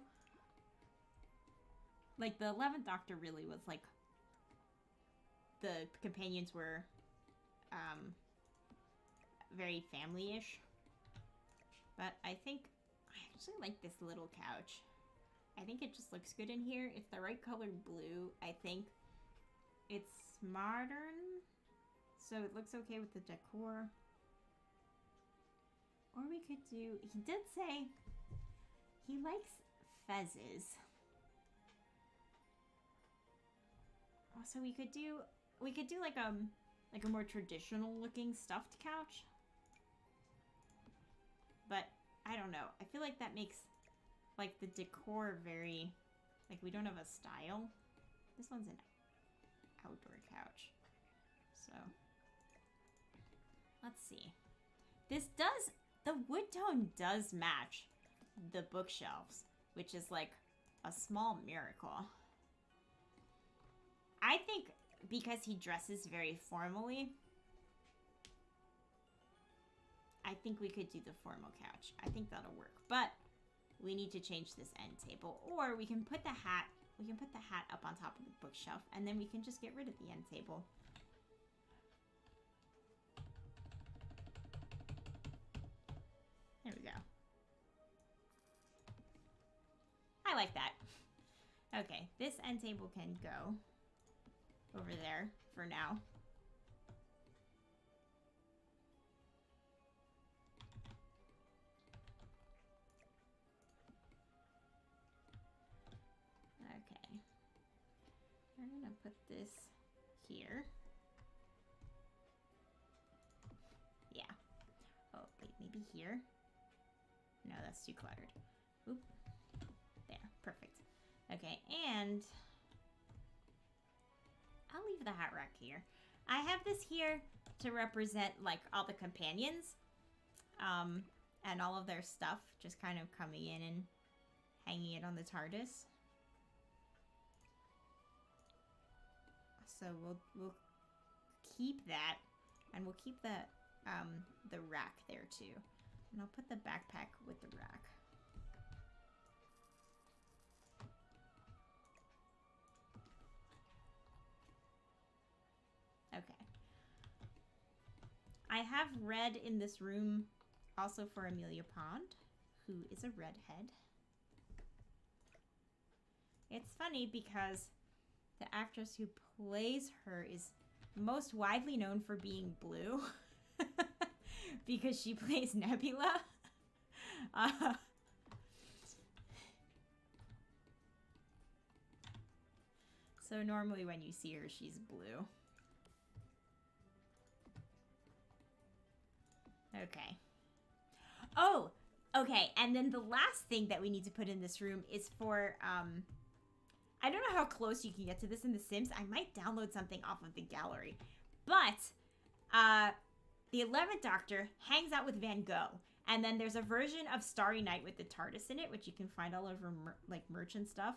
like, the 11th Doctor really was like, the companions were very family-ish. But I think I actually like this little couch. I think it just looks good in here. It's the right color blue. I think it's modern, so it looks okay with the decor. Or we could do, he did say he likes fezzes. So we could do like a more traditional looking stuffed couch. But I don't know. I feel like that makes like the decor very, like, we don't have a style. This one's an outdoor couch. So let's see. The wood tone does match the bookshelves, which is like a small miracle. I think because he dresses very formally, I think we could do the formal couch. I think that'll work. But we need to change this end table, or we can put the hat up on top of the bookshelf, and then we can just get rid of the end table. There we go. I like that. Okay, this end table can go over there for now. Okay. I'm gonna put this here. Yeah. Oh, wait, maybe here? No, that's too cluttered. Oop. There, perfect. Okay, and I'll leave the hat rack here. I have this here to represent, like, all the companions, and all of their stuff, just kind of coming in and hanging it on the TARDIS. So we'll keep that, and we'll keep the rack there too. And I'll put the backpack with the rack. Okay. I have red in this room also for Amelia Pond, who is a redhead. It's funny because the actress who plays her is most widely known for being blue because she plays Nebula. So normally when you see her, she's blue. Okay. Oh, okay. And then the last thing that we need to put in this room is for, I don't know how close you can get to this in The Sims. I might download something off of the gallery. But, the 11th Doctor hangs out with Van Gogh. And then there's a version of Starry Night with the TARDIS in it, which you can find all over like merch and stuff.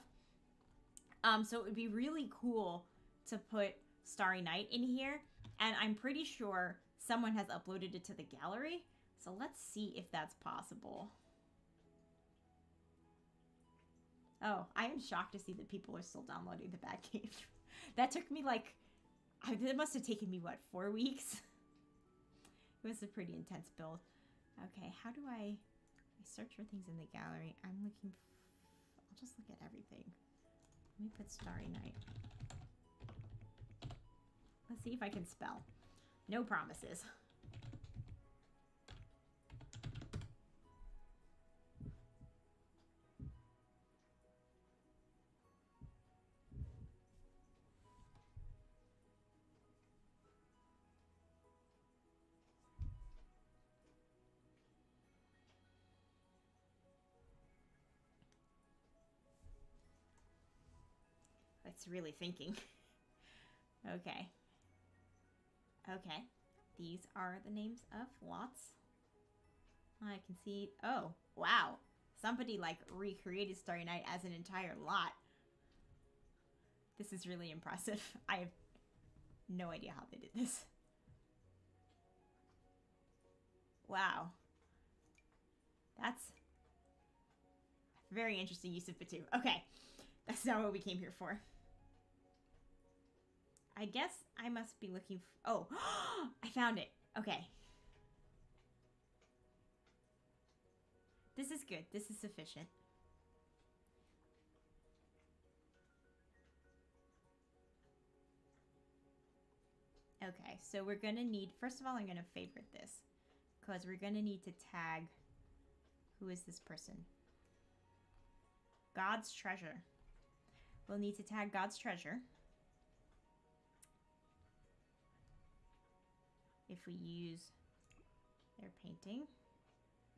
So it would be really cool to put Starry Night in here. And I'm pretty sure someone has uploaded it to the gallery. So let's see if that's possible. Oh, I am shocked to see that people are still downloading the Batcave. That took me like, it must have taken me, what, 4 weeks? It was a pretty intense build. Okay, how do I search for things in the gallery? I'll just look at everything. Let me put Starry Night. Let's see if I can spell. No promises. It's really thinking. Okay. Okay. These are the names of lots. I can see... Oh, wow. Somebody, like, recreated Starry Night as an entire lot. This is really impressive. I have no idea how they did this. Wow. That's a very interesting use of Batu. Okay. That's not what we came here for. I guess I must be looking for... Oh, I found it. Okay. This is good. This is sufficient. Okay, so we're going to need... First of all, I'm going to favorite this. Because we're going to need to tag... Who is this person? God's Treasure. We'll need to tag God's Treasure. If we use their painting.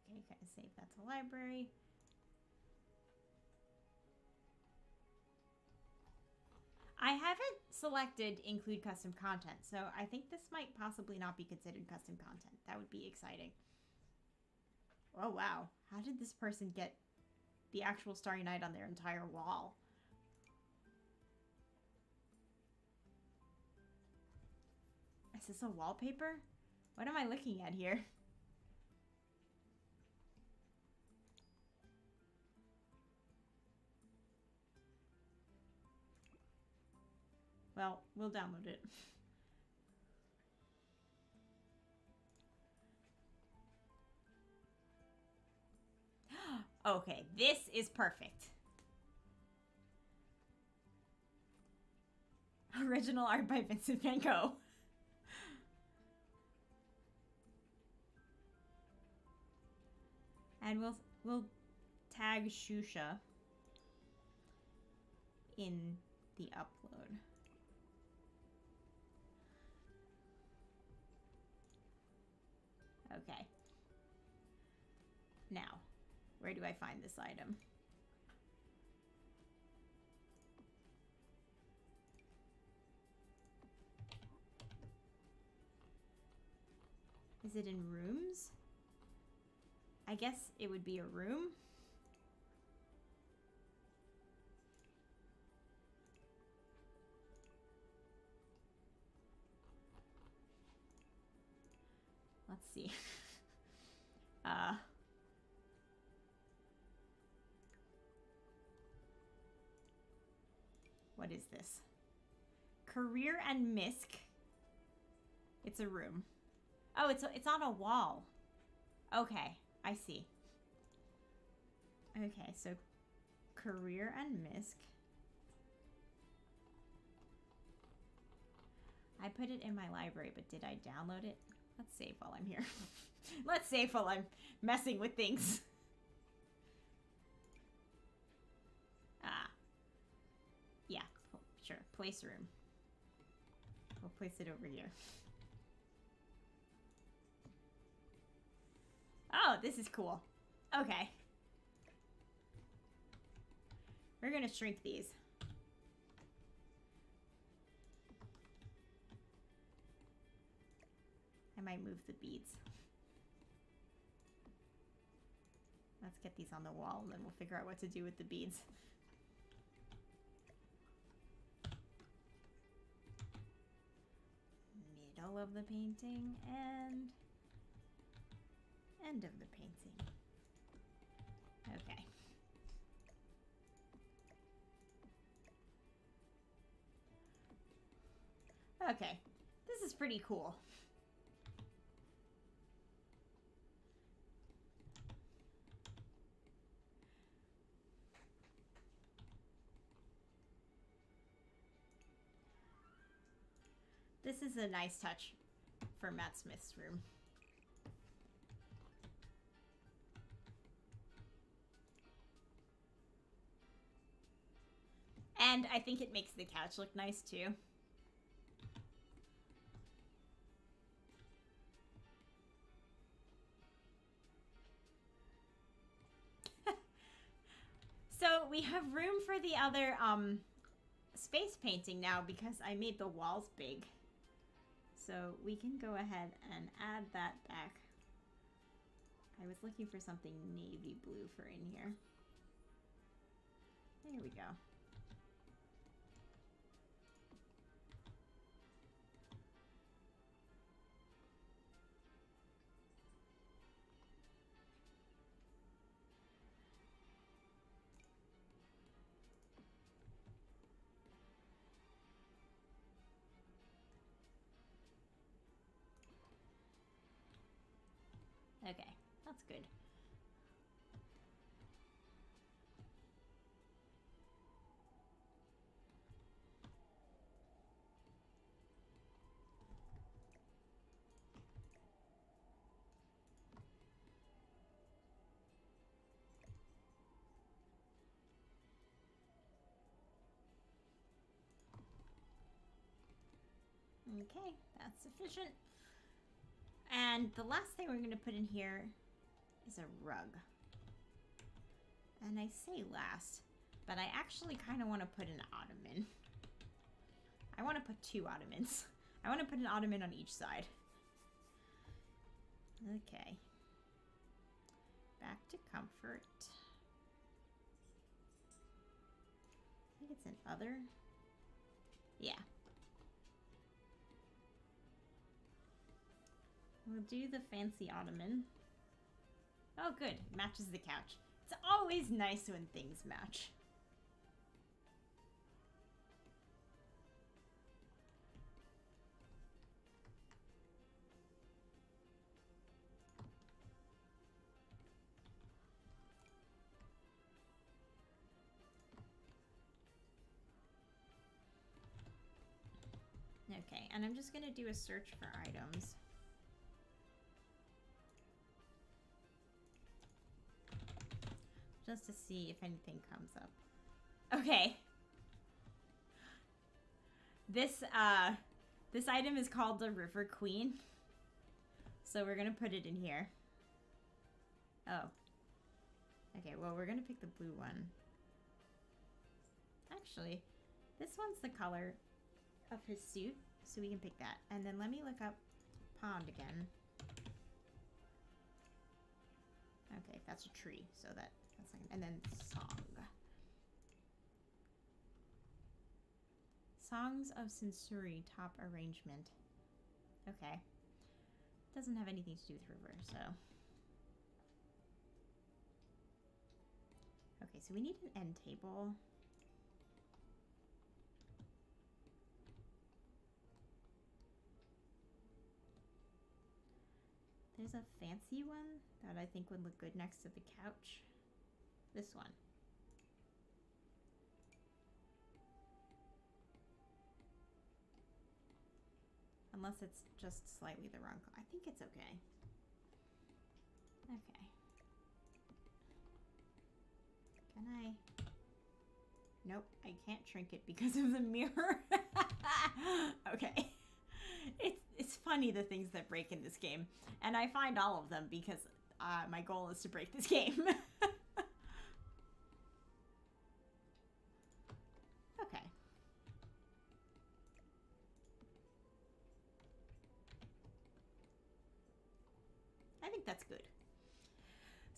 Okay, kind of save that to library. I haven't selected include custom content, so I think this might possibly not be considered custom content. That would be exciting. Oh, wow. How did this person get the actual Starry Night on their entire wall? Is this a wallpaper? What am I looking at here? Well, we'll download it. Okay, this is perfect. Original art by Vincent van Gogh. And we'll tag Shusha in the upload. Okay. Now, where do I find this item? Is it in rooms? I guess it would be a room. Let's see. What is this? Career and Misc. It's a room. Oh, it's on a wall. Okay, I see. Okay, so Career and Misc. I put it in my library, but did I download it? Let's save while I'm here. Let's save while I'm messing with things. Yeah, sure. Place room. We'll place it over here. Oh, this is cool. Okay. We're gonna shrink these. I might move the beads. Let's get these on the wall, and then we'll figure out what to do with the beads. Middle of the painting, and end of the painting. Okay. Okay, this is pretty cool. This is a nice touch for Matt Smith's room. And I think it makes the couch look nice too. So we have room for the other space painting now because I made the walls big. So we can go ahead and add that back. I was looking for something navy blue for in here. There we go. Okay, that's good. Okay, that's sufficient. And the last thing we're going to put in here is a rug. And I say last, but I actually kind of want to put an ottoman. I want to put 2 ottomans. I want to put an ottoman on each side. Okay. Back to comfort. I think it's an other. Yeah. We'll do the fancy ottoman. Oh, good. Matches the couch. It's always nice when things match. Okay, and I'm just going to do a search for items. Just to see if anything comes up. Okay. This item is called the River Queen. So we're gonna put it in here. Oh. Okay, well we're gonna pick the blue one. Actually, this one's the color of his suit, so we can pick that. And then let me look up pond again. Okay, that's a tree, so that's like, and then song. Songs of Censuri top arrangement. Okay. Doesn't have anything to do with river, so. Okay, so we need an end table. There's a fancy one that I think would look good next to the couch. This one. Unless it's just slightly the wrong color. I think it's okay. Okay. Can I? Nope, I can't shrink it because of the mirror. Okay. It's funny the things that break in this game. And I find all of them because my goal is to break this game. Okay. I think that's good.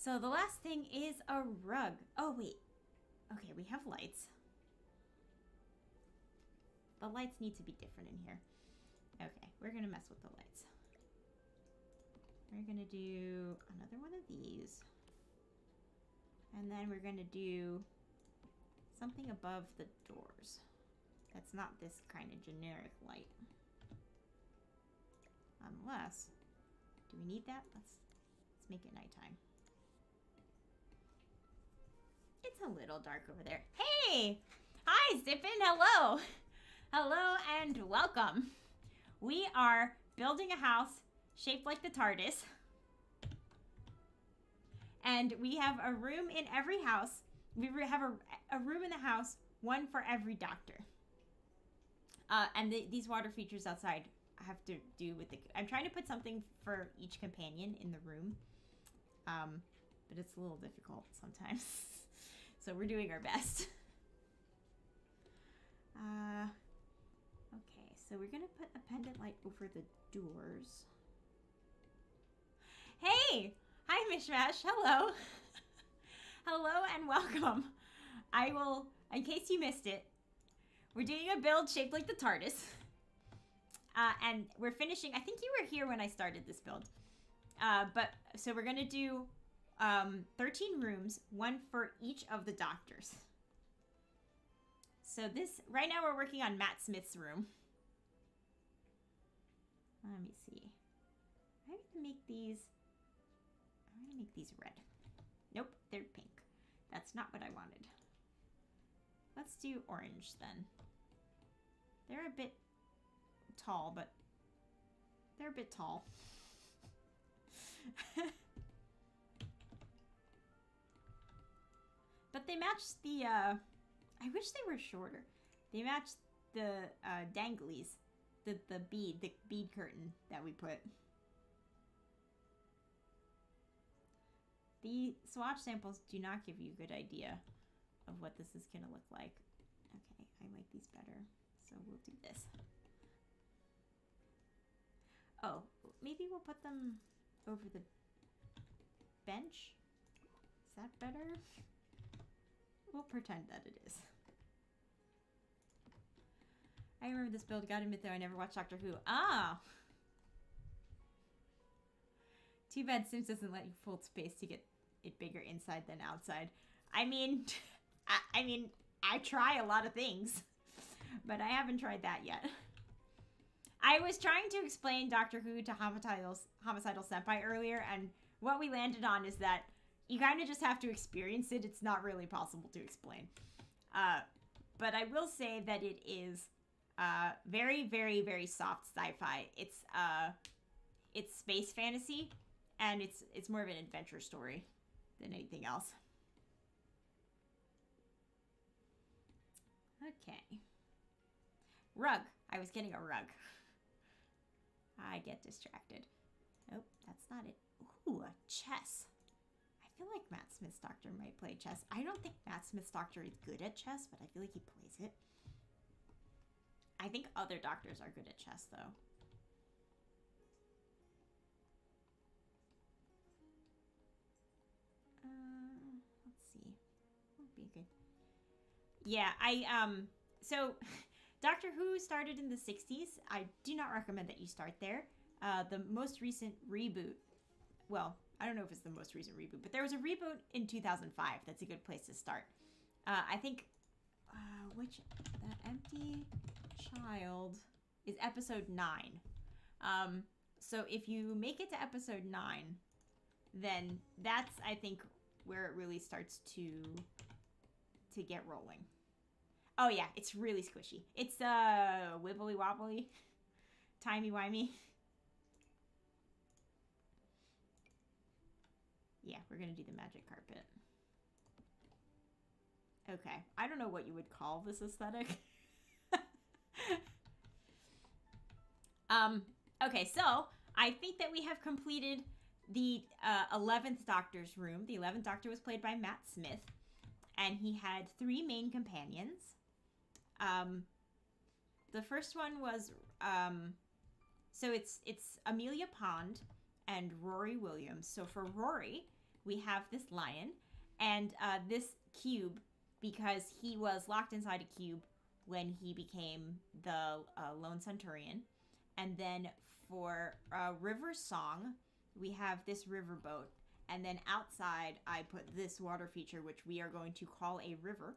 So the last thing is a rug. Oh, wait. Okay, we have lights. The lights need to be different in here. Okay, we're gonna mess with the lights. We're gonna do another one of these. And then we're gonna do something above the doors. That's not this kind of generic light. Unless, do we need that? Let's make it nighttime. It's a little dark over there. Hey! Hi, Zippin! Hello! Hello and welcome. We are building a house shaped like the TARDIS. And we have a room in every house. We have a room in the house, one for every doctor. And these water features outside have to do with the... I'm trying to put something for each companion in the room. But it's a little difficult sometimes. So we're doing our best. Okay, so we're gonna put a pendant light over the doors. Hey! Hi, Mishmash. Hello. Hello and welcome. I will, in case you missed it, we're doing a build shaped like the TARDIS. And we're finishing, I think you were here when I started this build. So we're gonna do 13 rooms, one for each of the doctors. So this, right now we're working on Matt Smith's room. Let me see. I'm gonna make these red. Nope, they're pink. That's not what I wanted. Let's do orange then. They're a bit tall, but they're a bit tall. But they match the, I wish they were shorter. They match the danglies, the bead curtain that we put. The swatch samples do not give you a good idea of what this is gonna look like. Okay, I like these better, so we'll do this. Oh, maybe we'll put them over the bench? Is that better? We'll pretend that it is. I remember this build, gotta admit though, I never watched Doctor Who. Ah! Too bad Sims doesn't let you fold space to get it bigger inside than outside. I mean, I try a lot of things, but I haven't tried that yet. I was trying to explain Doctor Who to Homicidal Senpai earlier, and what we landed on is that you kind of just have to experience it. It's not really possible to explain. But I will say that it is very, very, very soft sci-fi. It's space fantasy, and it's more of an adventure story than anything else. Okay. Rug. I was getting a rug. I get distracted. Nope, that's not it. Ooh, a chess. I feel like Matt Smith's doctor might play chess. I don't think Matt Smith's doctor is good at chess, but I feel like he plays it. I think other doctors are good at chess, though. Let's see. Would be good. Yeah, so Doctor Who started in the 60s. I do not recommend that you start there. The most recent reboot, well, I don't know if it's the most recent reboot, but there was a reboot in 2005. That's a good place to start. I think, The Empty Child is episode 9. So if you make it to episode 9, then that's, I think, where it really starts to get rolling. Oh yeah, it's really squishy. It's wibbly wobbly, timey wimey. Yeah, we're gonna do the magic carpet. Okay, I don't know what you would call this aesthetic. Okay, so I think that we have completed the 11th Doctor's room. The 11th Doctor was played by Matt Smith, and he had 3 main companions. The first one was, so it's Amelia Pond and Rory Williams. So for Rory, we have this lion and this cube, because he was locked inside a cube when he became the lone centurion. And then for river song, we have this riverboat. And then outside, I put this water feature, which we are going to call a river.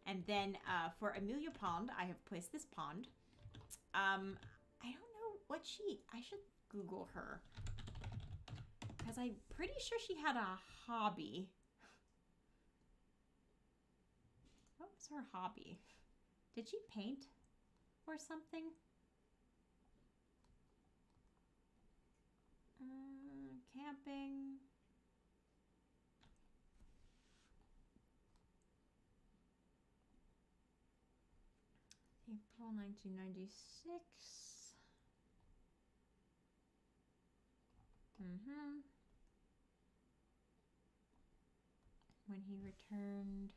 And then for Amelia Pond, I have placed this pond. I don't know what I should Google her. Because I'm pretty sure she had a hobby. What was her hobby? Did she paint or something? Camping. April 1996. When he returned.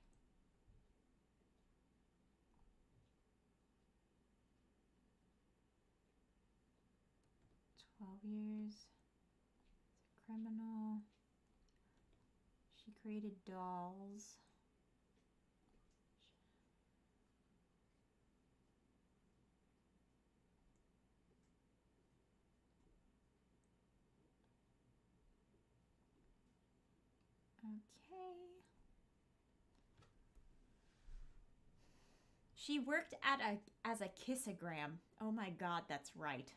12 years. As a criminal. She created dolls. Okay. She worked as a kissogram. Oh my god, that's right.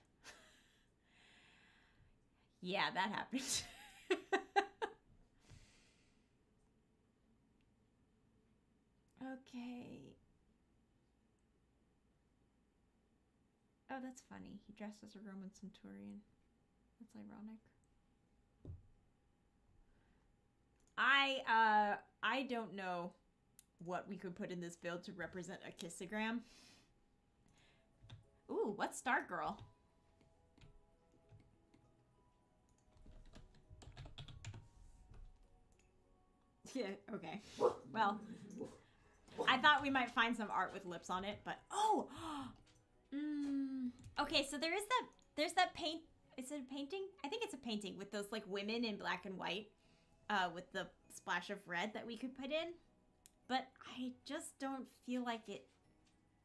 Yeah, that happened. Okay. Oh, that's funny. He dressed as a Roman centurion. That's ironic. I don't know what we could put in this build to represent a kissogram. Ooh, what's Stargirl? Yeah, okay. Well, I thought we might find some art with lips on it, but oh! Okay, so there's that paint. Is it a painting? I think it's a painting with those like women in black and white with the splash of red that we could put in. But I just don't feel like it.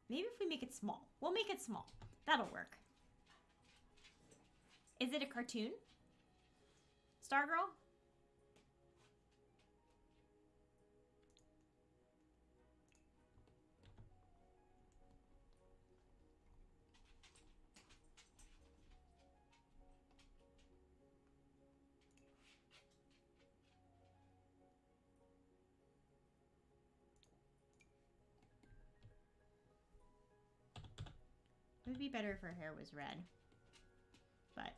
Maybe if we make it small. We'll make it small. That'll work. Is it a cartoon? Stargirl? It would be better if her hair was red. But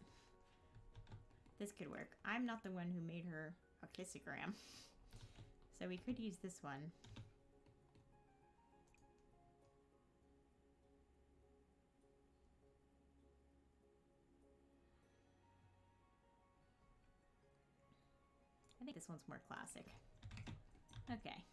this could work. I'm not the one who made her a kissogram. So we could use this one. I think this one's more classic. Okay.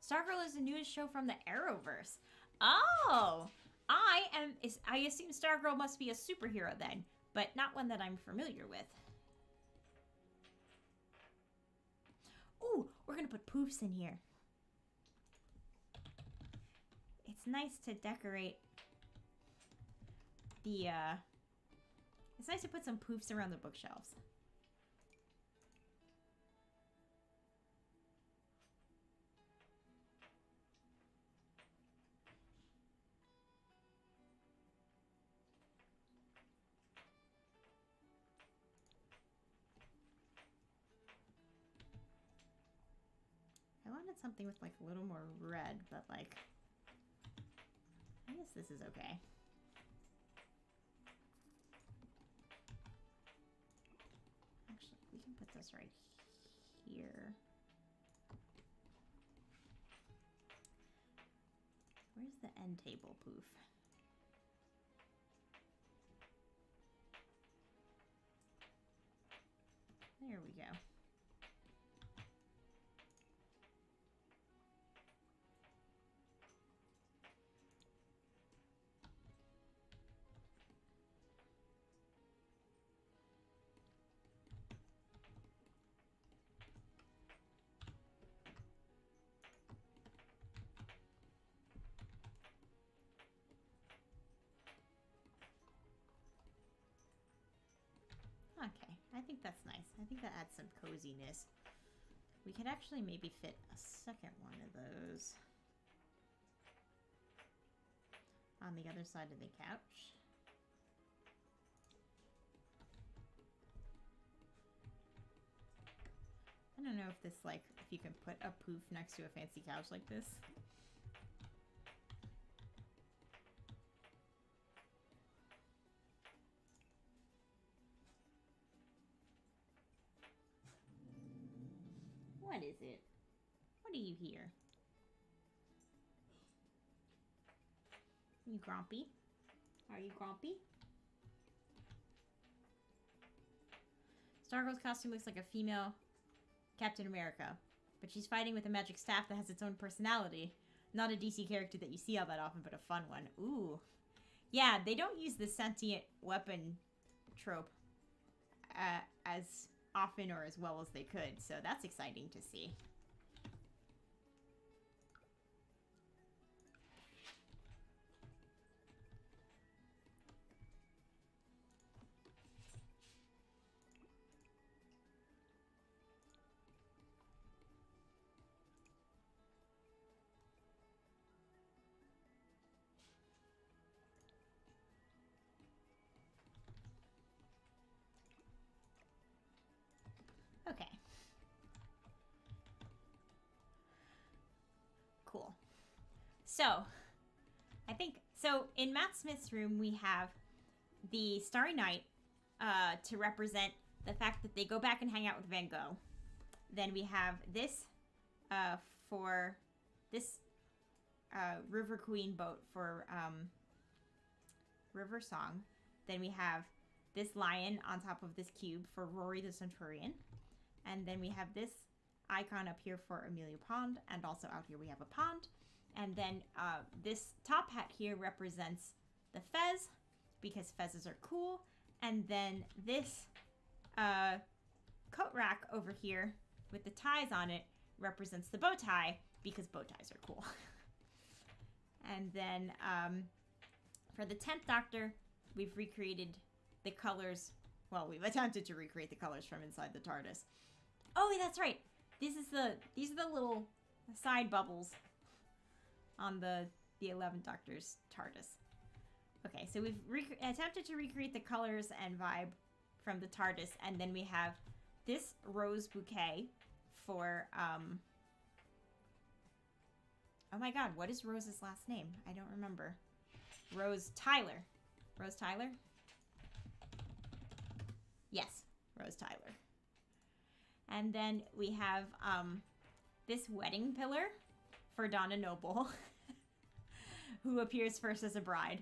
Stargirl is the newest show from the Arrowverse. Oh! I assume Stargirl must be a superhero then, but not one that I'm familiar with. Ooh, we're gonna put poofs in here. It's nice to decorate the, it's nice to put some poofs around the bookshelves. I wanted something with like a little more red, but like, I guess this is okay. Actually, we can put this right here. Where's the end table poof? There we go. add some coziness. We could actually maybe fit a second one of those on the other side of the couch. I don't know if this, like, if you can put a poof next to a fancy couch like this. What is it? What do you hear? Are you grumpy? Are you grumpy? Stargirl's costume looks like a female Captain America, but she's fighting with a magic staff that has its own personality. Not a DC character that you see all that often, but a fun one. Ooh. Yeah, they don't use the sentient weapon trope as often or as well as they could, so that's exciting to see. Okay. Cool. So, I think, so in Matt Smith's room, we have the Starry Night to represent the fact that they go back and hang out with Van Gogh. Then we have this for this River Queen boat for River Song. Then we have this lion on top of this cube for Rory the Centurion. And then we have this icon up here for Amelia Pond, and also out here we have a pond. And then this top hat here represents the fez, because fezzes are cool. And then this coat rack over here with the ties on it represents the bow tie, because bow ties are cool. And then for the 10th Doctor, we've recreated the colors. Well, we've attempted to recreate the colors from inside the TARDIS. Oh, that's right. These are the little side bubbles on the 11th Doctor's TARDIS. Okay, so we've attempted to recreate the colors and vibe from the TARDIS, and then we have this rose bouquet for oh my god, what is Rose's last name? I don't remember. Rose Tyler. Rose Tyler? Yes, Rose Tyler. And then we have this wedding pillar for Donna Noble, who appears first as a bride.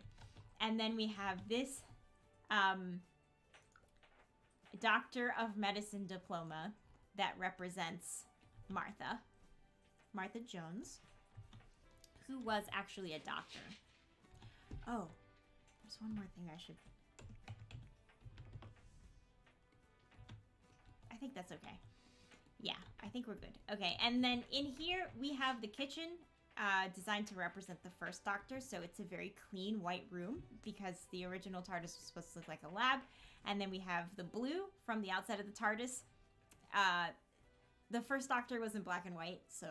And then we have this Doctor of Medicine diploma that represents Martha Jones, who was actually a doctor. Oh, there's one more thing I should... I think that's okay. Yeah, I think we're good. Okay, and then in here we have the kitchen designed to represent the first Doctor, so it's a very clean white room because the original TARDIS was supposed to look like a lab. And then we have the blue from the outside of the TARDIS. The first Doctor was in black and white, so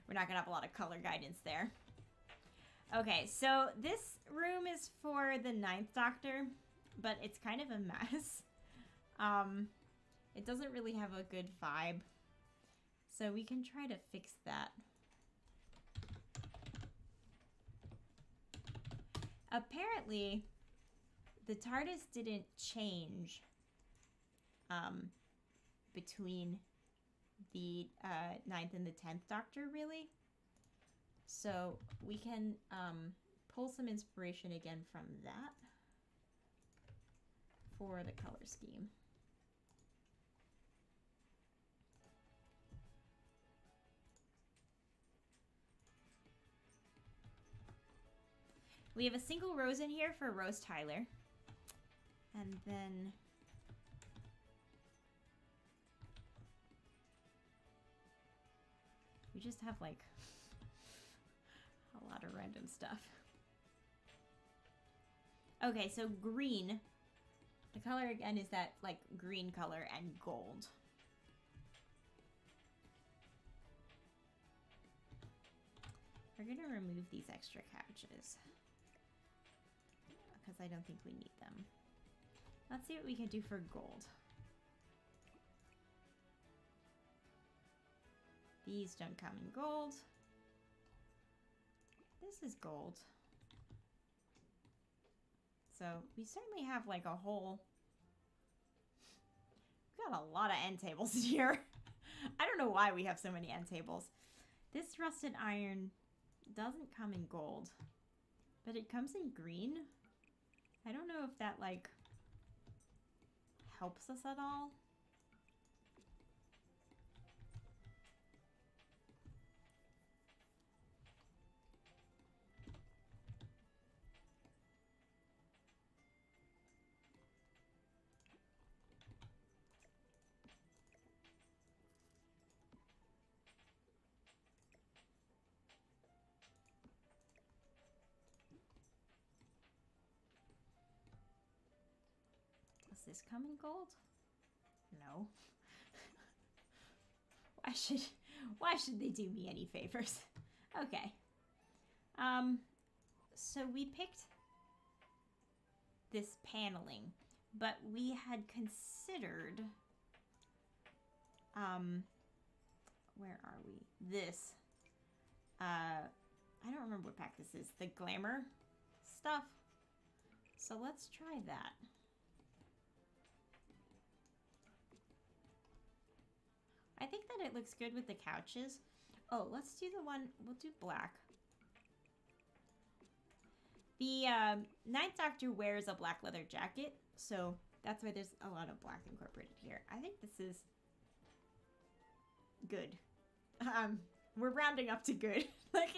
we're not gonna have a lot of color guidance there. Okay, so this room is for the 9th Doctor, but it's kind of a mess. It doesn't really have a good vibe, so we can try to fix that. Apparently, the TARDIS didn't change between the 9th and the 10th Doctor, really. So we can pull some inspiration again from that for the color scheme. We have a single rose in here for Rose Tyler. And then we just have like a lot of random stuff. Okay, so green. The color again is that like green color and gold. We're gonna remove these extra couches because I don't think we need them. Let's see what we can do for gold. These don't come in gold. This is gold. So we certainly have like a whole... We've got a lot of end tables here. I don't know why we have so many end tables. This rusted iron doesn't come in gold, but it comes in green. I don't know if that like helps us at all. Does this come in gold? No. Why should they do me any favors? Okay. So we picked this paneling, but we had considered where are we? This. I don't remember what pack this is. The glamour stuff. So let's try that. I think that it looks good with the couches. Oh, let's do the one, we'll do black. The Ninth Doctor wears a black leather jacket, so that's why there's a lot of black incorporated here. I think this is good. We're rounding up to good. like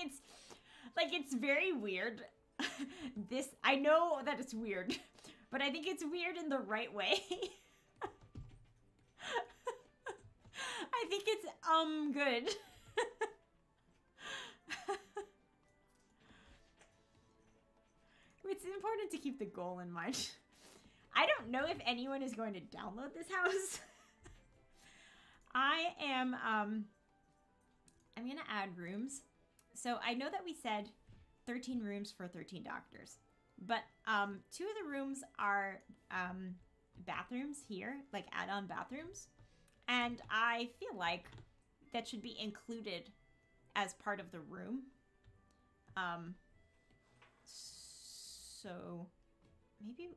it's very weird. I know that it's weird, but I think it's weird in the right way. I think it's good. It's important to keep the goal in mind. I don't know if anyone is going to download this house. I'm gonna add rooms. So I know that we said 13 rooms for 13 doctors, but 2 of the rooms are bathrooms here, like add-on bathrooms. And I feel like that should be included as part of the room. So maybe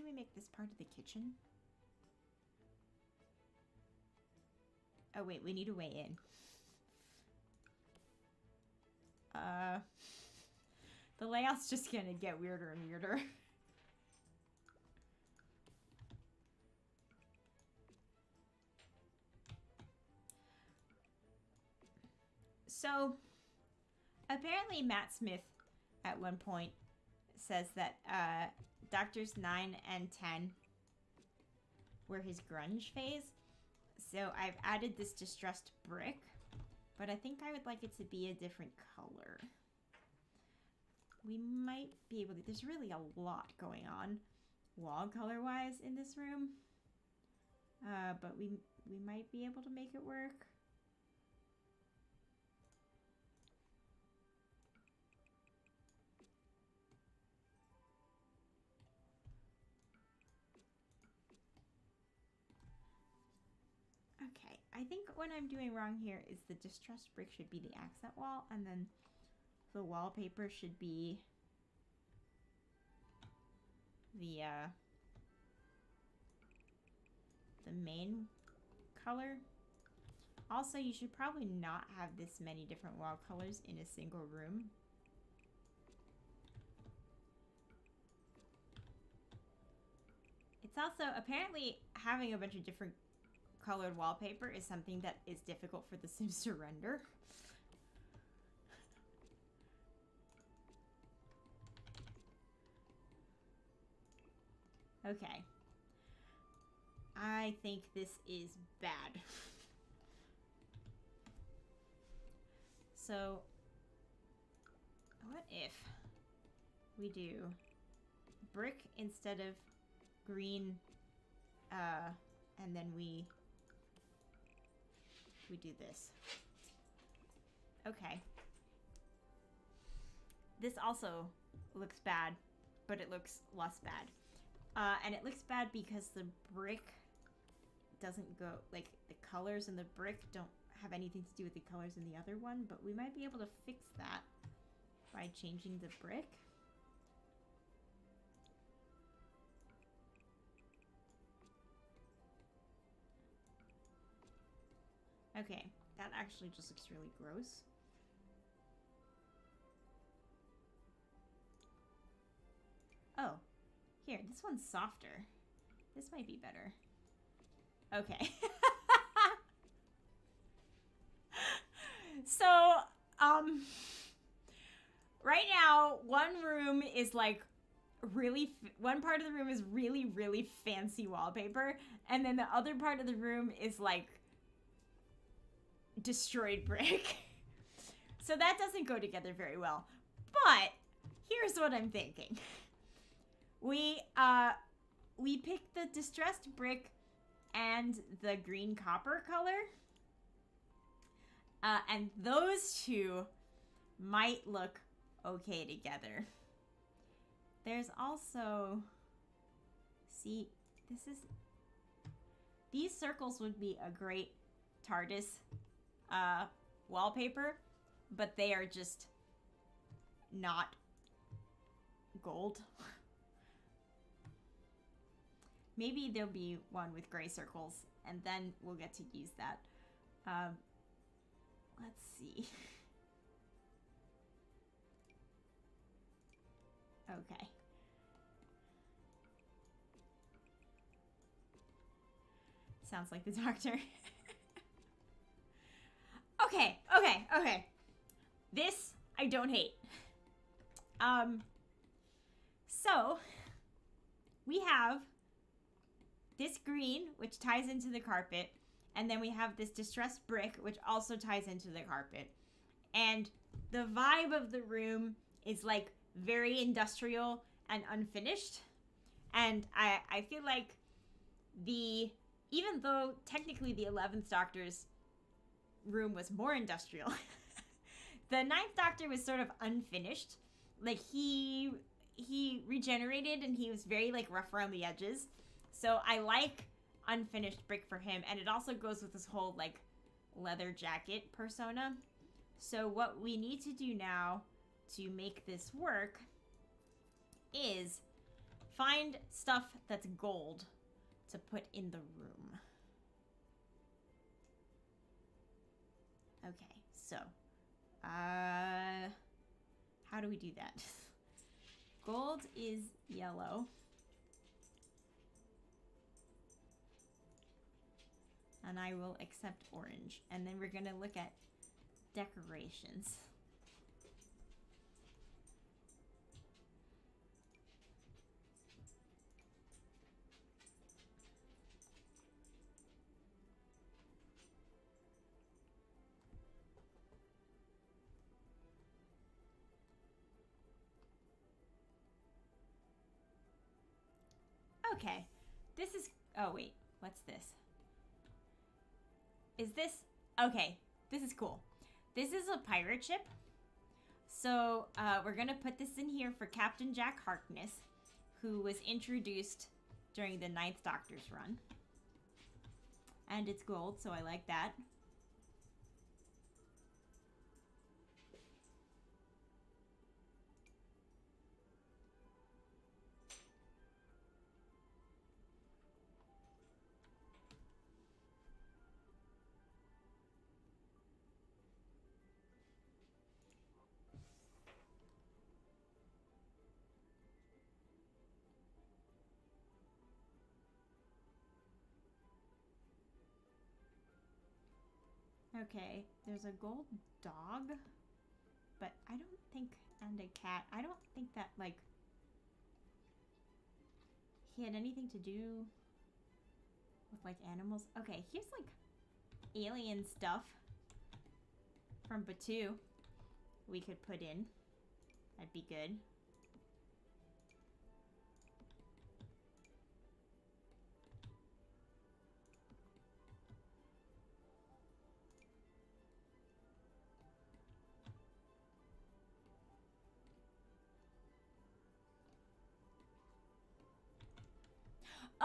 we make this part of the kitchen. Oh wait, we need a way in. The layout's just gonna get weirder and weirder. So, apparently Matt Smith at one point says that Doctors 9 and 10 were his grunge phase. So I've added this distressed brick, but I think I would like it to be a different color. We might be able to, there's really a lot going on wall color-wise in this room, but we might be able to make it work. Okay, I think what I'm doing wrong here is the distressed brick should be the accent wall, and then the wallpaper should be the main color. Also, you should probably not have this many different wall colors in a single room. It's also, apparently, having a bunch of different colored wallpaper is something that is difficult for The Sims to render. Okay. I think this is bad. So, what if we do brick instead of green, and then we do this. Okay. this also looks bad, but it looks less bad. And it looks bad because the brick doesn't go, like, the colors in the brick don't have anything to do with the colors in the other one, but we might be able to fix that by changing the brick. Okay, that actually just looks really gross. Oh, here, this one's softer. This might be better. Okay. So, right now, one room is like one part of the room is really, really fancy wallpaper, and then the other part of the room is like destroyed brick. So that doesn't go together very well. But here's what I'm thinking. We picked the distressed brick and the green copper color. And those two might look okay together. There's also, see, these circles would be a great Tardis wallpaper, but they are just not gold. Maybe there'll be one with gray circles, and then we'll get to use that. Let's see. Okay. Sounds like the doctor. Okay. This I don't hate. So we have this green, which ties into the carpet, and then we have this distressed brick, which also ties into the carpet. And the vibe of the room is like very industrial and unfinished. And I feel like even though technically the 11th Doctor's room was more industrial, the 9th Doctor was sort of unfinished. Like he regenerated and he was very like rough around the edges. So I like unfinished brick for him, and it also goes with this whole like leather jacket persona. So what we need to do now to make this work is find stuff that's gold to put in the room. Okay, so how do we do that? Gold is yellow. And I will accept orange. And then we're going to look at decorations. Okay. This is... Oh, wait. What's this? Is this... Okay. This is cool. This is a pirate ship. So, we're going to put this in here for Captain Jack Harkness, who was introduced during the 9th Doctor's run. And it's gold, so I like that. Okay, there's a gold dog, but I don't think, and a cat. I don't think that, like, he had anything to do with, like, animals. Okay, here's, like, alien stuff from Batu we could put in. That'd be good.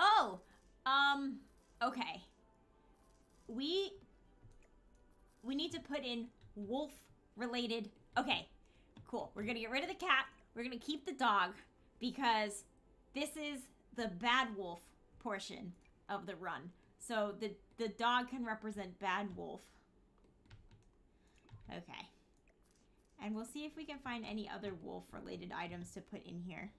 Oh! Okay. We need to put in wolf-related... Okay, cool. We're gonna get rid of the cat. We're gonna keep the dog because this is the bad wolf portion of the run. So the dog can represent bad wolf. Okay. And we'll see if we can find any other wolf-related items to put in here.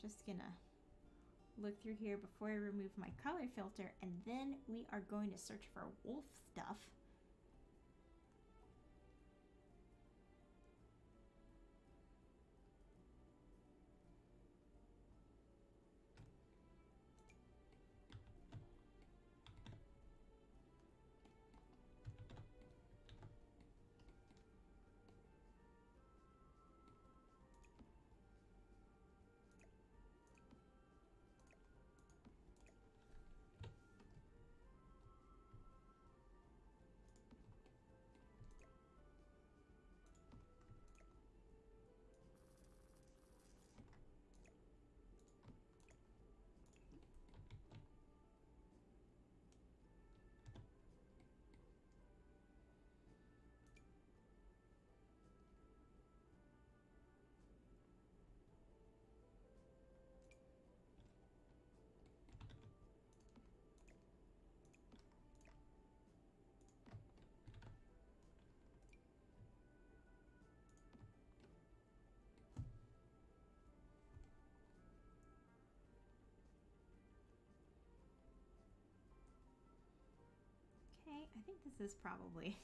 Just gonna look through here before I remove my color filter, and then we are going to search for wolf stuff. Okay, I think this is probably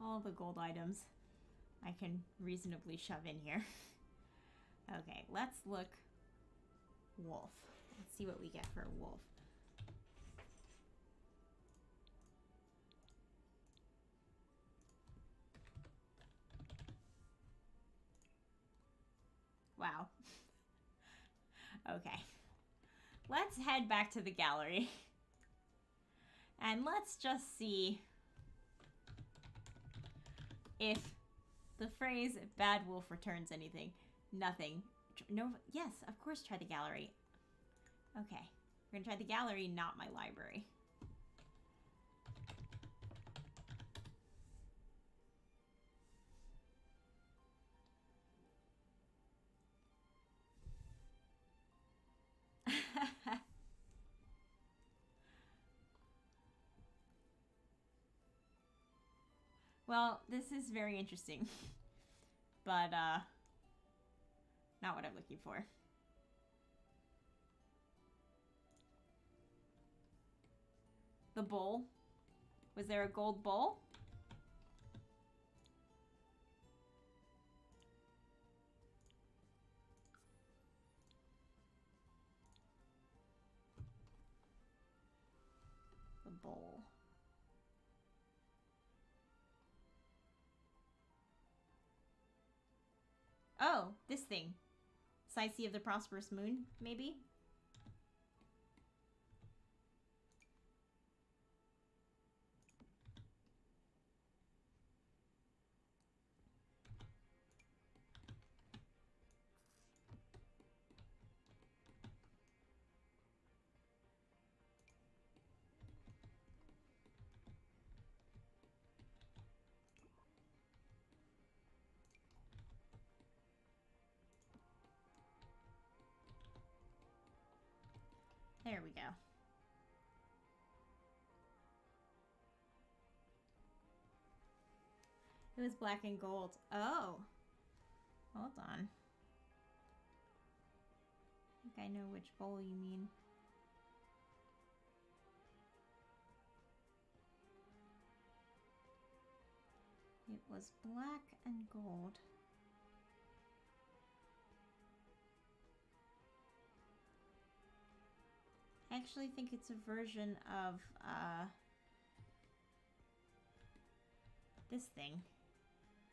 all the gold items I can reasonably shove in here. Okay, let's look wolf. Let's see what we get for a wolf. Wow. Okay. Let's head back to the gallery. And let's just see if the phrase bad wolf returns anything. Nothing. No, yes, of course try the gallery. Okay. We're gonna try the gallery, not my library. Well, this is very interesting. But, not what I'm looking for. The bowl. Was there a gold bowl? The bowl. Oh, this thing. Psyche of the Prosperous Moon, maybe? There we go. It was black and gold. Oh. Hold on. I think I know which bowl you mean. It was black and gold. I actually think it's a version of this thing.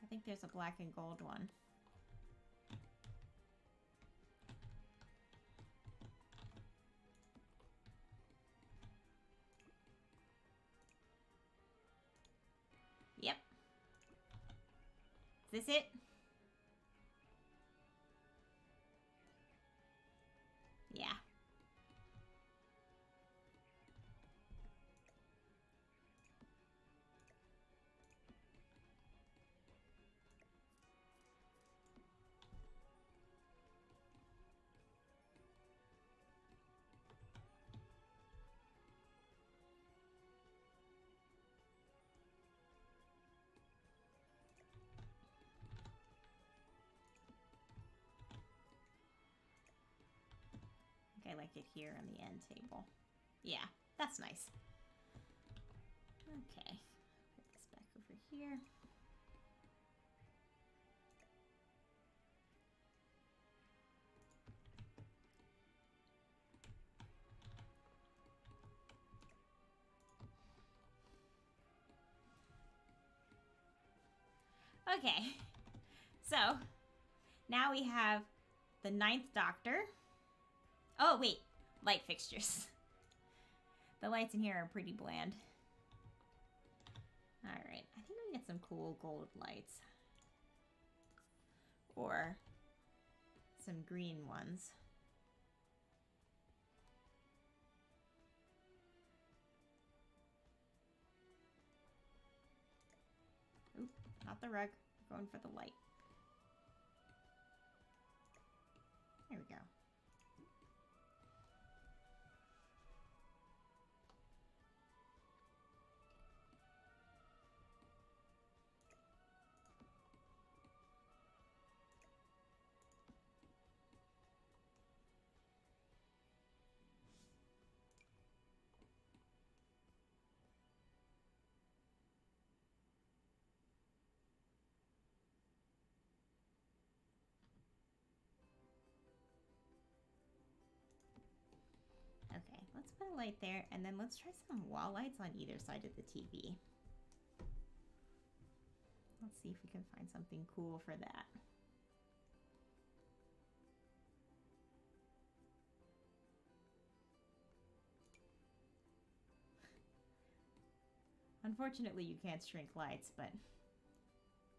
I think there's a black and gold one. this it? Yeah. I like it here on the end table. Yeah, that's nice. Okay, put this back over here. Okay, so now we have the 9th Doctor. Oh, wait, light fixtures. The lights in here are pretty bland. Alright, I think we get some cool gold lights. Or some green ones. Oop, not the rug. We're going for the light. There we go. Okay, let's put a light there, and then let's try some wall lights on either side of the TV. Let's see if we can find something cool for that. Unfortunately, you can't shrink lights, but,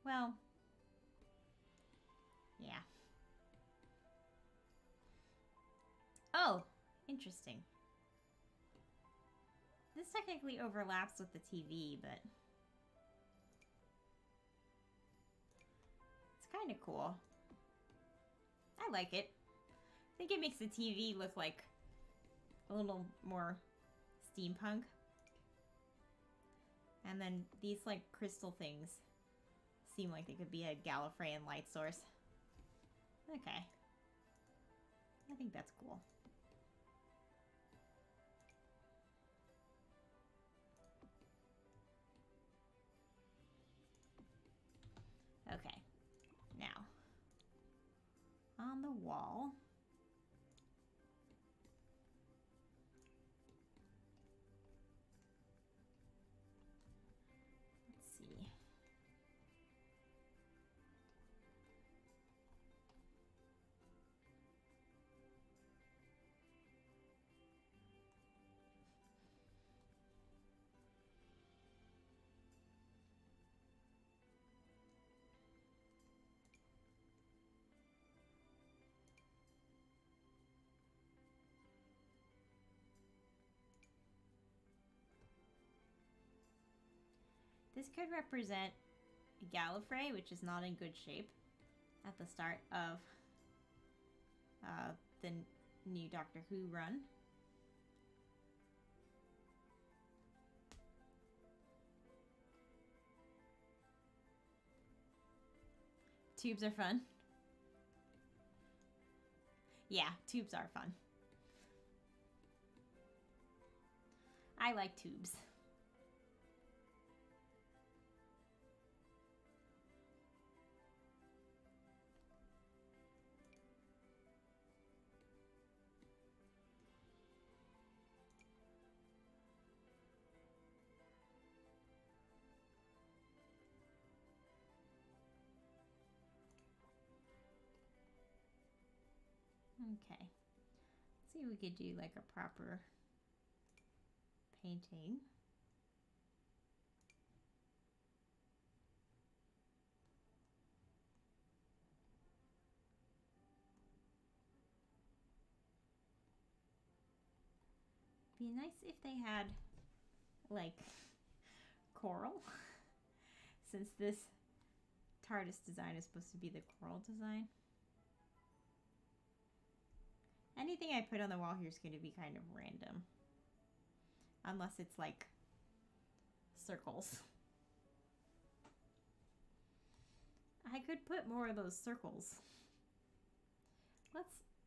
well, yeah. Oh, interesting. This technically overlaps with the TV, but it's kind of cool. I like it. I think it makes the TV look like a little more steampunk. And then these, like, crystal things seem like they could be a Gallifreyan light source. Okay. I think that's cool. Okay. Now, on the wall, let's see. This could represent Gallifrey, which is not in good shape at the start of the new Doctor Who run. Tubes are fun. Yeah, tubes are fun. I like tubes. Okay. Let's see if we could do like a proper painting. be nice if they had, like, coral. Since this TARDIS design is supposed to be the coral design. Anything I put on the wall here is going to be kind of random. Unless it's, like, circles. I could put more of those circles.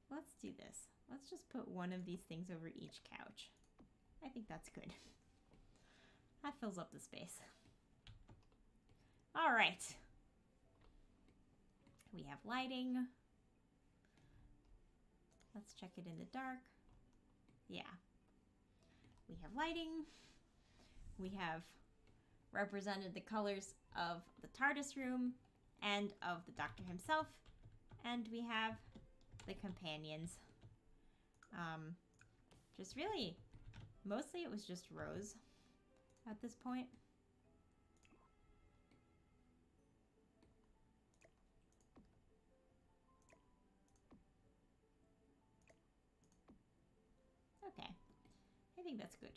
Let's do this. Let's just put one of these things over each couch. I think that's good. That fills up the space. All right. We have lighting. Let's check it in the dark. Yeah. We have lighting. We have represented the colors of the TARDIS room and of the Doctor himself. And we have the companions. Just really, mostly it was just Rose at this point. Okay, I think that's good.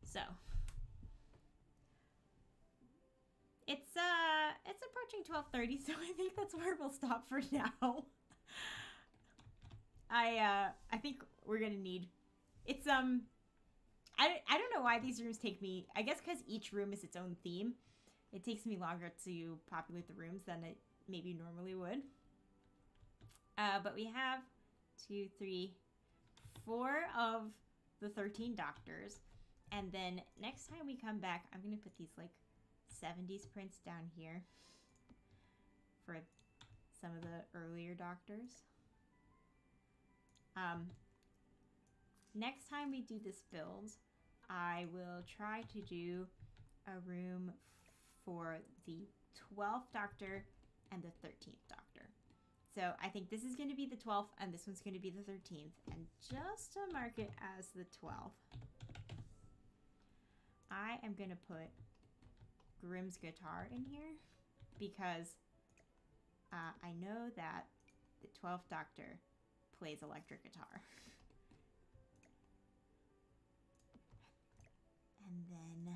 So, it's approaching 12:30, so I think that's where we'll stop for now. I think we're gonna need, it's, I don't know why these rooms take me, I guess because each room is its own theme. It takes me longer to populate the rooms than it maybe normally would. But we have 2, 3, 4 of the 13 Doctors. And then next time we come back, I'm going to put these like 70s prints down here for some of the earlier Doctors. Next time we do this build, I will try to do a room for the 12th Doctor and the 13th Doctor. So I think this is going to be the 12th and this one's going to be the 13th. And just to mark it as the 12th, I am going to put Grimm's guitar in here because I know that the 12th Doctor plays electric guitar. And then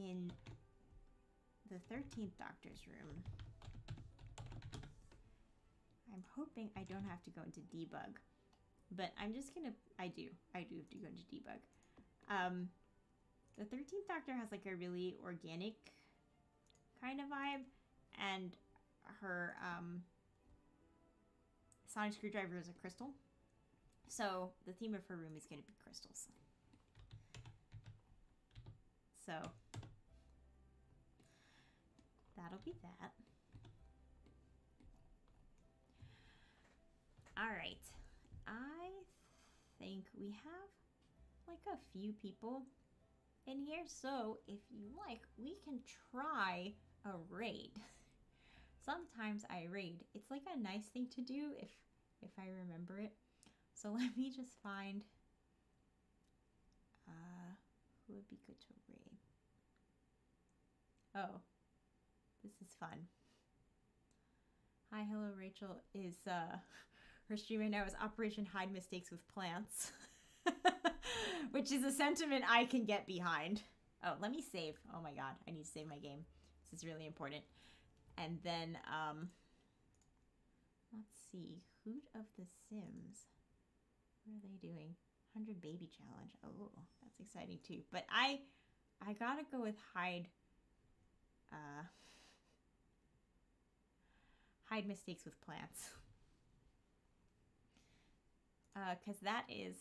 in the 13th Doctor's room, I'm hoping I don't have to go into debug, but I'm just gonna, I do have to go into debug. The 13th Doctor has like a really organic kind of vibe, and her sonic screwdriver is a crystal. So the theme of her room is going to be crystals. So that'll be that. All right. I think we have like a few people in here. So if you like, we can try a raid. Sometimes I raid. It's like a nice thing to do if I remember it. So let me just find who would be good to raid. Oh, this is fun. Hi, hello, Rachel is her stream right now is Operation Hide Mistakes with Plants, which is a sentiment I can get behind. Oh, let me save. Oh my god, I need to save my game. This is really important. And then let's see, Hoot of the Sims. What are they doing? 100 baby challenge. Oh, that's exciting too. But I gotta go with hide mistakes with plants. Cause that is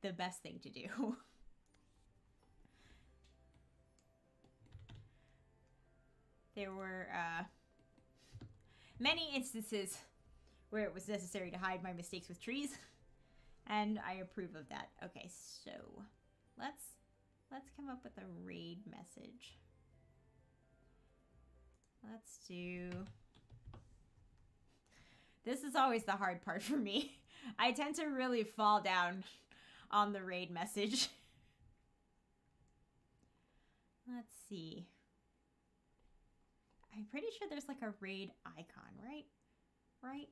the best thing to do. There were many instances where it was necessary to hide my mistakes with trees, and I approve of that. Okay, so let's come up with a raid message. Let's do... This is always the hard part for me. I tend to really fall down on the raid message. Let's see. I'm pretty sure there's like a raid icon, right? Right?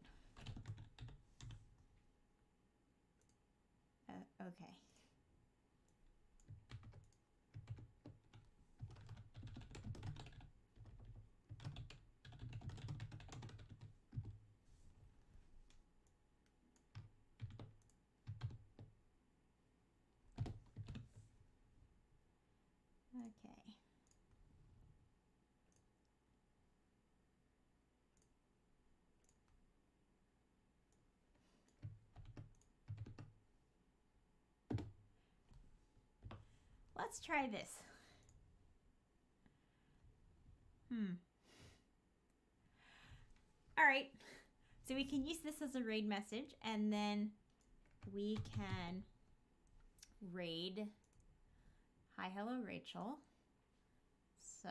Okay. Okay. Let's try this. All right. So we can use this as a raid message, and then we can raid. Hi, hello, Rachel. So,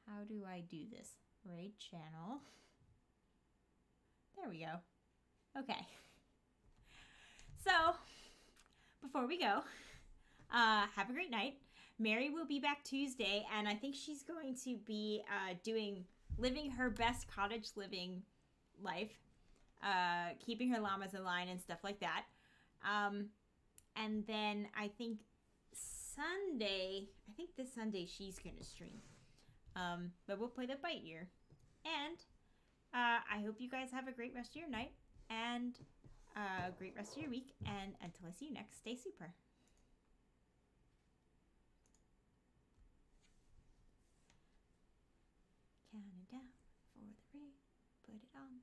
how do I do this? Raid channel. There we go. Okay. So, before we go, have a great night. Mary will be back Tuesday, and I think she's going to be living her best cottage living life, keeping her llamas in line and stuff like that. And then I think this Sunday she's going to stream. But we'll play the bite year. And I hope you guys have a great rest of your night and a great rest of your week. And until I see you next, stay super. Counting down for the raid. Put it on.